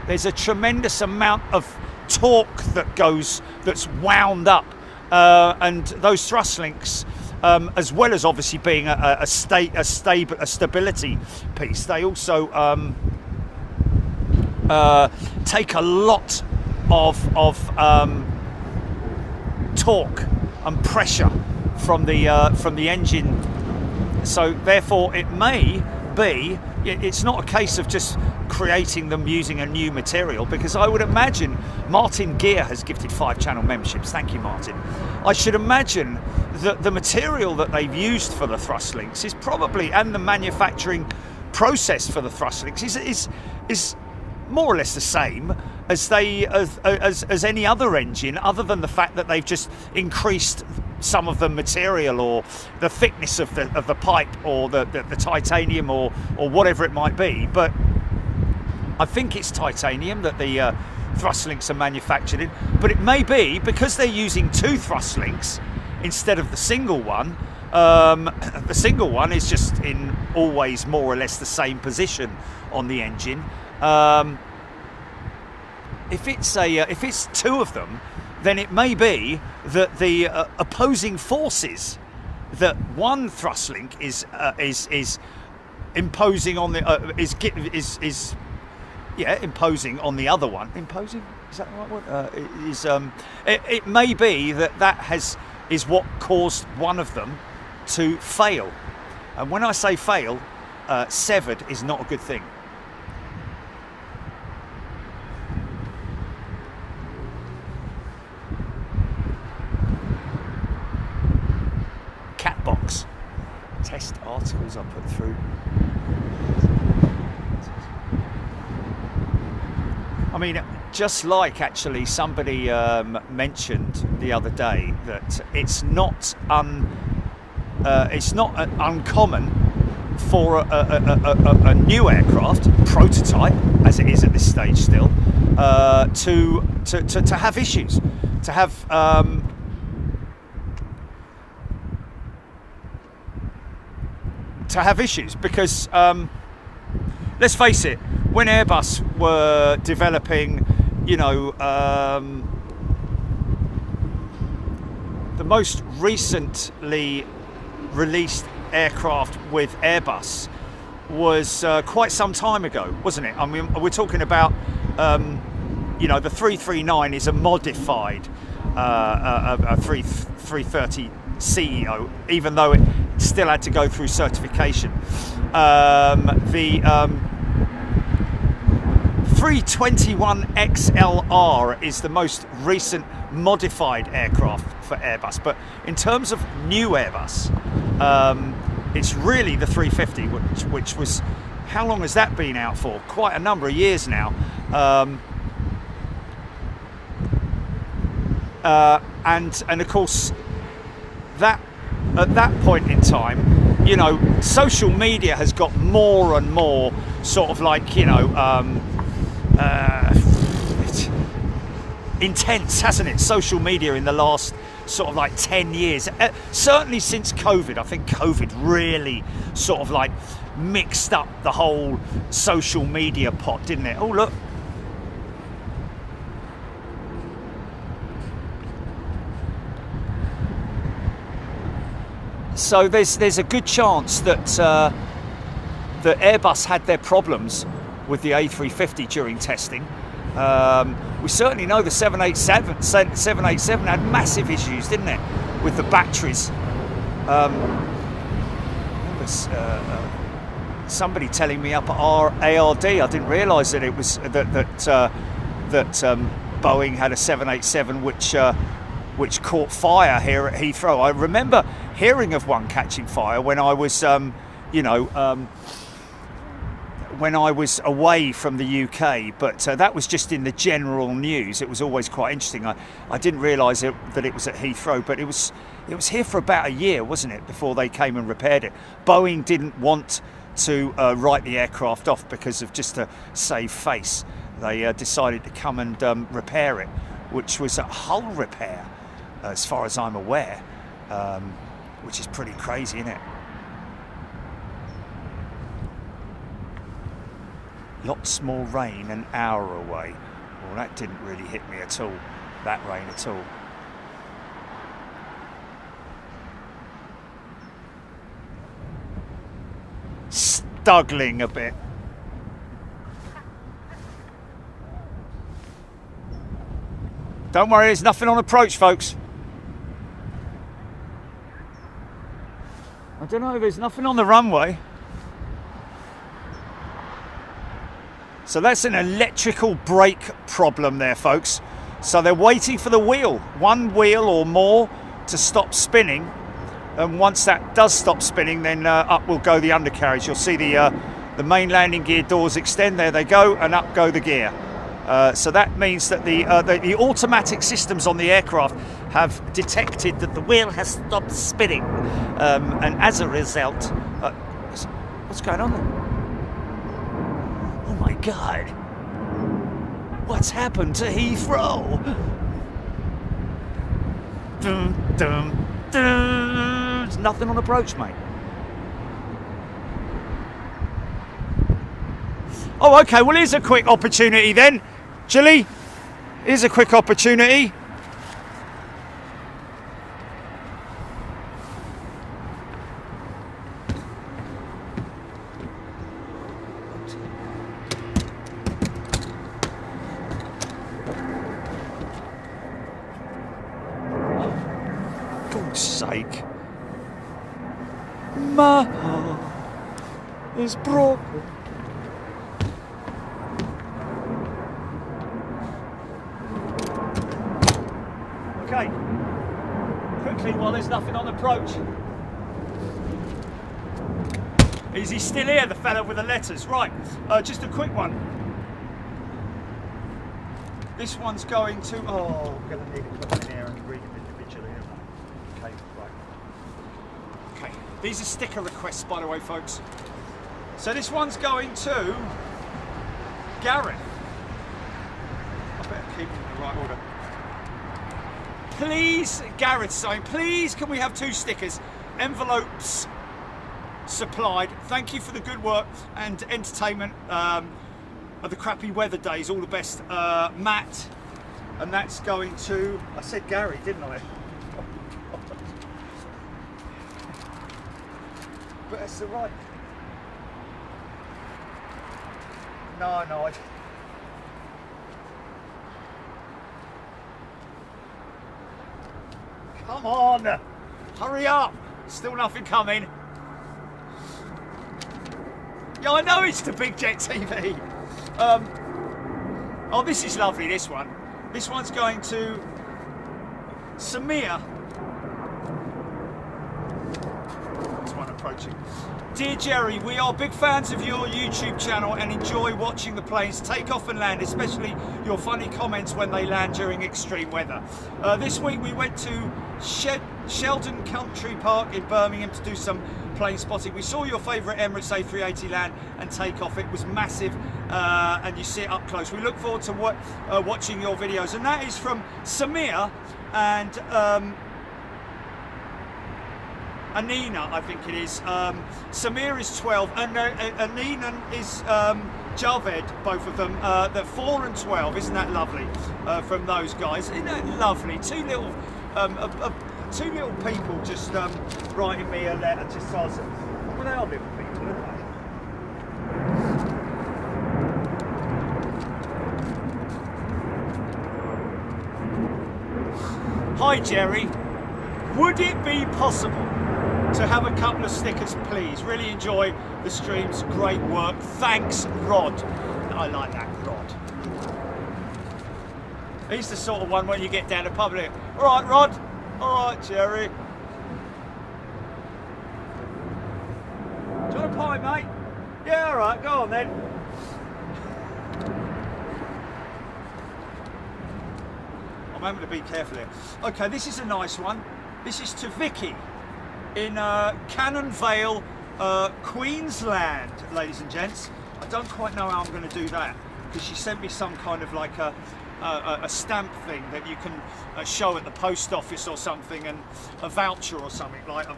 A: there's a tremendous amount of torque that's wound up, and those thrust links, as well as obviously being a stability piece, they also take a lot of torque and pressure from the engine. So therefore it may be, it's not a case of just creating them using a new material, because I would imagine Martin Gear has gifted 5 channel memberships. Thank you, Martin. I should imagine that the material that they've used for the thrust links is probably, and the manufacturing process for the thrust links is more or less the same as as any other engine, other than the fact that they've just increased some of the material or the thickness of the pipe or the titanium or whatever it might be. But I think it's titanium that the thrust links are manufactured in. But it may be because they're using 2 thrust links instead of the single one. The single one is just in always more or less the same position on the engine. If it's 2 of them, then it may be that the opposing forces that one thrust link is imposing on the imposing on the other one. Imposing, is that the right word? It may be that is what caused one of them to fail. And when I say fail, severed is not a good thing. Cat box. Test articles I put through. I mean, just like actually somebody mentioned the other day that it's not uncommon for a new aircraft, prototype as it is at this stage still, to have issues, to have issues, because let's face it, when Airbus were developing, you know, the most recently released aircraft with Airbus was quite some time ago, wasn't it? I mean, we're talking about, you know, the 339 is a modified a 330 CEO, even though it still had to go through certification. The 321XLR is the most recent modified aircraft for Airbus, but in terms of new Airbus, it's really the 350, which was, how long has that been out for? Quite a number of years now. And of course, that at that point in time, you know, social media has got more and more sort of like, you know, intense, hasn't it? Social media in the last sort of like 10 years, certainly since COVID. I think COVID really sort of like mixed up the whole social media pot, didn't it? Oh, look. So there's a good chance that that Airbus had their problems with the A350 during testing. We certainly know the 787 had massive issues, didn't it, with the batteries. I remember somebody telling me up at our ARD, I didn't realise that it was that Boeing had a 787 which caught fire here at Heathrow. I remember hearing of one catching fire when I was, when I was away from the UK, but that was just in the general news. It was always quite interesting. I didn't realise that it was at Heathrow, but it was here for about a year, wasn't it, before they came and repaired it. Boeing didn't want to write the aircraft off because of just to save face. They decided to come and repair it, which was a hull repair, as far as I'm aware, which is pretty crazy, isn't it? Lots more rain an hour away. Well, that didn't really hit me at all, that rain at all. Struggling a bit. Don't worry, there's nothing on approach, folks. I don't know, there's nothing on the runway. So that's an electrical brake problem there, folks. So they're waiting for the wheel, one wheel or more, to stop spinning. And once that does stop spinning, then up will go the undercarriage. You'll see the main landing gear doors extend. There they go, and up go the gear. So that means that the automatic systems on the aircraft have detected that the wheel has stopped spinning, and as a result, what's going on there? Oh my God! What's happened to Heathrow? Dun, dun, dun. There's nothing on approach, mate. Oh, okay. Well, here's a quick opportunity then. Chile, here's a quick opportunity. God's sake. My heart is broken. Okay, quickly while there's nothing on approach. Is he still here, the fellow with the letters? Right, just a quick one. This one's going to, oh, I'm going to need to put them in here and read them individually. Okay, right. Okay, these are sticker requests, by the way, folks. So this one's going to Gareth. I better keep them in the right order. Please, Gareth's saying, please can we have 2 stickers? Envelopes supplied. Thank you for the good work and entertainment of the crappy weather days. All the best, Matt. And that's going to, I said Gary, didn't I? But that's the right. No, I. Come on, hurry up. Still nothing coming. Yeah, I know it's the Big Jet TV. Oh, this is lovely, this one. This one's going to Samir. There's one approaching. Dear Jerry, we are big fans of your YouTube channel and enjoy watching the planes take off and land, especially your funny comments when they land during extreme weather. This week we went to Sheldon Country Park in Birmingham to do some plane spotting. We saw your favourite Emirates A380 land and take off. It was massive and you see it up close. We look forward to watching your videos. And that is from Samir and Anina, I think it is. Samir is 12 and Anina is Javed, both of them. They're 4 and 12. Isn't that lovely from those guys? Isn't that lovely? Two little people just writing me a letter just so well, they are little people, aren't they? Hi Jerry, would it be possible to have a couple of stickers, please? Really enjoy the streams. Great work. Thanks, Rod. I like that, Rod. He's the sort of one when you get down to public. All right, Rod. All right, Jerry. Do you want a pie, mate? Yeah, all right. Go on then. I'm having to be careful here. Okay, this is a nice one. This is to Vicky in Cannon Vale, Queensland, ladies and gents. I don't quite know how I'm going to do that because she sent me some kind of like a stamp thing that you can show at the post office or something, and a voucher or something like.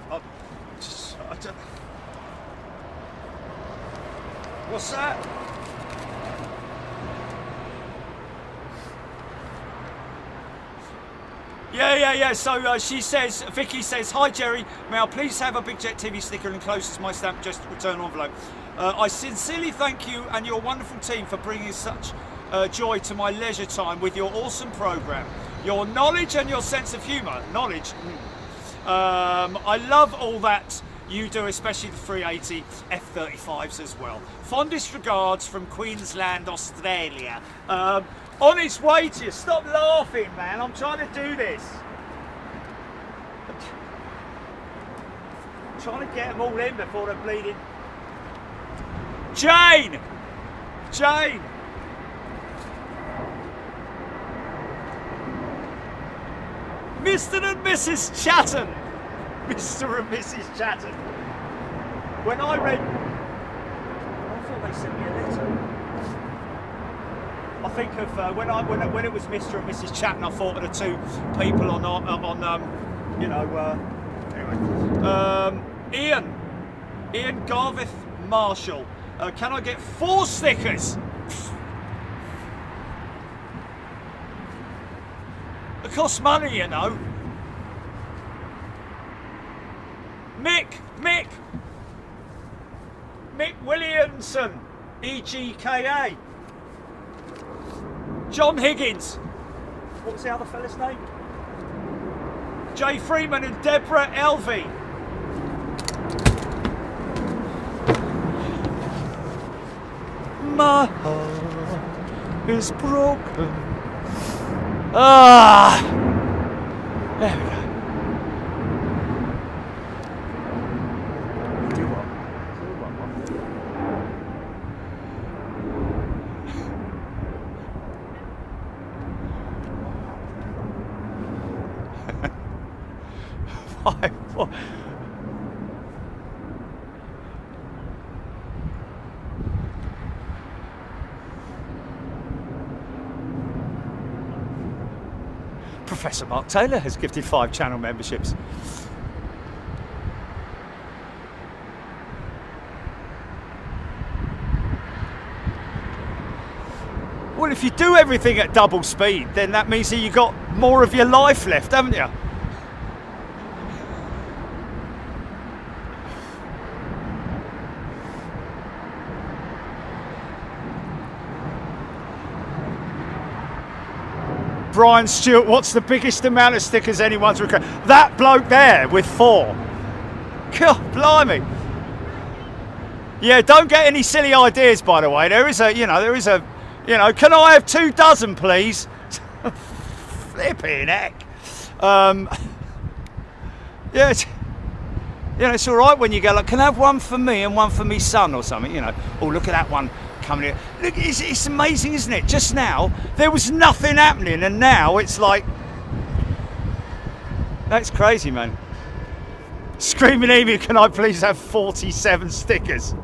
A: What's that? Yeah. So she says, Vicky says, hi Jerry, may I please have a Big Jet TV sticker enclosed as my stamp, just return envelope. I sincerely thank you and your wonderful team for bringing such joy to my leisure time with your awesome programme. Your knowledge and your sense of humour. Knowledge. I love all that you do, especially the 380 F-35s as well. Fondest regards from Queensland, Australia. On its way to you. Stop laughing, man. I'm trying to do this. I'm trying to get them all in before they're bleeding. Jane! Jane! Mr. and Mrs. Chatton. Mr. and Mrs. Chatton. When I read... I thought they sent me a letter. I think of when it was Mr. and Mrs. Chatton, I thought of the two people anyway. Ian Garvith Marshall. Can I get 4 stickers? It costs money, you know. Mick Williamson, EGKA. John Higgins. What was the other fella's name? Jay Freeman and Deborah Elvey. My heart is broken. There we go. Do what? What? Professor Mark Taylor has gifted 5 channel memberships. Well, if you do everything at double speed, then that means that you've got more of your life left, haven't you? Brian Stewart, what's the biggest amount of stickers anyone's requested? That bloke there with 4. God, blimey. Yeah, don't get any silly ideas, by the way. There is a, can I have 2 dozen, please? Flipping heck. Yeah, it's all right when you go, like, can I have one for me and one for me son or something, Oh, look at that one coming in. Look, it's amazing, isn't it? Just now there was nothing happening, and now it's like, that's crazy, man. Screaming Amy, can I please have 47 stickers?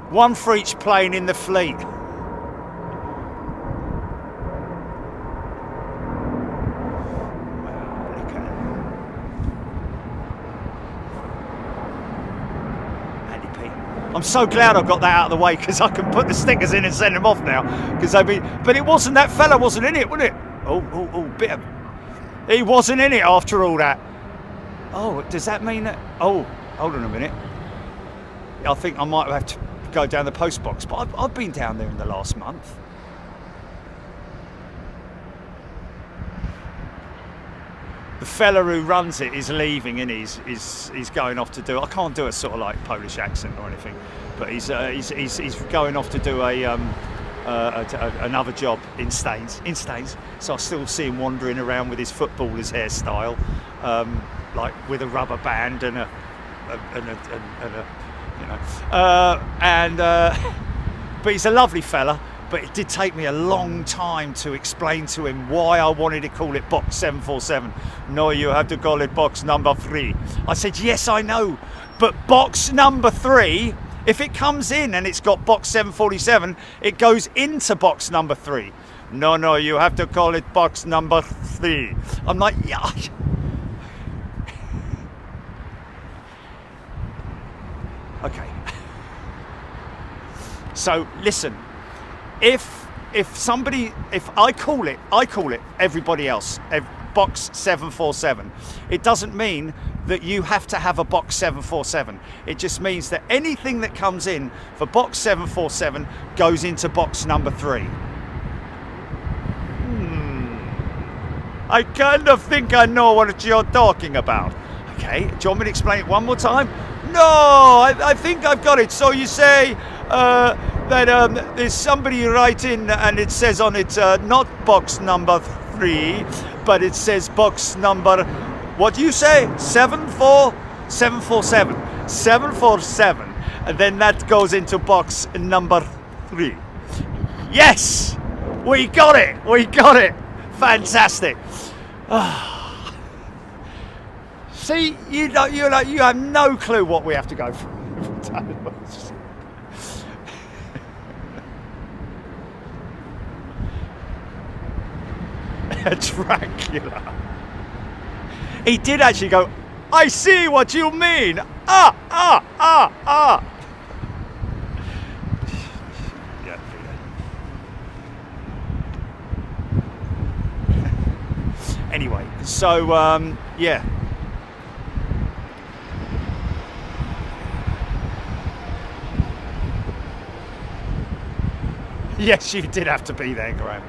A: One for each plane in the fleet. I'm so glad I got that out of the way, because I can put the stickers in and send them off now. Because but it wasn't, that fella wasn't in it, was it? He wasn't in it after all that. Oh, does that mean that? Oh, hold on a minute. I think I might have to go down the post box, but I've been down there in the last month. the fella who runs it is leaving, and he's going off to do. I can't do a sort of like Polish accent or anything, but he's going off to do another job in Staines. So I still see him wandering around with his footballer's hairstyle, like with a rubber band and a you know, but he's a lovely fella. But it did take me a long time to explain to him why I wanted to call it box 747. No, you have to call it box number 3. I said, yes, I know, but box number 3, if it comes in and it's got box 747, it goes into box number 3. No, you have to call it box number 3. I'm like, yeah. Okay. So listen. If I call it everybody else, box 747, it doesn't mean that you have to have a box 747. It just means that anything that comes in for box 747 goes into box number 3. I kind of think I know what you're talking about. Okay, do you want me to explain it one more time? No, I think I've got it. So you say that there's somebody writing and it says on it not box number 3, but it says box number, what do you say? 747. And then that goes into box number 3. Yes, we got it. Fantastic. See, you have no clue what we have to go through. Dracula. He did actually go, I see what you mean. Yeah, anyway, so yeah. Yes, you did have to be there, Graham.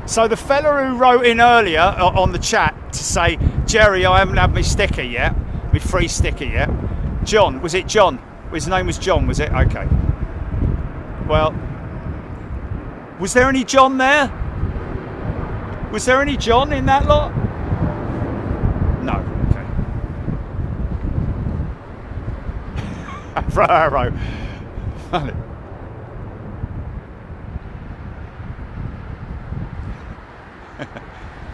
A: So the fella who wrote in earlier on the chat to say, Jerry, I haven't had my sticker yet, my free sticker yet. John, was it John? His name was John, was it? Okay. Well, was there any John there? Was there any John in that lot? No, okay. Right.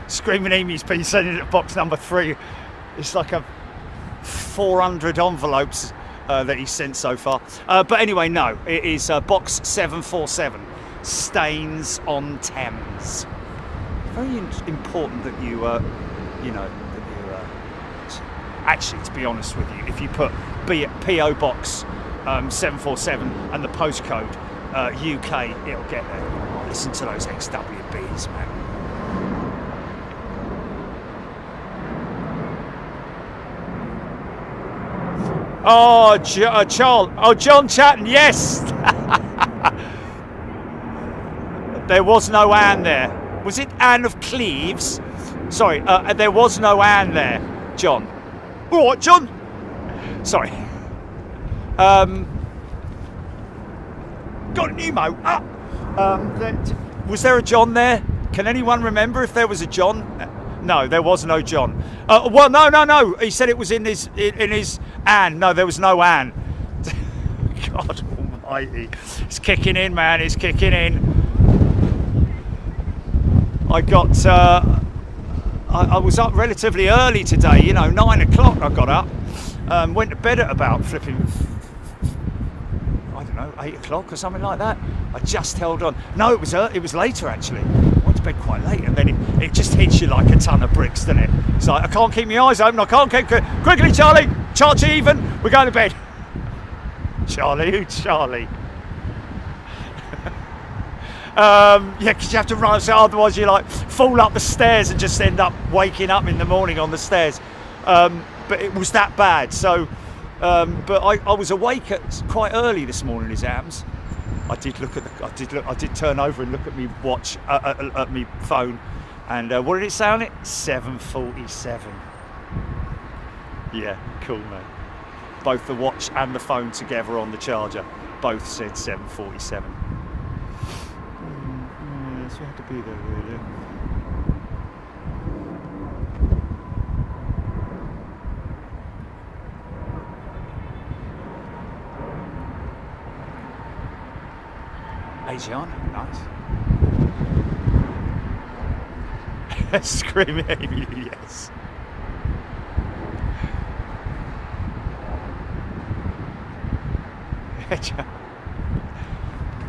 A: Screaming Amy's been sending it to box number 3. It's like a 400 envelopes that he's sent so far. But anyway, no, it is box 747, Staines on Thames. Very important that you, actually, to be honest with you, if you put PO box 747 and the postcode UK, it'll get there. Listen to those XWBs, man. Oh, John Chatton, yes! There was no Anne there. Was it Anne of Cleves? Sorry, there was no Anne there, John. What, John? Sorry. Got a pneumo. Was there a John there? Can anyone remember if there was a John? No, there was no John. Well, no. He said it was in his Anne. No, there was no Anne. God almighty. It's kicking in, man. It's kicking in. I was up relatively early today, 9 o'clock I got up. Went to bed at about flipping, I don't know, 8 o'clock or something like that. I just held on. No, it was later actually. I went to bed quite late, and then it just hits you like a ton of bricks, doesn't it? It's like, I can't keep my eyes open, I can't keep... Quickly, Charlie! Charge even! We're going to bed. Charlie, who's Charlie? Yeah, because you have to run, so otherwise you like fall up the stairs and just end up waking up in the morning on the stairs. But it was that bad. So, but I was awake quite early this morning, exams. I did turn over and look at me watch at me phone, and what did it say on it? 7:47. Yeah, cool, mate. Both the watch and the phone together on the charger. Both said 747. Yeah, so you had to be there, really. Asiana, nice. Screaming at you, yes.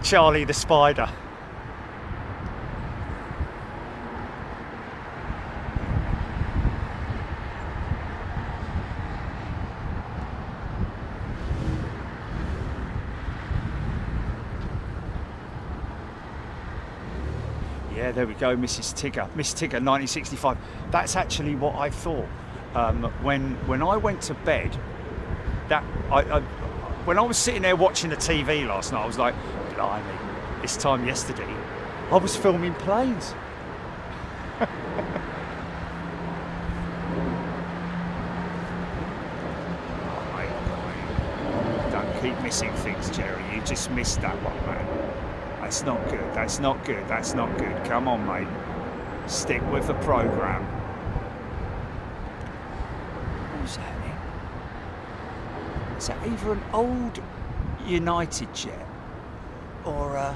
A: Charlie the Spider. Yeah, there we go, Mrs. Tigger. Miss Tigger, 1965. That's actually what I thought. When I went to bed, when I was sitting there watching the TV last night, I was like, blimey, this time yesterday, I was filming planes. Don't keep missing things, Jerry. You just missed that one, man. That's not good, that's not good, that's not good. Come on, mate. Stick with the programme. Who's that in? Is that either an old United jet or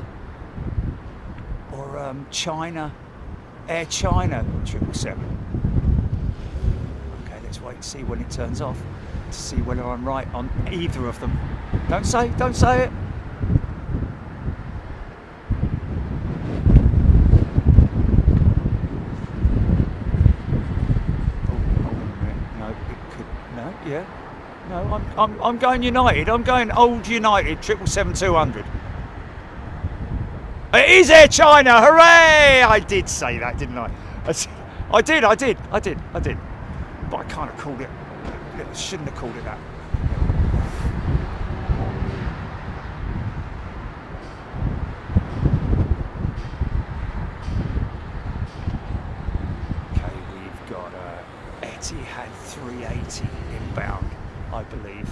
A: China, Air China 777? Okay, let's wait and see when it turns off to see whether I'm right on either of them. Don't say it. Yeah, no, I'm going United. I'm going old United 777-200. It is Air China! Hooray! I did say that, didn't I? I did. But I kind of called it. I shouldn't have called it that. Okay, we've got Etihad 380 inbound, I believe.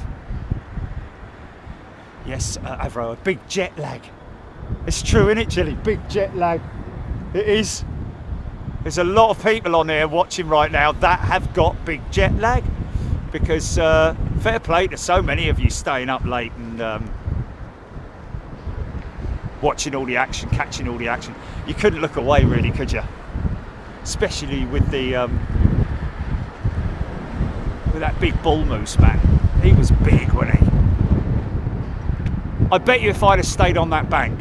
A: Yes, Avro, a big jet lag. It's true, isn't it, Chilly? Big jet lag. It is. There's a lot of people on there watching right now that have got big jet lag because fair play to so many of you staying up late and watching all the action, catching all the action. You couldn't look away, really, could you? Especially with the with that big bull moose, man. He was big, wasn't he? I bet you if I'd have stayed on that bank,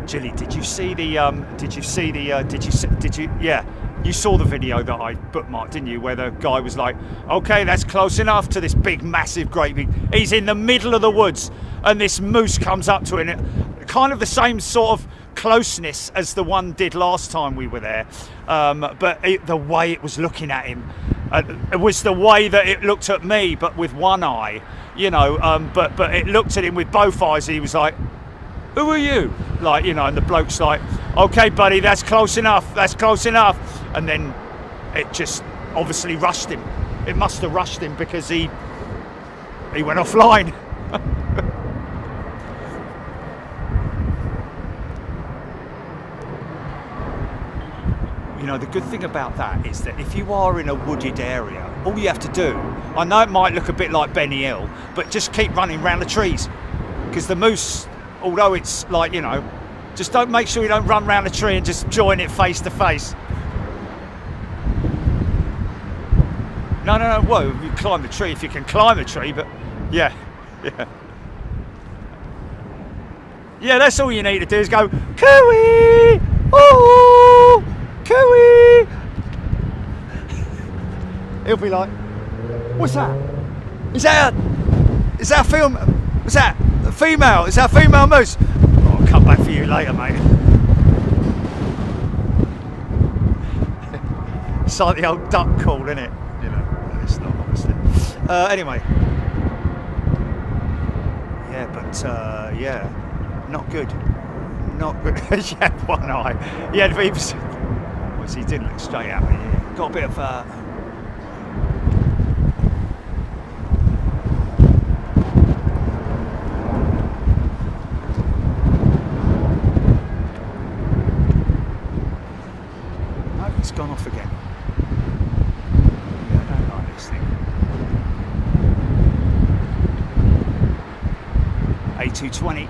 A: Jilly, did you you saw the video that I bookmarked, didn't you, where the guy was like, okay, that's close enough to this big, massive, great big, he's in the middle of the woods and this moose comes up to it, kind of the same sort of closeness as the one did last time we were there, but the way it was looking at him, it was the way that it looked at me, but with one eye, you know, but it looked at him with both eyes. He was like, who are you? Like, you know, and the bloke's like, okay, buddy, that's close enough, and then it just obviously rushed him. It must have rushed him because he went offline. You know, the good thing about that is that if you are in a wooded area, all you have to do, I know it might look a bit like Benny Hill, but just keep running around the trees. Because the moose, although it's like, you know, just don't make sure you don't run around the tree and just join it face to face. No, well, you climb the tree if you can climb the tree, but yeah. Yeah, that's all you need to do is go, cooey! Oh! Cooey! He'll be like, what's that? Is that a film? What's that? A female? Is that a female moose? Oh, I'll come back for you later, mate. It's like the old duck call, isn't it? You know, no, it's not, obviously. Anyway. Yeah, but, yeah, not good. Not good. She had one eye. He had was. He didn't look straight at me. Yeah. Got a bit of no, it's gone off again. Yeah, I don't like this thing. A220.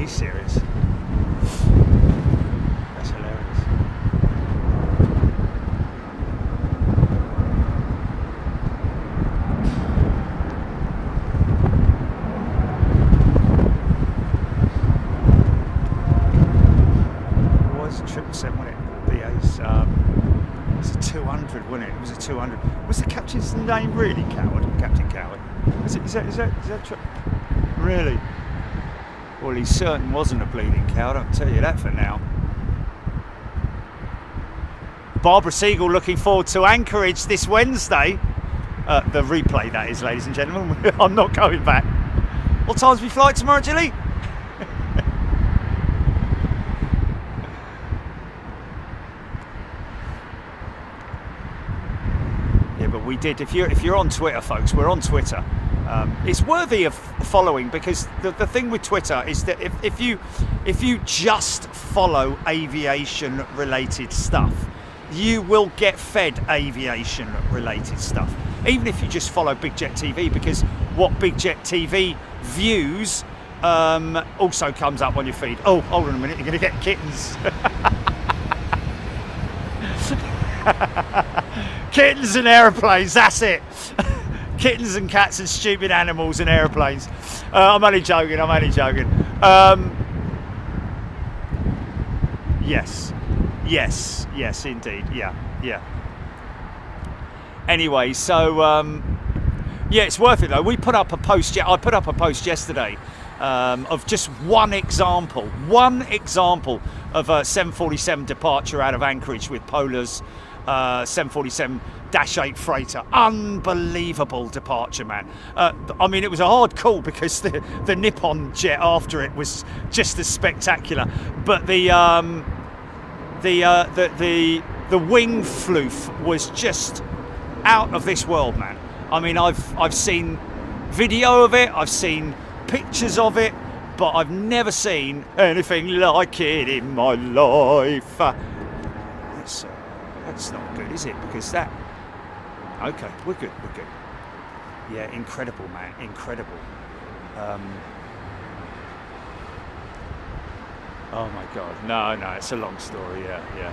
A: Serious? That's hilarious. It was a 777, wasn't it? BA's, it was a 200, wasn't it? It was a 200. Was the captain's name really Coward? Captain Coward? Is that true? Really? Well, he certain wasn't a bleeding coward, I'll tell you that for now. Barbara Siegel looking forward to Anchorage this Wednesday. The replay, that is, ladies and gentlemen. I'm not going back. What time's my flight tomorrow, Gilly? Yeah, but we did. If you're on Twitter, folks, we're on Twitter. It's worthy of following because the thing with Twitter is that if you just follow aviation related stuff, you will get fed aviation related stuff. Even if you just follow Big Jet TV, because what Big Jet TV views also comes up on your feed. Oh, hold on a minute, you're going to get kittens. Kittens and aeroplanes, that's it. Kittens and cats and stupid animals and aeroplanes. I'm only joking, Yes, indeed, yeah. Anyway, so, yeah, it's worth it though. I put up a post yesterday of just one example of a 747 departure out of Anchorage with Polar's 747-8 freighter. Unbelievable departure, man. I mean, it was a hard call because the Nippon jet after it was just as spectacular, but the wing floof was just out of this world, man. I mean, I've seen video of it, I've seen pictures of it, but I've never seen anything like it in my life. That's not good, is it? Because that... Okay, we're good. Yeah, incredible, man, incredible. Oh my God, no, it's a long story, yeah.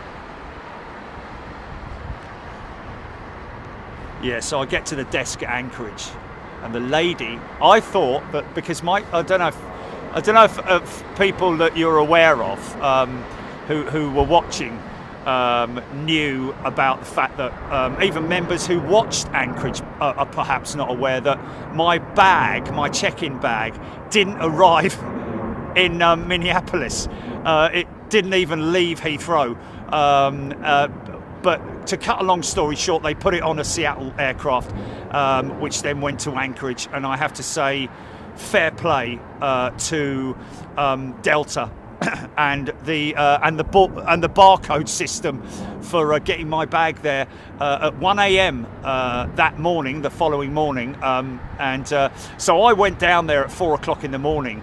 A: Yeah, so I get to the desk at Anchorage, and the lady, I thought that because I don't know if people that you're aware of who were watching knew about the fact that even members who watched Anchorage are perhaps not aware that my check-in bag didn't arrive in Minneapolis. It didn't even leave Heathrow. But to cut a long story short, they put it on a Seattle aircraft, which then went to Anchorage. And I have to say, fair play to Delta and the barcode system for getting my bag there at 1 a.m. that morning, the following morning. So I went down there at 4 o'clock in the morning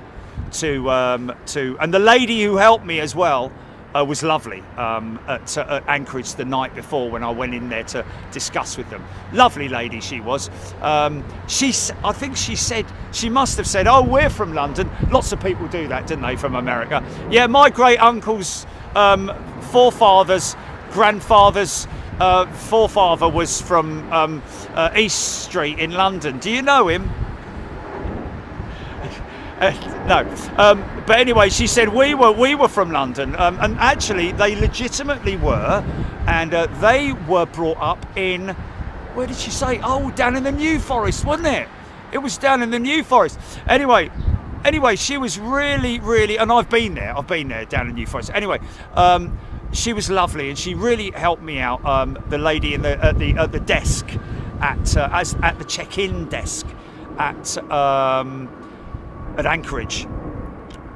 A: and the lady who helped me as well was lovely at Anchorage the night before when I went in there to discuss with them. Lovely lady she was. I think she must have said, "Oh, we're from London." Lots of people do that, didn't they, from America? Yeah, my great uncle's forefather's grandfather's forefather was from East Street in London. Do you know him? No, but anyway, she said we were from London, and actually they legitimately were, and they were brought up in, where did she say? Oh, down in the New Forest, wasn't it? It was down in the New Forest. Anyway, anyway, she was really, and I've been there down in New Forest. Anyway, she was lovely, and she really helped me out. The lady at the desk at the check-in desk at Anchorage.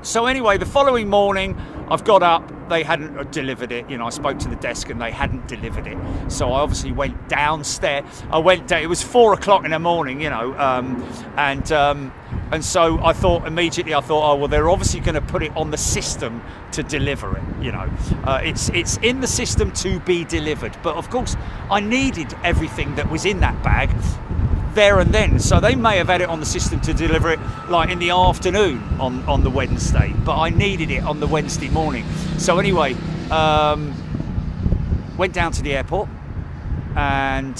A: So anyway, the following morning, I've got up. They hadn't delivered it. You know, I spoke to the desk and they hadn't delivered it. So I obviously went downstairs. I went down. It was 4 o'clock in the morning. You know, and so I thought immediately. Oh well, they're obviously going to put it on the system to deliver it. You know, it's in the system to be delivered. But of course, I needed everything that was in that bag there and then, so they may have had it on the system to deliver it like in the afternoon on the Wednesday, but I needed it on the Wednesday morning. So anyway, went down to the airport, and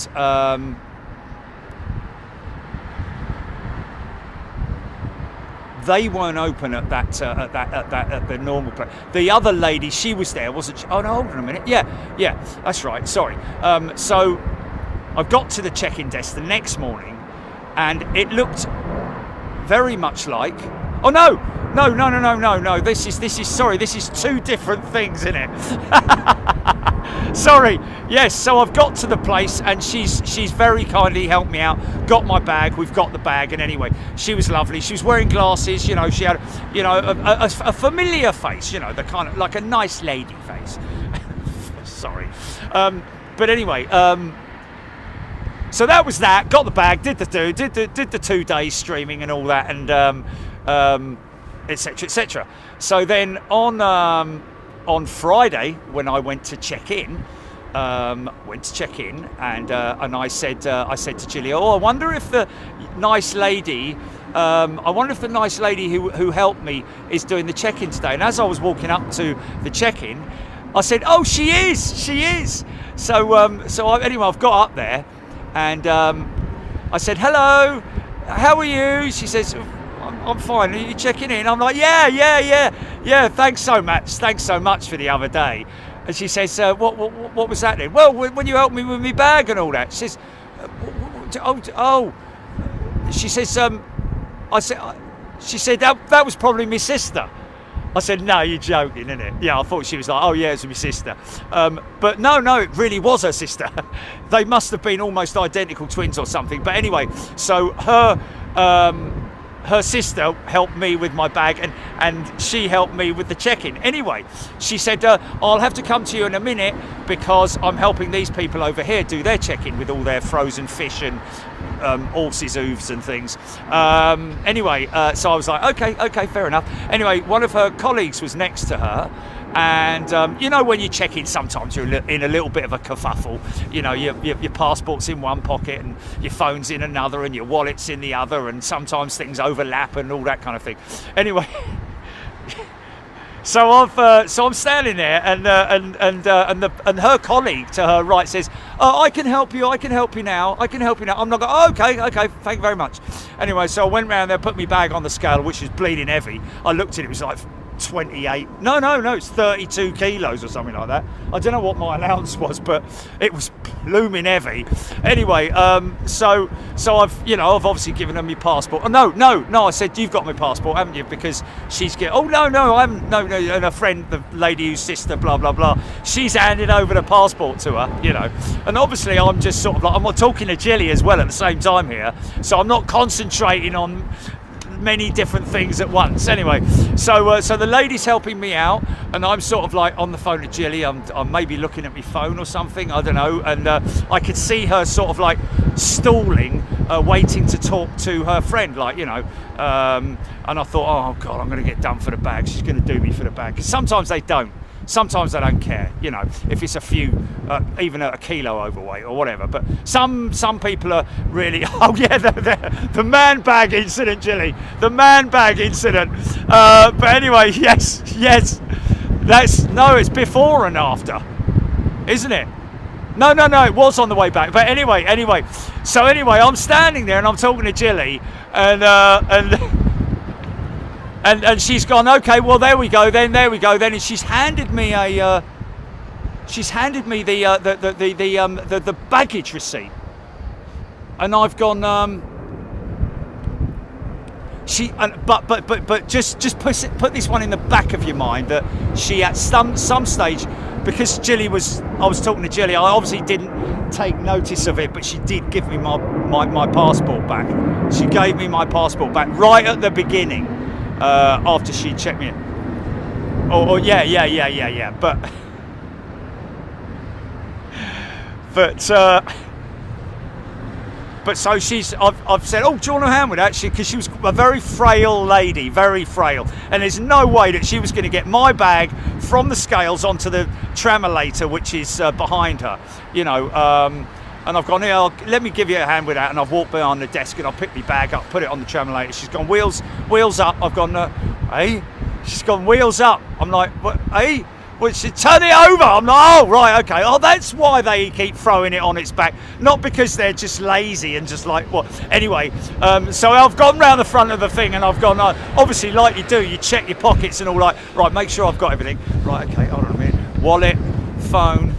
A: they weren't open at the normal place. The other lady, she was there, wasn't she? Oh no, hold on a minute. Yeah, that's right. Sorry. So I got to the check-in desk the next morning, and it looked very much like. Oh no! This is two different things, isn't it? Sorry. Yes. So I've got to the place, and she's very kindly helped me out. Got my bag. We've got the bag, and anyway, she was lovely. She was wearing glasses. You know, she had, you know, a familiar face. You know, the kind of like a nice lady face. Sorry. But anyway. So that was that. Got the bag, did the 2 days streaming and all that, and etc. So then on Friday, when I went to check in, and I said to Gilly, oh, I wonder if the nice lady who helped me is doing the check-in today. And as I was walking up to the check-in, I said, oh, she is. So anyway, I've got up there. And I said, hello, how are you? She says, I'm fine. Are you checking in? I'm like, yeah. Thanks so much for the other day. And she says, what was that then? Well, when you helped me with my bag and all that. She says, oh. She says, she said that was probably my sister. I said, no, you're joking, isn't it? Yeah, I thought she was like, oh yeah, it's my sister. But no, it really was her sister. They must have been almost identical twins or something. But anyway, so her sister helped me with my bag, and she helped me with the check-in. Anyway, she said, I'll have to come to you in a minute because I'm helping these people over here do their check-in with all their frozen fish and horses' hooves and things. Anyway, so I was like, okay, fair enough. Anyway, one of her colleagues was next to her, and you know, when you check in, sometimes you're in a little bit of a kerfuffle. You know, your passport's in one pocket and your phone's in another and your wallet's in the other, and sometimes things overlap and all that kind of thing. Anyway. So I'm standing there, and her colleague to her right says, "Oh, I can help you now. I'm not going, oh, okay, thank you very much." Anyway, so I went round there, put my bag on the scale, which was bleeding heavy. I looked at it, it was like 28. No, it's 32 kilos or something like that. I don't know what my allowance was, but it was blooming heavy. Anyway, so I've obviously given her my passport. Oh, no, I said, you've got my passport, haven't you? Because she's getting, oh, no, I haven't, no, and her friend, the lady whose sister, blah, blah, blah, she's handed over the passport to her, you know. And obviously I'm just sort of like, I'm talking to Jilly as well at the same time here, so I'm not concentrating on many different things at once. Anyway, so the lady's helping me out, and I'm sort of like on the phone to Jilly. I'm maybe looking at my phone or something, I don't know, and I could see her sort of like stalling, waiting to talk to her friend, like, you know, and I thought, oh God, I'm going to get done for the bag. She's going to do me for the bag, because sometimes they don't. Sometimes they don't care, you know, if it's a few, even a kilo overweight or whatever. But some people are really, oh yeah, the man bag incident, Jilly, the man bag incident. But anyway, yes, it's before and after, isn't it? No, it was on the way back. But anyway, I'm standing there and I'm talking to Jilly, and she's gone, okay, well, there we go then, and she's handed me the baggage receipt, and I've gone, But just put this one in the back of your mind, that she at some stage, because I was talking to Jilly, I obviously didn't take notice of it, but she did give me my passport back. She gave me my passport back right at the beginning, after she checked me in. Oh yeah. But so I've said, oh, do you want a hand with that? Because she was a very frail lady, very frail. And there's no way that she was going to get my bag from the scales onto the tramolator, which is behind her, you know. And I've gone, here, let me give you a hand with that. And I've walked behind the desk and I've picked my bag up, put it on the tramolator. She's gone, wheels up. I've gone, hey? She's gone, wheels up. I'm like, what, hey? Well, she turn it over. I'm like, oh, right, okay. Oh, that's why they keep throwing it on its back. Not because they're just lazy and just like, what? Anyway, so I've gone round the front of the thing and I've gone, obviously, like you do, you check your pockets and all, like, right, make sure I've got everything. Right, okay, hold on a minute. Wallet, phone.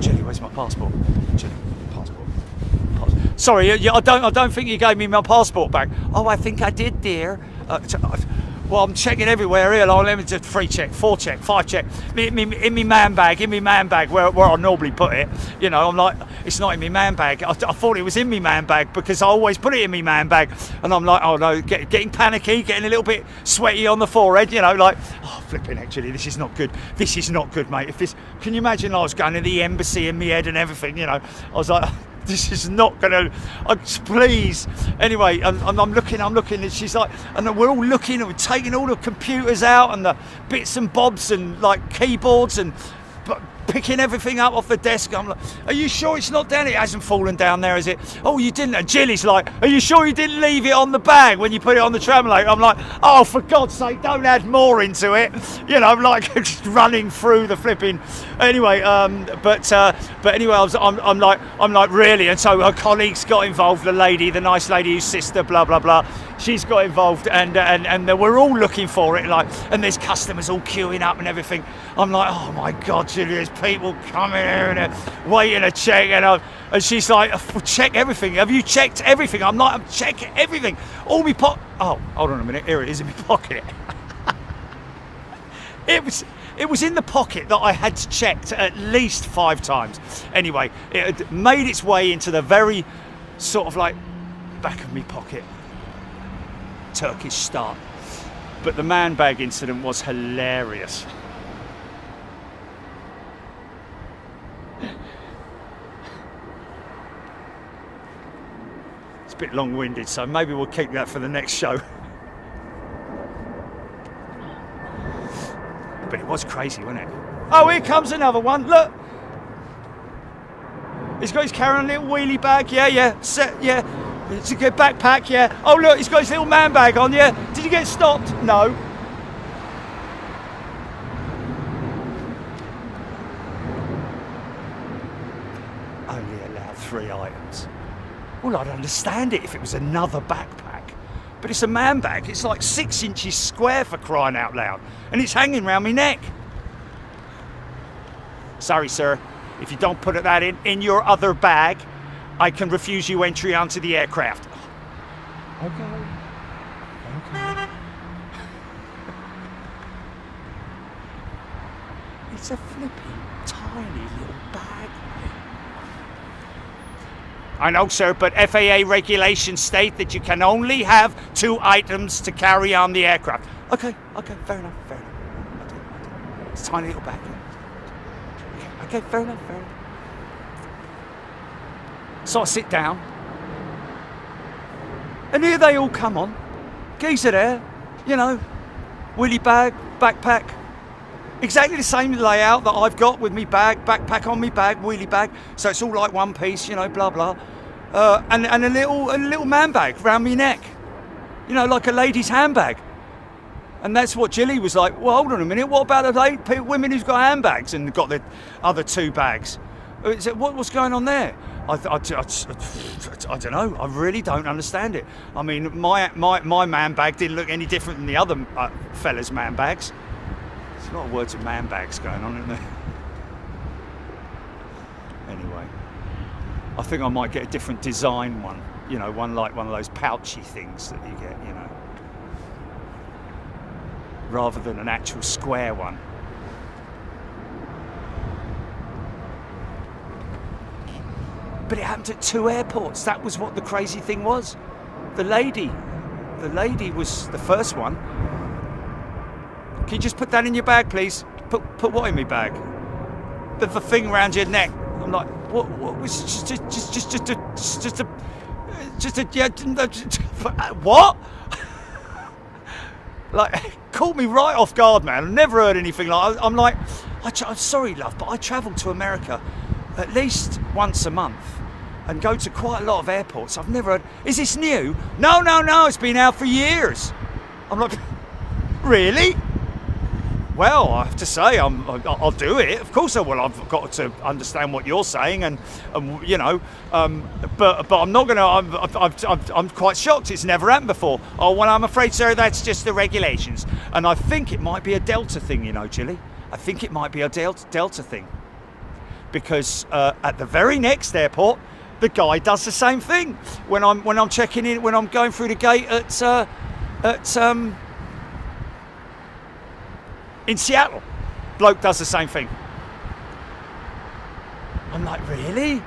A: Jilly, where's my passport? Jilly, passport. Sorry, I don't think you gave me my passport back. Oh, I think I did, dear. Well, I'm checking everywhere here. Like, let me just 3 check, 4 check, 5 check. In my man bag, where I normally put it. You know, I'm like, it's not in my man bag. I thought it was in my man bag because I always put it in my man bag. And I'm like, oh no, getting panicky, getting a little bit sweaty on the forehead. You know, like, oh flipping, actually, this is not good. This is not good, mate. Can you imagine? I was going to the embassy in my head and everything. You know, I was like, this is not gonna, please. Anyway, I'm looking, and she's like, and we're all looking, and we're taking all the computers out and the bits and bobs and like keyboards and picking everything up off the desk. I'm like, are you sure it's not down? It hasn't fallen down there, is it? Oh, you didn't? And Jilly's like, are you sure you didn't leave it on the bag when you put it on the tramolator? I'm like, oh, for God's sake, don't add more into it. You know, like just running through the flipping. Anyway, but anyway, I'm like, really? And so her colleagues got involved. The nice lady whose sister, blah blah blah. She's got involved, and we're all looking for it, like, and there's customers all queuing up and everything. I'm like, oh my God, Julie, there's people coming here and they're waiting to check, and she's like, check everything. Have you checked everything? I'm like, I'm checking everything. All my oh, hold on a minute, here it is in my pocket. It was in the pocket that I had checked at least 5 times. Anyway, it had made its way into the very sort of like back of my pocket. Turkish start. But the man bag incident was hilarious. It's a bit long-winded, so maybe we'll keep that for the next show. But it was crazy, wasn't it? Oh, here comes another one. Look. He's got his carrying little wheelie bag. Yeah. It's a good backpack, yeah. Oh, look, he's got his little man bag on, yeah. Did you get stopped? No. Only allowed 3 items. Well, I'd understand it if it was another backpack. But it's a man bag. It's like 6 inches square, for crying out loud. And it's hanging round my neck. Sorry, sir. If you don't put that in your other bag, I can refuse you entry onto the aircraft. Okay. It's a flipping tiny little bag. I know, sir, but FAA regulations state that you can only have 2 items to carry on the aircraft. Okay, fair enough. I do. It's a tiny little bag. Okay, fair enough. So I sit down, and here they all come on. Geezer there, you know, wheelie bag, backpack. Exactly the same layout that I've got with me bag, backpack on me bag, wheelie bag. So it's all like one piece, you know, blah blah. And a little man bag round me neck, you know, like a lady's handbag. And that's what Jilly was like. Well, hold on a minute. What about the women who's got handbags and got the other 2 bags? What's going on there? I don't know. I really don't understand it. I mean, my man bag didn't look any different than the other fellas' man bags. There's a lot of words of man bags going on, isn't there? Anyway, I think I might get a different design one. You know, one like one of those pouchy things that you get, you know. rather than an actual square one. But it happened at 2 airports. That was what the crazy thing was. The lady was the first one. Can you just put that in your bag, please? Put what in my bag? The thing around your neck. I'm like, what was just a yeah, what? Like, caught me right off guard, man. I've never heard anything like. I'm like, I'm sorry, love, but I travel to America at least once a month and go to quite a lot of airports. I've never heard. Is this new? No, it's been out for years. I'm like, really? Well, I have to say, I'll do it. Of course I will. I've got to understand what you're saying, and you know, but I'm not going to. I'm quite shocked. It's never happened before. Oh, well, I'm afraid, sir, that's just the regulations. And I think it might be a Delta thing, you know, Chile. I think it might be a Delta thing, because at the very next airport, the guy does the same thing. When I'm checking in, when I'm going through the gate in Seattle, bloke does the same thing. I'm like, really?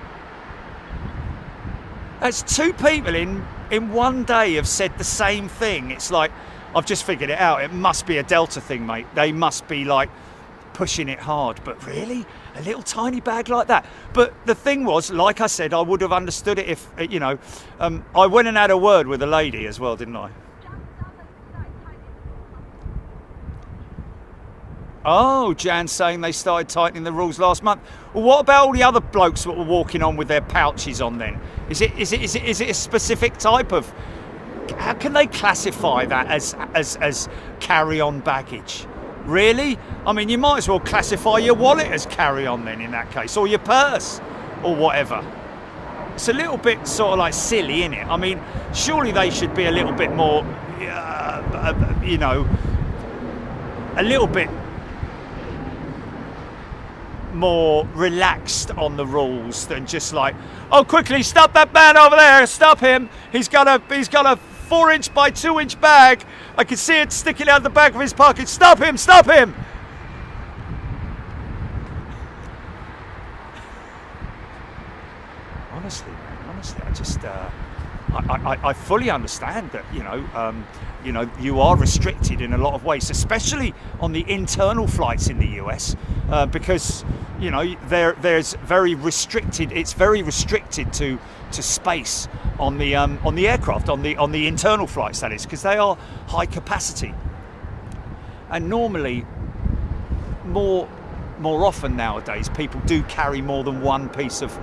A: That's 2 people in one day have said the same thing. It's like, I've just figured it out. It must be a Delta thing, mate. They must be like pushing it hard. But really? A little tiny bag like that? But the thing was, like I said, I would have understood it if, you know, I went and had a word with a lady as well, didn't I? Oh, Jan's saying they started tightening the rules last month. Well, what about all the other blokes that were walking on with their pouches on then? Is it a specific type of? How can they classify that as carry-on baggage? Really? I mean, you might as well classify your wallet as carry-on then in that case, or your purse, or whatever. It's a little bit sort of like silly, isn't it? I mean, surely they should be a little bit more, you know, a little bit more relaxed on the rules than just like, oh, quickly stop that man over there, stop him, he's got a 4-inch by 2-inch bag, I can see it sticking out the back of his pocket, stop him. Honestly, I just I fully understand that, you know, you are restricted in a lot of ways, especially on the internal flights in the US, because, you know, there's very restricted. It's very restricted to space on the aircraft, on the internal flights, that is, because they are high capacity, and normally more often nowadays people do carry more than one piece of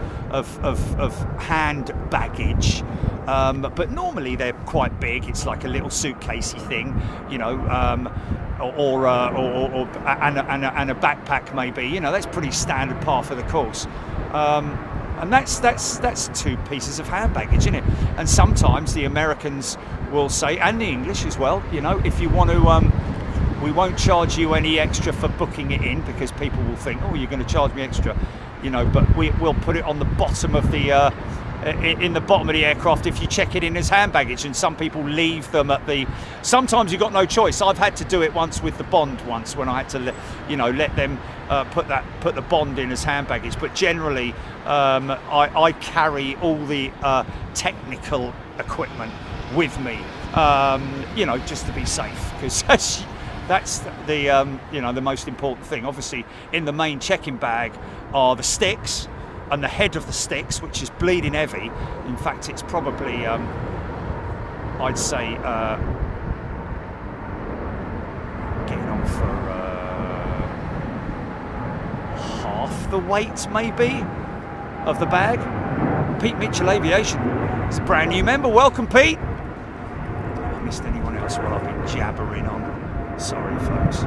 A: hand baggage, but normally they're quite big. It's like a little suitcasey thing, you know, or a backpack maybe. You know, that's pretty standard par for the course. And that's 2 pieces of hand baggage, isn't it? And sometimes the Americans will say, and the English as well, you know, if you want to, we won't charge you any extra for booking it in, because people will think, oh, you're going to charge me extra, you know, but we'll put it on the bottom of the in the bottom of the aircraft if you check it in as hand baggage. And some people leave them at the. Sometimes you've got no choice. I've had to do it once with the Bond once, when I had to let them put the Bond in as hand baggage. But generally, I carry all the technical equipment with me, you know, just to be safe, because that's the the most important thing. Obviously, in the main check-in bag are the sticks and the head of the sticks, which is bleeding heavy. In fact, it's probably I'd say getting on for half the weight maybe of the bag. Pete Mitchell Aviation, it's a brand new member. Welcome, Pete. Have I missed anyone else while I've been jabbering on? Sorry, folks.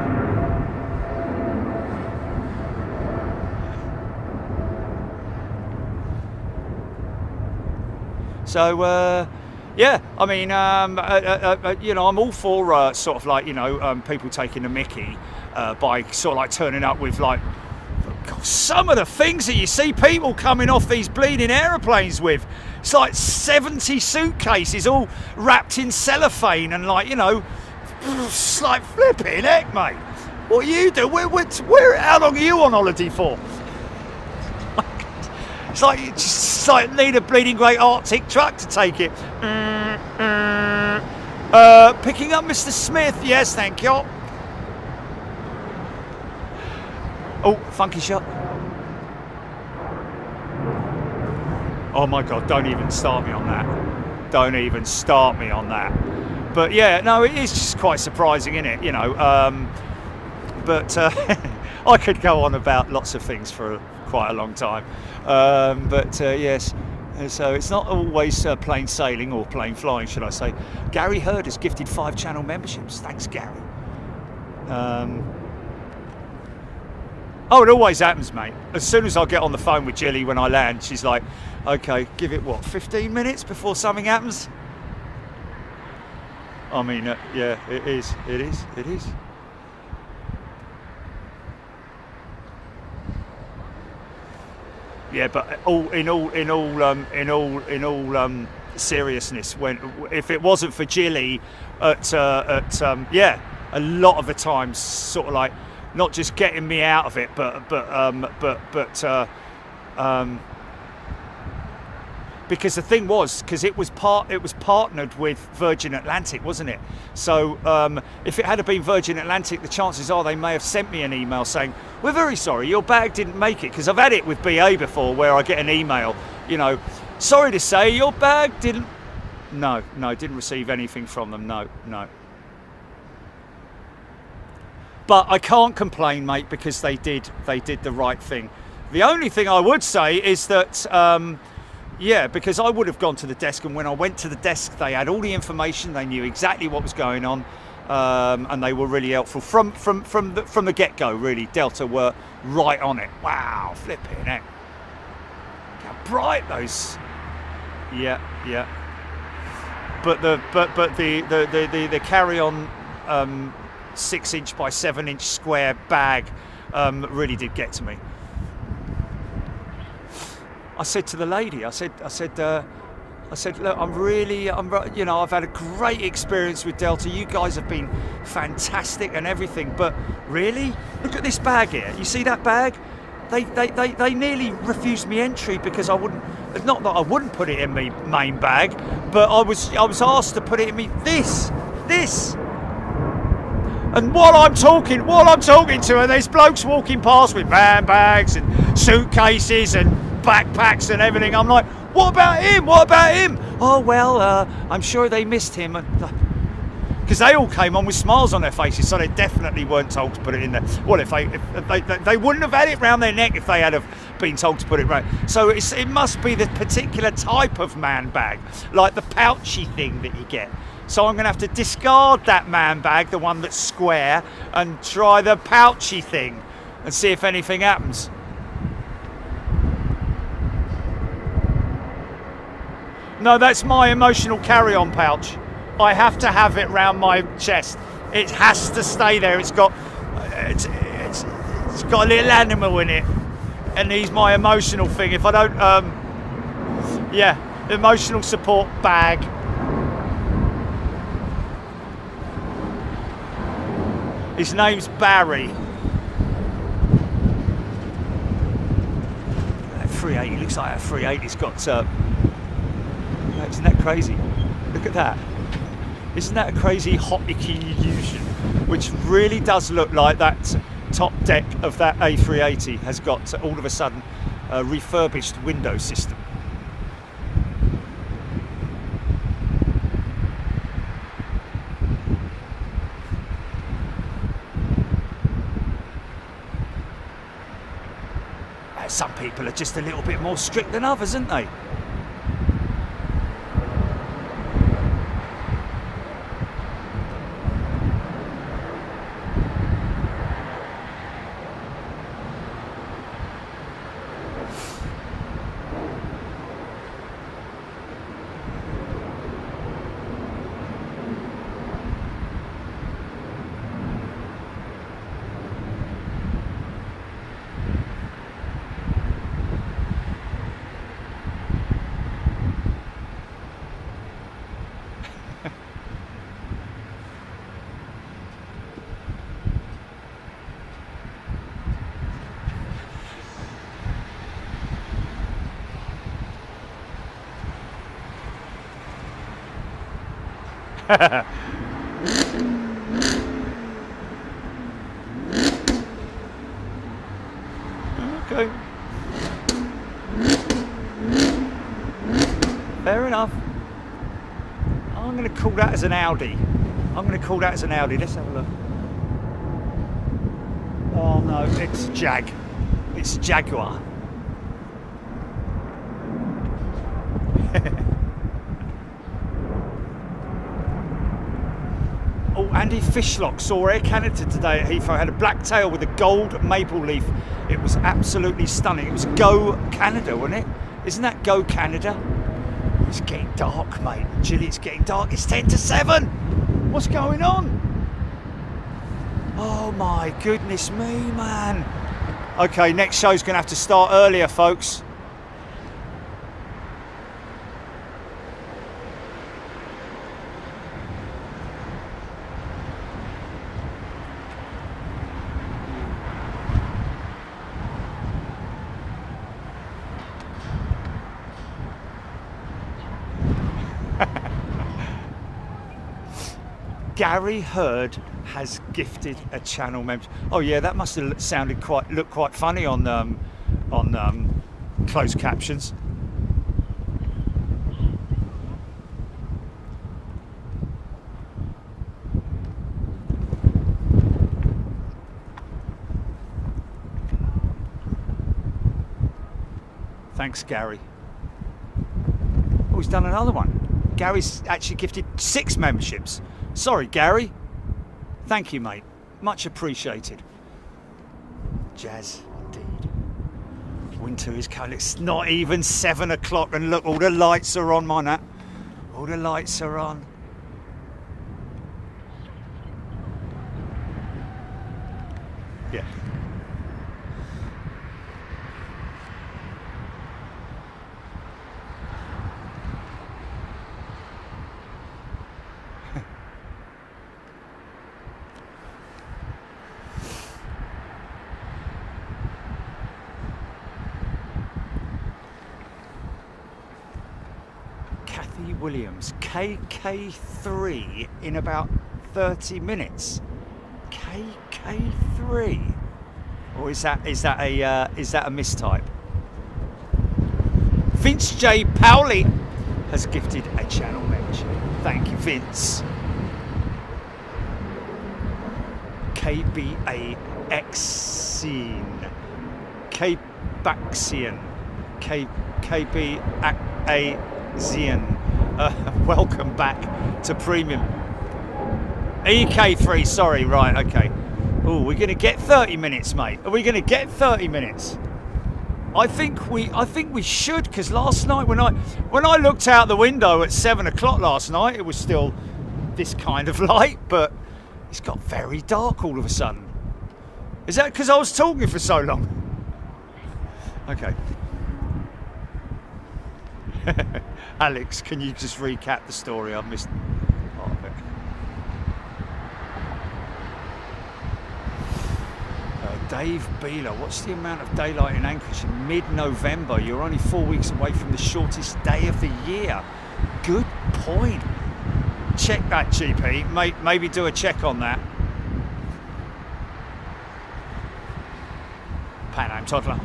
A: So, yeah, I mean, you know, I'm all for sort of like, you know, people taking the mickey by sort of like turning up with like, God, some of the things that you see people coming off these bleeding aeroplanes with. It's like 70 suitcases all wrapped in cellophane and like, you know,
B: It's like flipping heck, mate. What are you doing? How long are you on holiday for? It's like you just like need a bleeding great Arctic truck to take it. Picking up Mr. Smith. Yes, thank you. Oh, funky shot. Oh my God, don't even start me on that. Don't even start me on that. But yeah, no, it is just quite surprising, isn't it? You know, but I could go on about lots of things for quite a long time. Yes, so it's not always plain sailing or plain flying, should I say. Gary Hurd has gifted 5 channel memberships. Thanks, Gary. Oh, it always happens, mate. As soon as I get on the phone with Jilly when I land, she's like, okay, give it, what, 15 minutes before something happens? I mean, yeah, it is. Yeah, but in all seriousness, if it wasn't for Jilly, yeah, a lot of the times, sort of like, not just getting me out of it, because the thing was, because it was partnered with Virgin Atlantic, wasn't it? So if it had been Virgin Atlantic, the chances are they may have sent me an email saying, we're very sorry, your bag didn't make it. Because I've had it with BA before, where I get an email, you know, sorry to say, your bag didn't. No, didn't receive anything from them. No. But I can't complain, mate, because they did the right thing. The only thing I would say is that, yeah, because I would have gone to the desk, and when I went to the desk, they had all the information. They knew exactly what was going on, and they were really helpful from the get-go. Really, Delta were right on it. Wow, flipping heck! How bright those. Yeah. But the carry-on 6-inch by 7-inch square bag really did get to me. I said to the lady, I said, look, you know, I've had a great experience with Delta. You guys have been fantastic and everything, but really, look at this bag here. You see that bag? They nearly refused me entry because I wouldn't. Not that I wouldn't put it in my main bag, but I was asked to put it in this. And while I'm talking to her, there's blokes walking past with man bags and suitcases and backpacks and everything. I'm like, what about him? Oh well, I'm sure they missed him, because they all came on with smiles on their faces, so they definitely weren't told to put it in there. Well, if they wouldn't have had it round their neck if they had have been told to put it round. So it must be the particular type of man bag, like the pouchy thing that you get. So I'm going to have to discard that man bag, the one that's square, and try the pouchy thing and see if anything happens. No, that's my emotional carry-on pouch. I have to have it round my chest. It has to stay there. It's got a little animal in it, and he's my emotional thing. If I don't, yeah, emotional support bag. His name's Barry. That 380 looks like a 380's got. Isn't that crazy? Look at that. Isn't that a crazy optic illusion? Which really does look like that top deck of that A380 has got all of a sudden a refurbished window system. Some people are just a little bit more strict than others, aren't they?
A: Okay. Fair enough. I'm going to call that as an Audi. I'm going to call that as an Audi. Let's have a look. Oh no, it's Jag. It's Jaguar. Oh, Andy Fishlock saw Air Canada today at Heathrow. Had a black tail with a gold maple leaf. It was absolutely stunning. It was Go Canada, wasn't it? Isn't that Go Canada? It's getting dark, mate. Chilly, it's getting dark. It's 10 to 7. What's going on? Oh my goodness me, man. Okay, next show's going to have to start earlier, folks. Gary Hurd has gifted a channel membership. Oh yeah, that must have looked quite funny on closed captions. Thanks, Gary. Oh, he's done another one. Gary's actually gifted 6 memberships. Sorry, Gary. Thank you, mate. Much appreciated. Jazz, indeed. Winter is coming. It's not even 7 o'clock, and look, all the lights are on, man. All the lights are on. Yeah. Williams, KK3 in about 30 minutes. KK3, or is that a mistype? Vince J. Powley has gifted a channel membership. Thank you, Vince. KBA Exine, KBaxian, KBA Zian. Welcome back to Premium. EK3, sorry, right, okay. Oh, we're going to get 30 minutes, mate. Are we going to get 30 minutes? I think we should, because last night when I looked out the window at 7 o'clock last night, it was still this kind of light, but it's got very dark all of a sudden. Is that because I was talking for so long? Okay. Alex, can you just recap the story? I've missed part of it. Dave Beeler, what's the amount of daylight in Anchorage in mid-November? You're only 4 weeks away from the shortest day of the year. Good point. Check that, GP. Maybe do a check on that. Pan Am Toddler.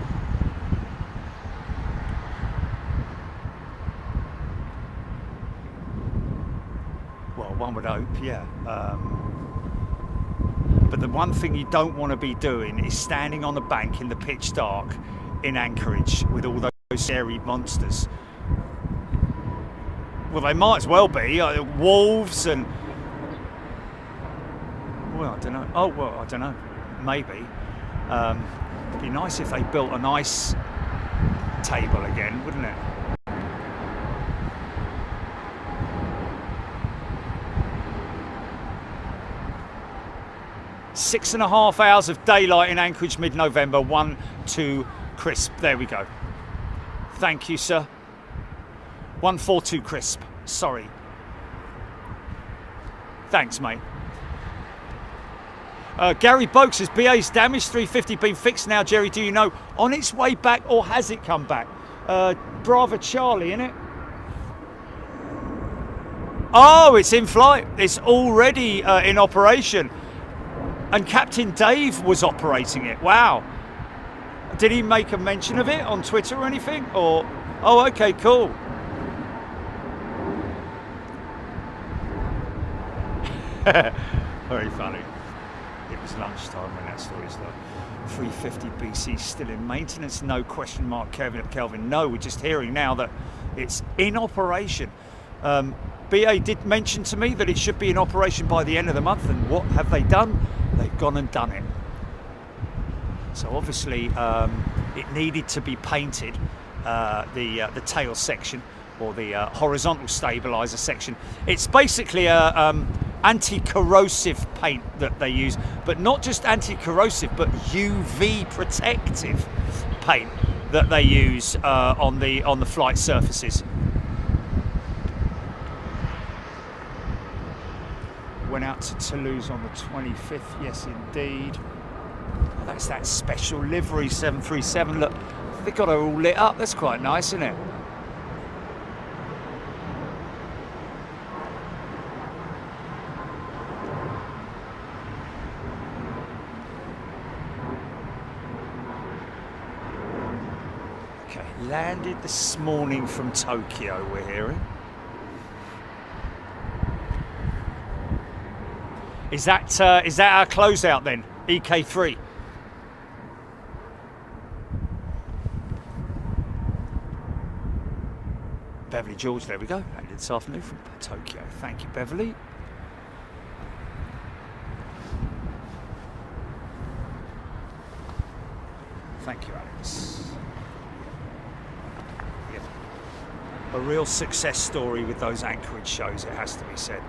A: One would hope, yeah. But the one thing you don't want to be doing is standing on the bank in the pitch dark in Anchorage with all those scary monsters. Well, they might as well be wolves and. Well, I don't know. Oh, well, I don't know. Maybe. It'd be nice if they built an ice table again, wouldn't it? Six and a half hours of daylight in Anchorage mid-November, 1-2 crisp. There we go. Thank you, sir. 142 crisp. Sorry. Thanks, mate. Gary Boak says, BA's damaged 350 been fixed now, Jerry, do you know? On its way back, or has it come back? Bravo Charlie, innit?
B: Oh, it's in flight. It's already in operation. And Captain Dave was operating it. Wow. Did he make a mention of it on Twitter or anything? Or, oh, okay, cool. Very funny. It was lunchtime when that story started. 350 BC still in maintenance? No, question mark, Kelvin. No, we're just hearing now that it's in operation. BA did mention to me that it should be in operation by the end of the month, and what have they done? They've gone and done it. So obviously it needed to be painted, the tail section, or the horizontal stabilizer section. It's basically a anti-corrosive paint that they use, but not just anti-corrosive, but UV protective paint that they use on the flight surfaces. Went out to Toulouse on the 25th, yes indeed. That's that special livery 737. Look, they've got it all lit up. That's quite nice, isn't it? Okay, landed this morning from Tokyo, we're hearing. Is that our closeout then? EK3. Beverly George, there we go. Landed this afternoon from Tokyo. Thank you, Beverly. Thank you, Alex. Yeah. A real success story with those Anchorage shows, it has to be said.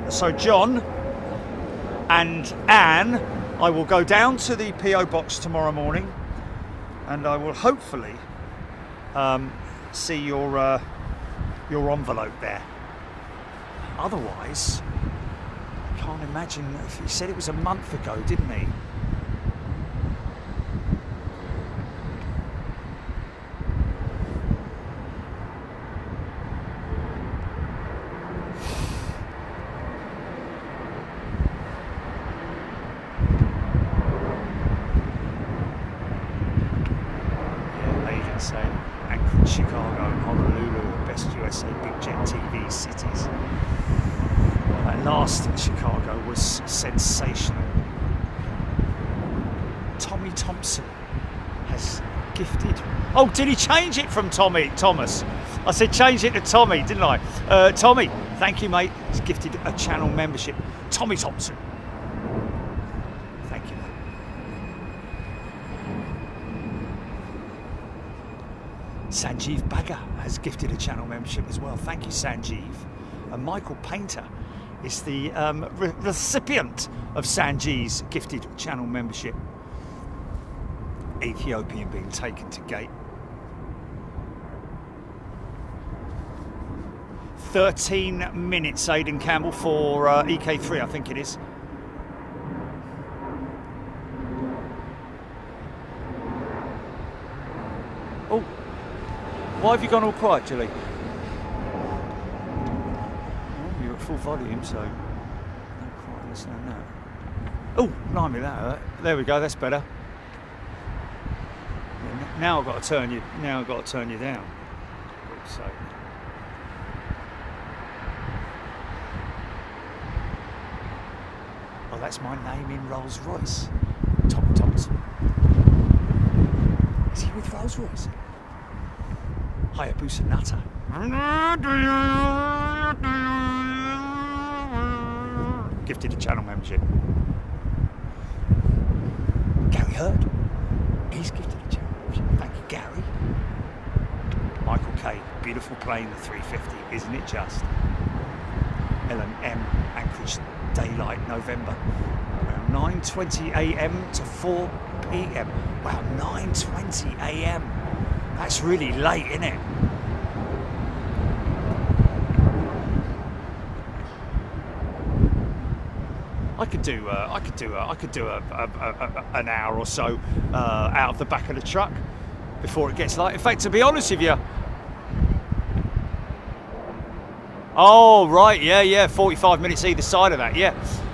B: So John and Anne, I will go down to the PO box tomorrow morning, and I will hopefully see your envelope there. Otherwise, I can't imagine. If he said it was a month ago, didn't he? Sensational. Tommy Thompson has gifted. Oh, did he change it from Thomas? I said change it to Tommy, didn't I? Tommy, thank you, mate. He's gifted a channel membership. Tommy Thompson. Thank you, mate. Sanjeev Bagga has gifted a channel membership as well. Thank you, Sanjeev. And Michael Painter is the recipient of Sanjeev's gifted channel membership. Ethiopian being taken to gate. 13 minutes, Aidan Campbell, for EK3, I think it is. Oh, why have you gone all quiet, Julie? Full volume, so not quite listening now. Oh, blimey, that hurt. There we go. That's better. Now I've got to turn you. Now I've got to turn you down. So. Oh, that's my name in Rolls Royce. Tom Thompson. Is he with Rolls Royce? Hayabusa Nutter. Gifted a channel membership. Gary Hurd, he's gifted a channel membership. Thank you, Gary. Michael K, beautiful plane, the 350, isn't it just? Ellen M, Anchorage, daylight, November. Around 9:20 AM to 4 PM. Wow, 9:20 AM. That's really late, isn't it? I could do an hour or so out of the back of the truck before it gets light. In fact, to be honest with you, oh right, yeah, 45 minutes either side of that. Yeah,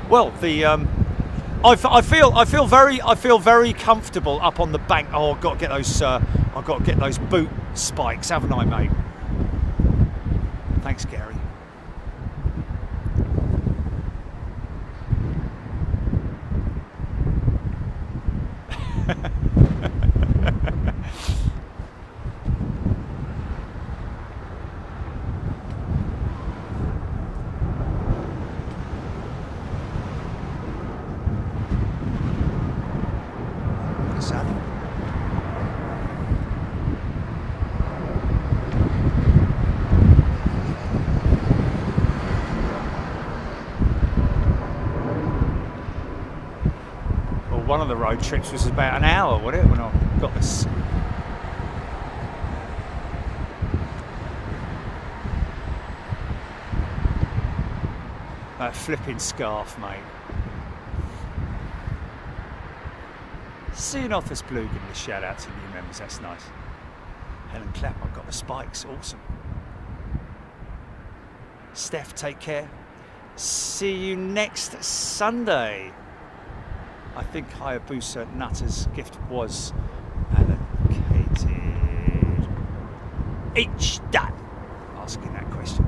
B: well, the I feel very comfortable up on the bank. Oh, I've got to get those boot spikes, haven't I, mate? Thanks, Gary. One of the road trips was about an hour, wasn't it, when I got this? That flipping scarf, mate. Seeing Office Blue, giving a shout out to new members, that's nice. Helen Clapp, I've got the spikes, awesome. Steph, take care. See you next Sunday. I think Hayabusa Nutter's gift was allocated. H-Dot asking that question.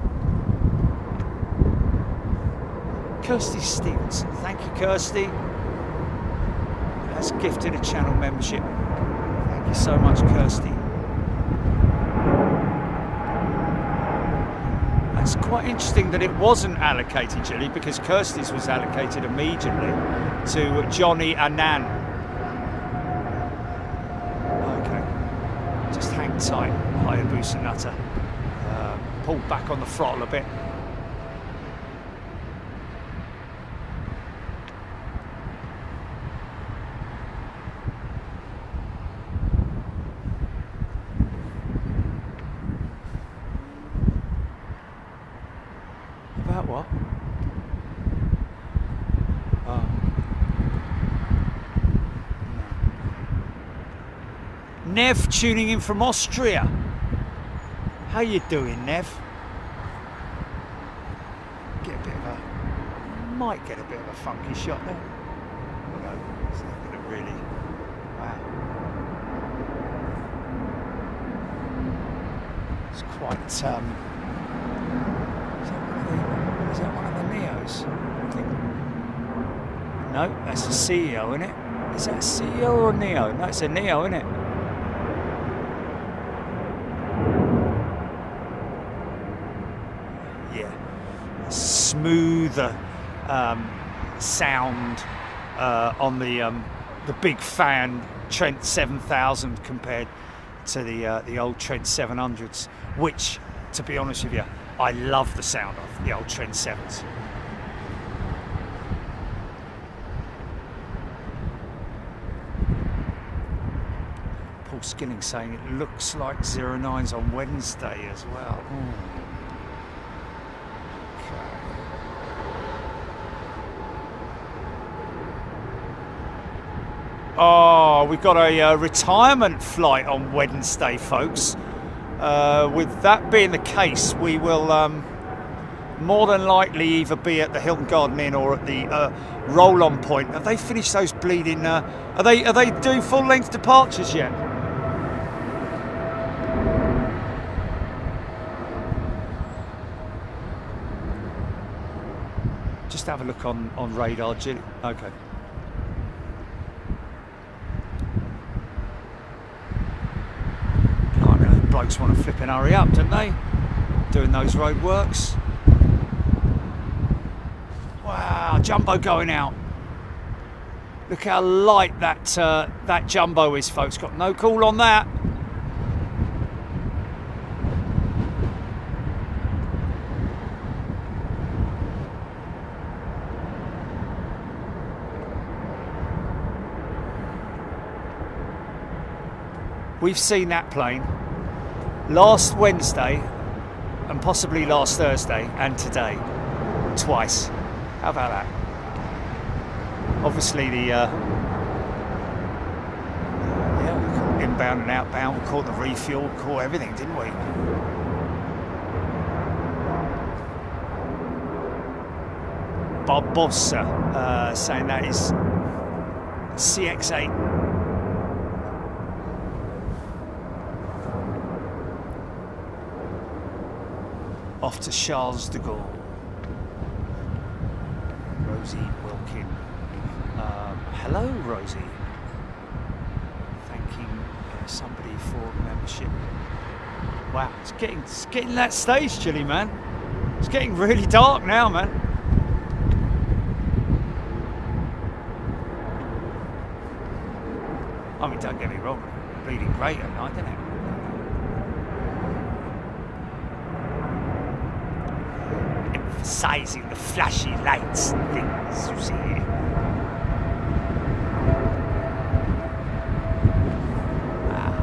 B: Kirsty Stevenson, thank you, Kirsty. That's gifted a channel membership. Thank you so much, Kirsty. It's quite interesting that it wasn't allocated, Julie, because Kirsty's was allocated immediately to Johnny Annan. Okay, just hang tight, Hayabusa Nutter. Pull back on the throttle a bit. What? No. Nev tuning in from Austria. How you doing, Nev? Might get a bit of a funky shot there. No, it's not going to really. Wow. It's quite. Is that one of the Neos? I think. No, that's a CEO, isn't it? Is that a CEO or a Neo? No, it's a Neo, isn't it? Yeah. Smoother sound on the big fan Trent 7000 compared to the old Trent 700s, which, to be honest with you, I love the sound of the old Trent 7s. Paul Skilling saying it looks like 09s on Wednesday as well. Oh, we've got a retirement flight on Wednesday, folks. With that being the case, we will more than likely either be at the Hilton Garden Inn or at the roll-on point. Have they finished those bleeding? Are they doing full-length departures yet? Just have a look on radar, Jill. Okay. Blokes want to flip and hurry up, don't they? Doing those road works. Wow, jumbo going out. Look how light that jumbo is, folks. Got no call on that. we've seen that plane last Wednesday and possibly last Thursday and today twice. How about that? Obviously the yeah, we caught inbound and outbound, we caught the refuel, we caught everything, didn't we? Barbosa saying that is CX8. Off to Charles de Gaulle. Rosie Wilkin. Hello, Rosie. Thanking somebody for membership. Wow, it's getting that stage, Chilly, man. It's getting really dark now, man. I mean, don't get me wrong, bleeding great at night, isn't it? Emphasizing the flashy lights and things, you see. Wow.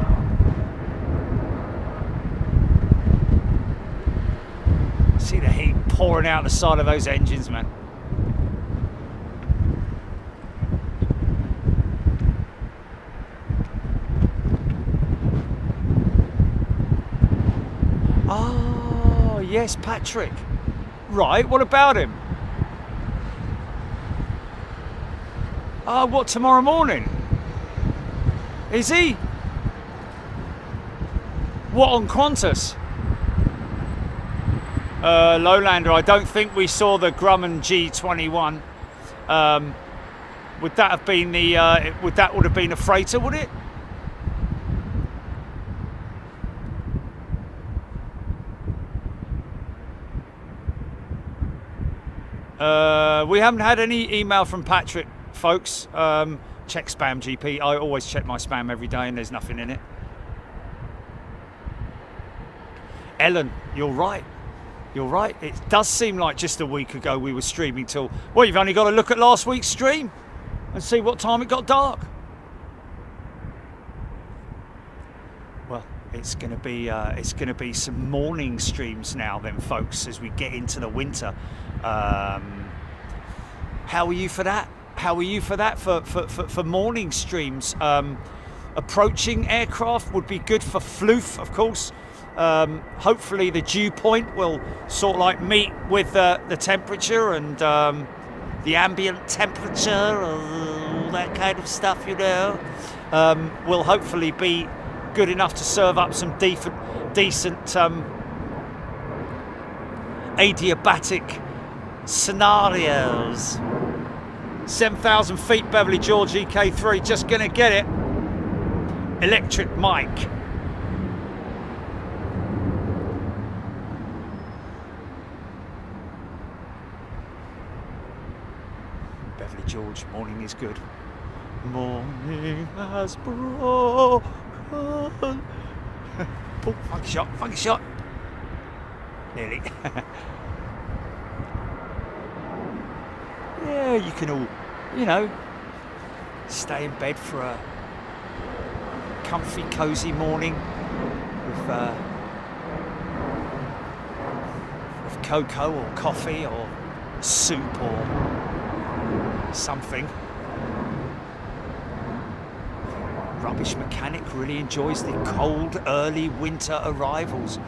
B: See the heat pouring out the side of those engines, man. Oh, yes, Patrick. Right, what about him? Oh, what, tomorrow morning? Is he? What, on Qantas? Lowlander, I don't think we saw the Grumman G21. Would that have been the, would have been a freighter, would it? We haven't had any email from Patrick, folks. Check spam, GP. I always check my spam every day and there's nothing in it. Ellen, you're right. You're right. It does seem like just a week ago we were streaming till... Well, you've only got to look at last week's stream and see what time it got dark. Well, it's going to be some morning streams now then, folks, as we get into the winter. How are you for that? How are you for that for morning streams? Approaching aircraft would be good for floof, of course. Hopefully the dew point will sort of like meet with the temperature and the ambient temperature, all that kind of stuff, you know. Will hopefully be good enough to serve up some decent adiabatic scenarios. 7,000 feet, Beverly George EK3, just gonna get it. Electric mic. Beverly George, morning is good. Morning has broken. Oh, funky shot. Nearly. Yeah, you can all, you know, stay in bed for a comfy, cosy morning with cocoa or coffee or soup or something. Rubbish mechanic really enjoys the cold, early winter arrivals.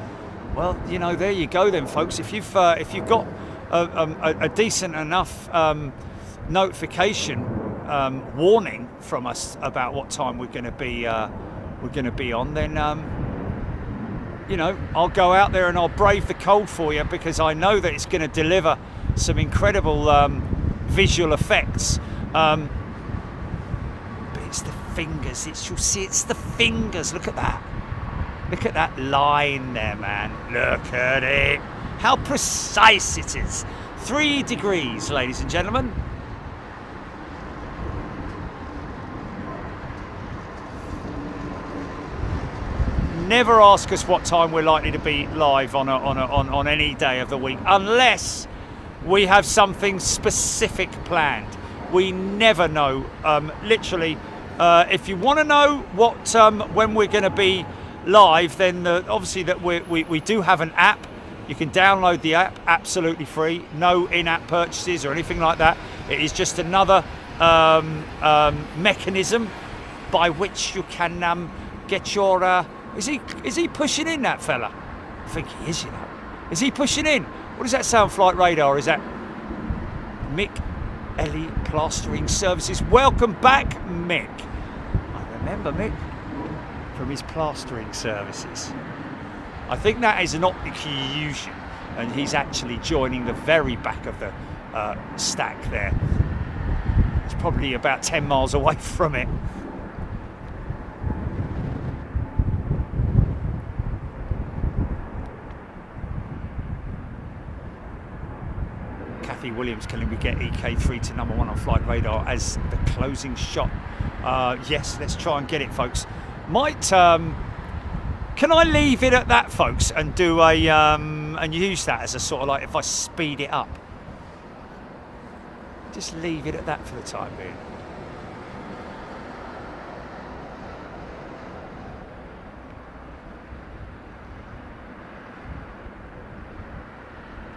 B: Well, you know, there you go then, folks. If you've got a decent enough notification warning from us about what time we're going to be on, then you know, I'll go out there and I'll brave the cold for you, because I know that it's going to deliver some incredible visual effects. But it's the fingers. You'll see, it's the fingers. Look at that. Look at that line there, man. Look at it. How precise it is. 3 degrees, ladies and gentlemen. Never ask us what time we're likely to be live on any day of the week, unless we have something specific planned. We never know. Literally, If you want to know what when we're going to be live, then obviously that we do have an app. You can download the app absolutely free. No in-app purchases or anything like that. It is just another mechanism by which you can get your. Is he pushing in, that fella? I think he is. You know. Is he pushing in? What does that sound, Flight Radar? Is that Mick Ellie Plastering Services? Welcome back, Mick. I remember Mick from his plastering services. I think that is an optic illusion, and he's actually joining the very back of the stack there. It's probably about 10 miles away from it. Kathy Williams, can we get EK3 to #1 on Flight Radar as the closing shot? Yes, let's try and get it, folks. Might can I leave it at that, folks, and do a and use that as a sort of like, if I speed it up, just leave it at that for the time being.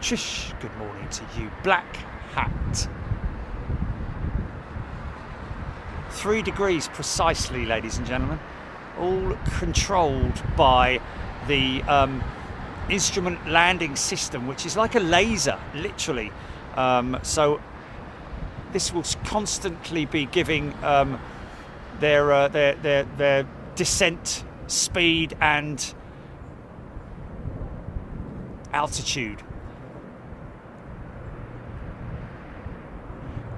B: Trish, good morning to you. Black Hat. 3 degrees precisely, ladies and gentlemen. All controlled by the instrument landing system, which is like a laser, literally. So this will constantly be giving their descent speed and altitude.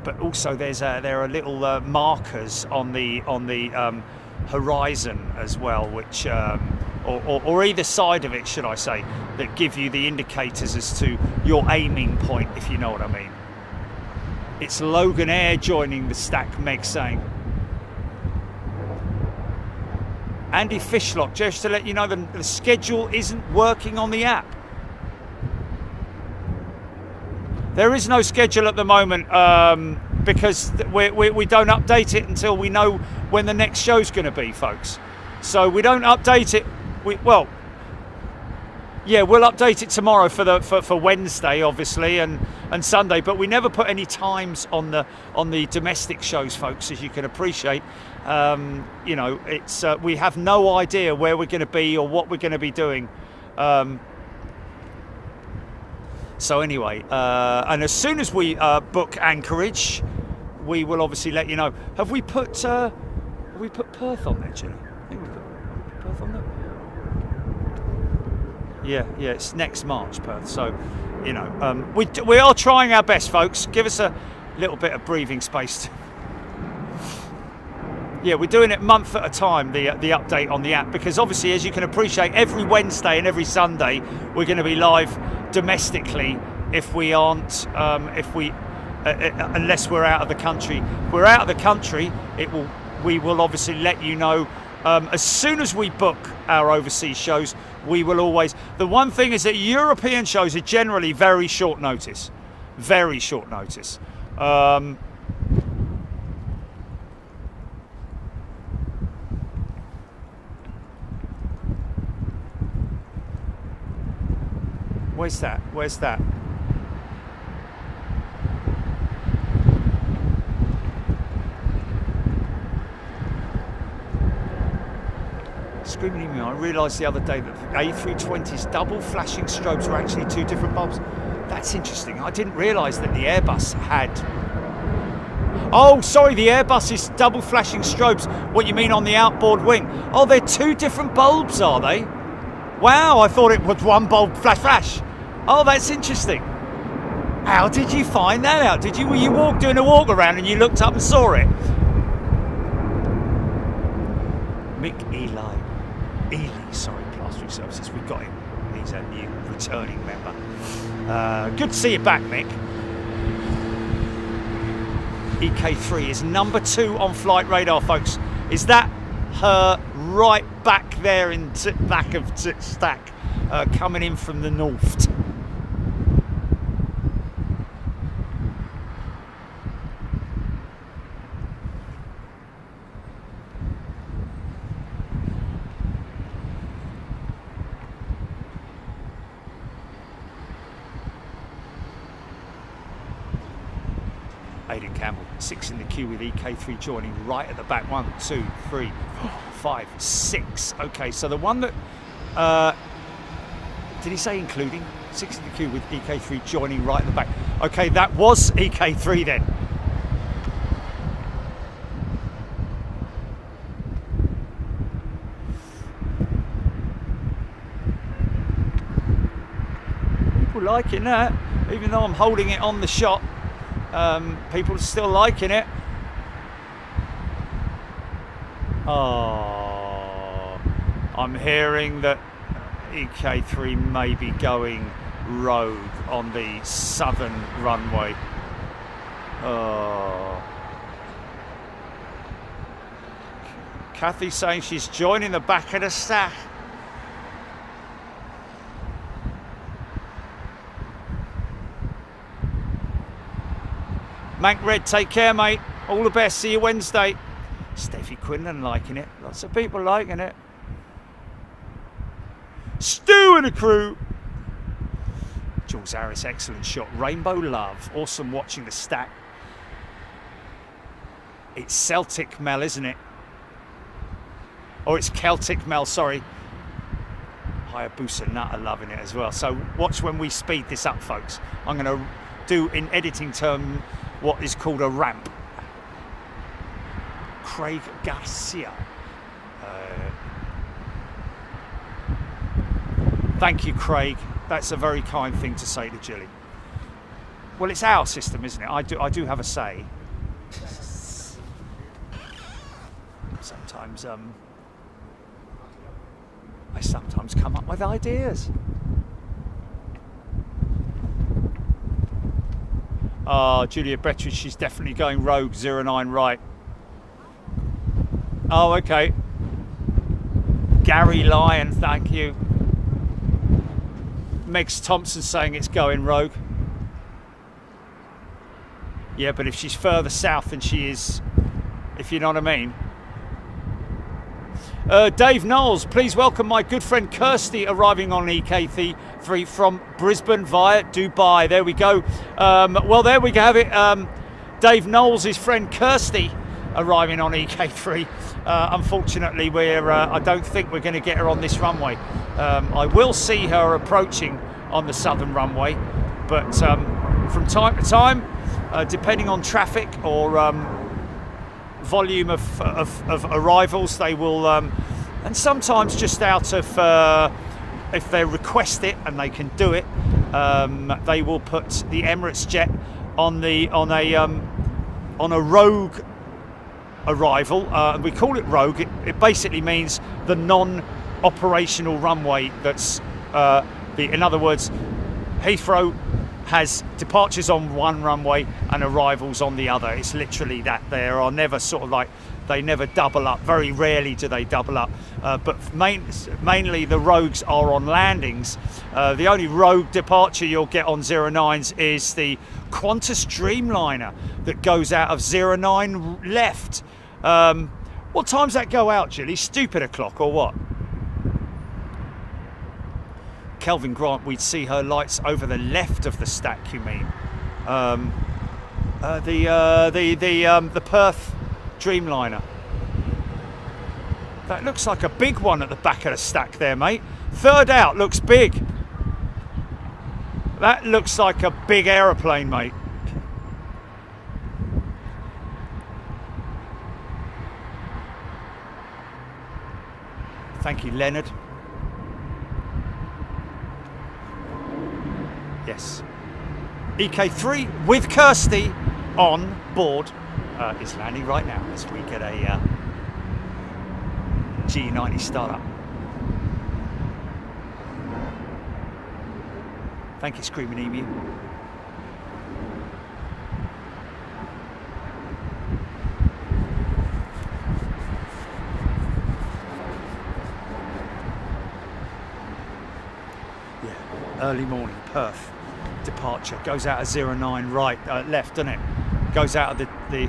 B: But also there are little markers on the horizon as well, which or either side of it, should I say, that give you the indicators as to your aiming point, if you know what I mean. It's Logan Air joining the stack, Meg saying. Andy Fishlock, just to let you know, the schedule isn't working on the app. There is no schedule at the moment because we don't update it until we know when the next show's going to be, folks. So we don't update it. Well, yeah, we'll update it tomorrow for Wednesday, obviously, and Sunday. But we never put any times on the domestic shows, folks, as you can appreciate. You know, it's we have no idea where we're going to be or what we're going to be doing. So anyway, and as soon as we book anchorage, we will obviously let you know. Have we put Perth on there, Jenny? I think we put Perth on there. Yeah, it's next March, Perth. So, you know, we are trying our best, folks. Give us a little bit of breathing space. Yeah, we're doing it month at a time, the update on the app, because obviously, as you can appreciate, every Wednesday and every Sunday we're going to be live domestically if we aren't, unless we're out of the country. If we're out of the country, we will obviously let you know as soon as we book our overseas shows. We will always. The one thing is that European shows are generally very short notice, very short notice. Where's that? Where's that? Screaming at me, I realised the other day that the A320's double flashing strobes were actually 2 different bulbs. That's interesting. I didn't realise that the Airbus had... Oh, sorry, the Airbus is double flashing strobes. What you mean on the outboard wing? Oh, they're 2 different bulbs, are they? Wow, I thought it was 1 bulb flash. Oh, that's interesting. How did you find that out? Did you? Were you doing a walk around and you looked up and saw it? Mick Ely, sorry, Plastering Services. We got him. He's a new returning member. Good to see you back, Mick. EK3 is number 2 on Flight Radar, folks. Is that her right back there in back of stack, coming in from the north? Aidan Campbell, 6 in the queue with EK3 joining right at the back. 1, 2, 3, 4, 5, 6. Okay, so the one that, did he say including? 6 in the queue with EK3 joining right at the back. Okay, that was EK3 then. People liking that, even though I'm holding it on the shot. People are still liking it. Oh, I'm hearing that EK3 may be going rogue on the southern runway. Oh. Cathay saying she's joining the back of the stack. Mank Red, take care, mate. All the best. See you Wednesday. Steffi Quinlan liking it. Lots of people liking it. Stu and the crew. Jules Harris, excellent shot. Rainbow Love. Awesome watching the stack. It's Celtic Mel, isn't it? Oh, it's Celtic Mel, sorry. Hayabusa Nutter loving it as well. So watch when we speed this up, folks. I'm going to do, in editing term, what is called a ramp. Craig Garcia. Thank you, Craig. That's a very kind thing to say to Jilly. Well, it's our system, isn't it? I do have a say. Sometimes I sometimes come up with ideas. Julia Betridge, she's definitely going rogue, 09 right. Oh, okay. Gary Lyon, thank you. Megs Thompson saying it's going rogue. Yeah, but if she's further south than she is, if you know what I mean. Dave Knowles, please welcome my good friend Kirsty arriving on EK3 from Brisbane via Dubai. There we go. Well, there we have it. Dave Knowles' his friend Kirsty arriving on EK3. Unfortunately, I don't think we're going to get her on this runway. I will see her approaching on the southern runway, but from time to time, depending on traffic or volume of arrivals, they will, and sometimes just out of, if they request it and they can do it, they will put the Emirates jet on a rogue arrival. We call it rogue. It basically means the non-operational runway. That's in other words, Heathrow has departures on one runway and arrivals on the other. It's literally that. There are never sort of like, they never double up. Very rarely do they double up. But mainly the rogues are on landings. The only rogue departure you'll get on 09s is the Qantas Dreamliner that goes out of 09 left. What time's that go out, Jilly? Stupid o'clock or what? Kelvin Grant, we'd see her lights over the left of the stack, you mean? The Perth Dreamliner. That looks like a big one at the back of the stack there, mate. Third out looks big. That looks like a big aeroplane, mate. Thank you, Leonard. Yes. EK3 with Kirsty on board is landing right now as we get a G90 startup. Thank you, Screaming Emu. Yeah, early morning, Perth. Departure goes out of 09 right, left, doesn't it? Goes out of the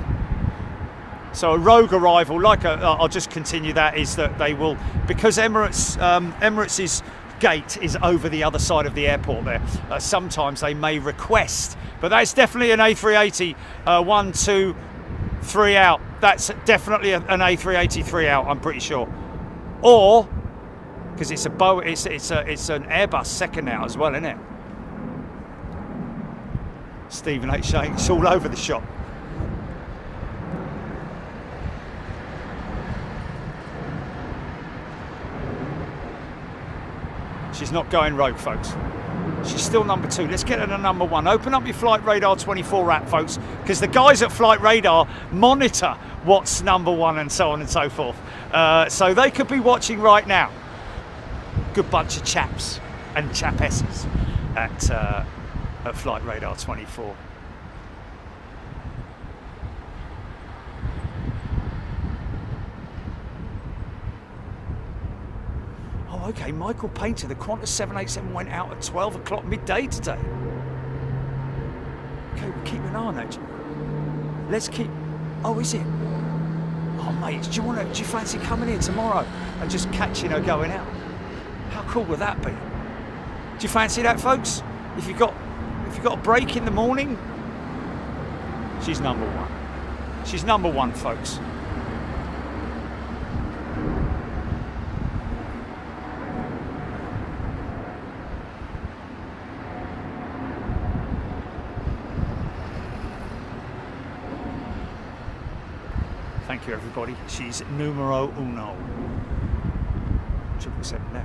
B: so a rogue arrival, like I'll just continue that, is that they will, because Emirates is gate is over the other side of the airport there. Sometimes they may request, but that's definitely an A380 1, 2, 3 out. That's definitely an A380 3 out, I'm pretty sure. Or, because it's a Boeing, it's an Airbus second out as well, isn't it? Stephen H. saying it's all over the shop. She's not going rogue, folks. She's still number 2. Let's get her to number 1. Open up your Flight Radar 24 app, folks, because the guys at Flight Radar monitor what's number 1 and so on and so forth. So they could be watching right now. Good bunch of chaps and chapesses at Flight Radar 24. Okay, Michael Painter, the Qantas 787 went out at 12 o'clock midday today. Okay, we'll keep an eye on that. Let's keep... Oh, is it? Oh, mate, do you fancy coming in tomorrow and just catching her going out? How cool would that be? Do you fancy that, folks? If you've got a break in the morning, she's number 1. She's number 1, folks. Thank you, everybody. She's numero 1. 777 now.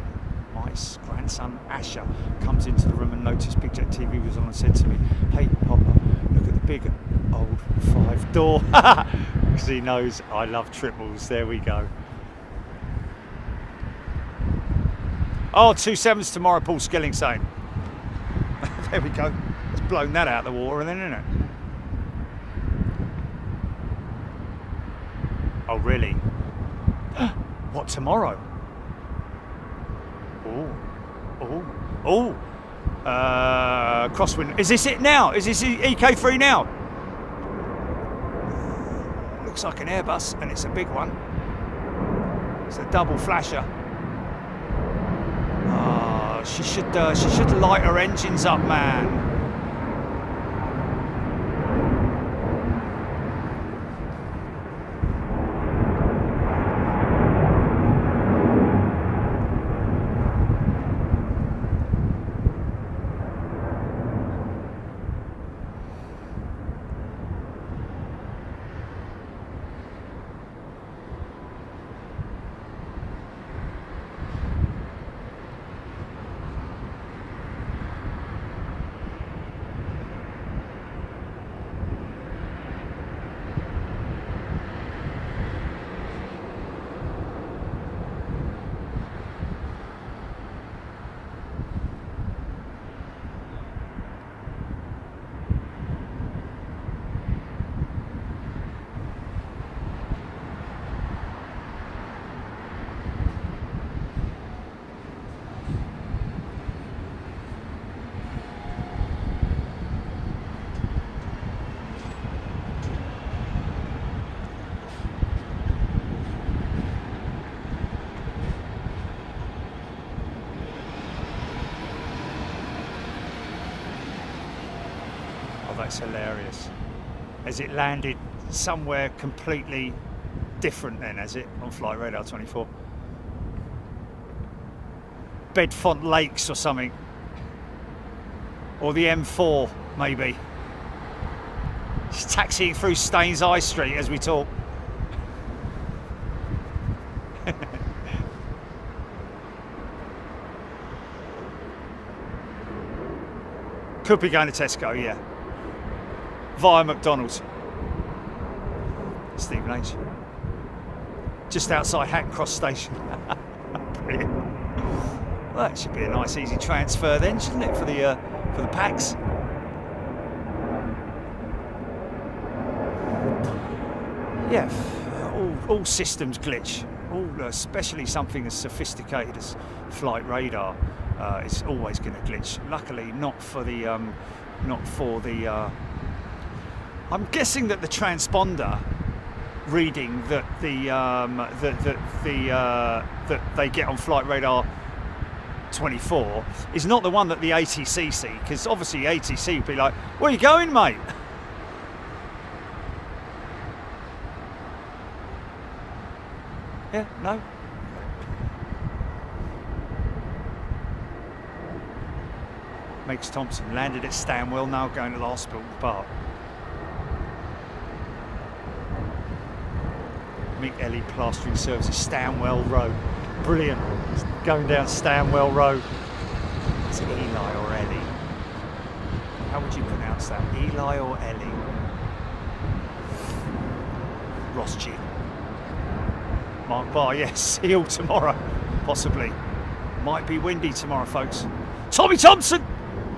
B: My grandson Asher comes into the room and noticed Big Jet TV was on and said to me, "Hey, Papa, look at the big old 5-door." Because he knows I love triples. There we go. Oh, 27s tomorrow, Paul Skilling saying. There we go. It's blown that out of the water then, isn't it? Oh, really? What, tomorrow? Oh. Crosswind. Is this it now? Is this EK3 now? Looks like an Airbus, and it's a big one. It's a double flasher. Oh, she should light her engines up, man. That's hilarious. Has it landed somewhere completely different then, has it, on Flight Radar 24? Bedfont Lakes or something. Or the M4, maybe. Just taxiing through Staines High Street as we talk. Could be going to Tesco, yeah. Via McDonald's. Stephen H. Just outside Hatton Cross Station. Brilliant. Well, that should be a nice easy transfer then, shouldn't it, for the packs? Yeah, all systems glitch. Especially something as sophisticated as Flight Radar is always going to glitch. Luckily, not for the I'm guessing that the transponder reading that they get on Flight Radar 24 is not the one that the ATC see, because obviously ATC would be like, where are you going, mate? Yeah, no? Megs Thompson landed at Stanwell, now going to the hospital park. Mick Ellie plastering services, Stanwell Road. Brilliant. It's going down Stanwell Road. Is it Eli or Ellie? How would you pronounce that? Eli or Ellie? Ross G. Mark Barr, yes. See you all tomorrow. Possibly. Might be windy tomorrow, folks. Tommy Thompson!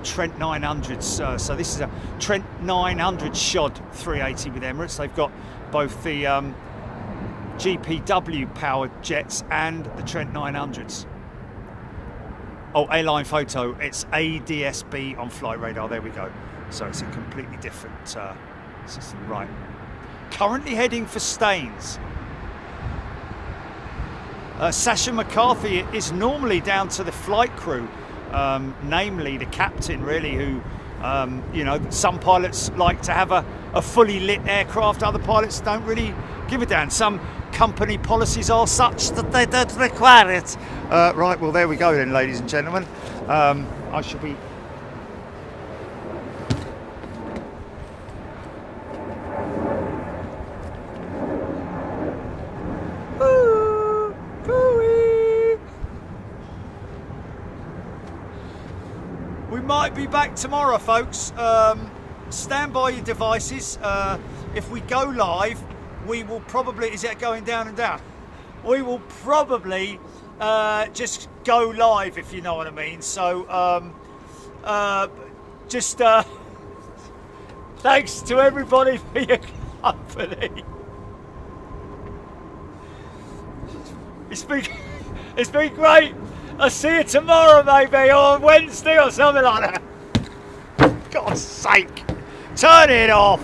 B: Trent 900s. So this is a Trent 900 shod 380 with Emirates. They've got both the GPW powered jets and the Trent 900s. Oh, airline photo. It's ADSB on flight radar. There we go. So it's a completely different system. Right. Currently heading for Staines. Sasha McCarthy is normally down to the flight crew. Namely the captain, really, who you know, some pilots like to have a fully lit aircraft, other pilots don't really give a damn. Some company policies are such that they don't require it. Right, well, there we go then, ladies and gentlemen. I shall be might be back tomorrow, folks. Stand by your devices. If we go live, we will probably, is it going down and down? We will probably just go live, if you know what I mean. So thanks to everybody for your company. It's been great. I'll see you tomorrow, maybe, or Wednesday or something like that. God's sake, turn it off.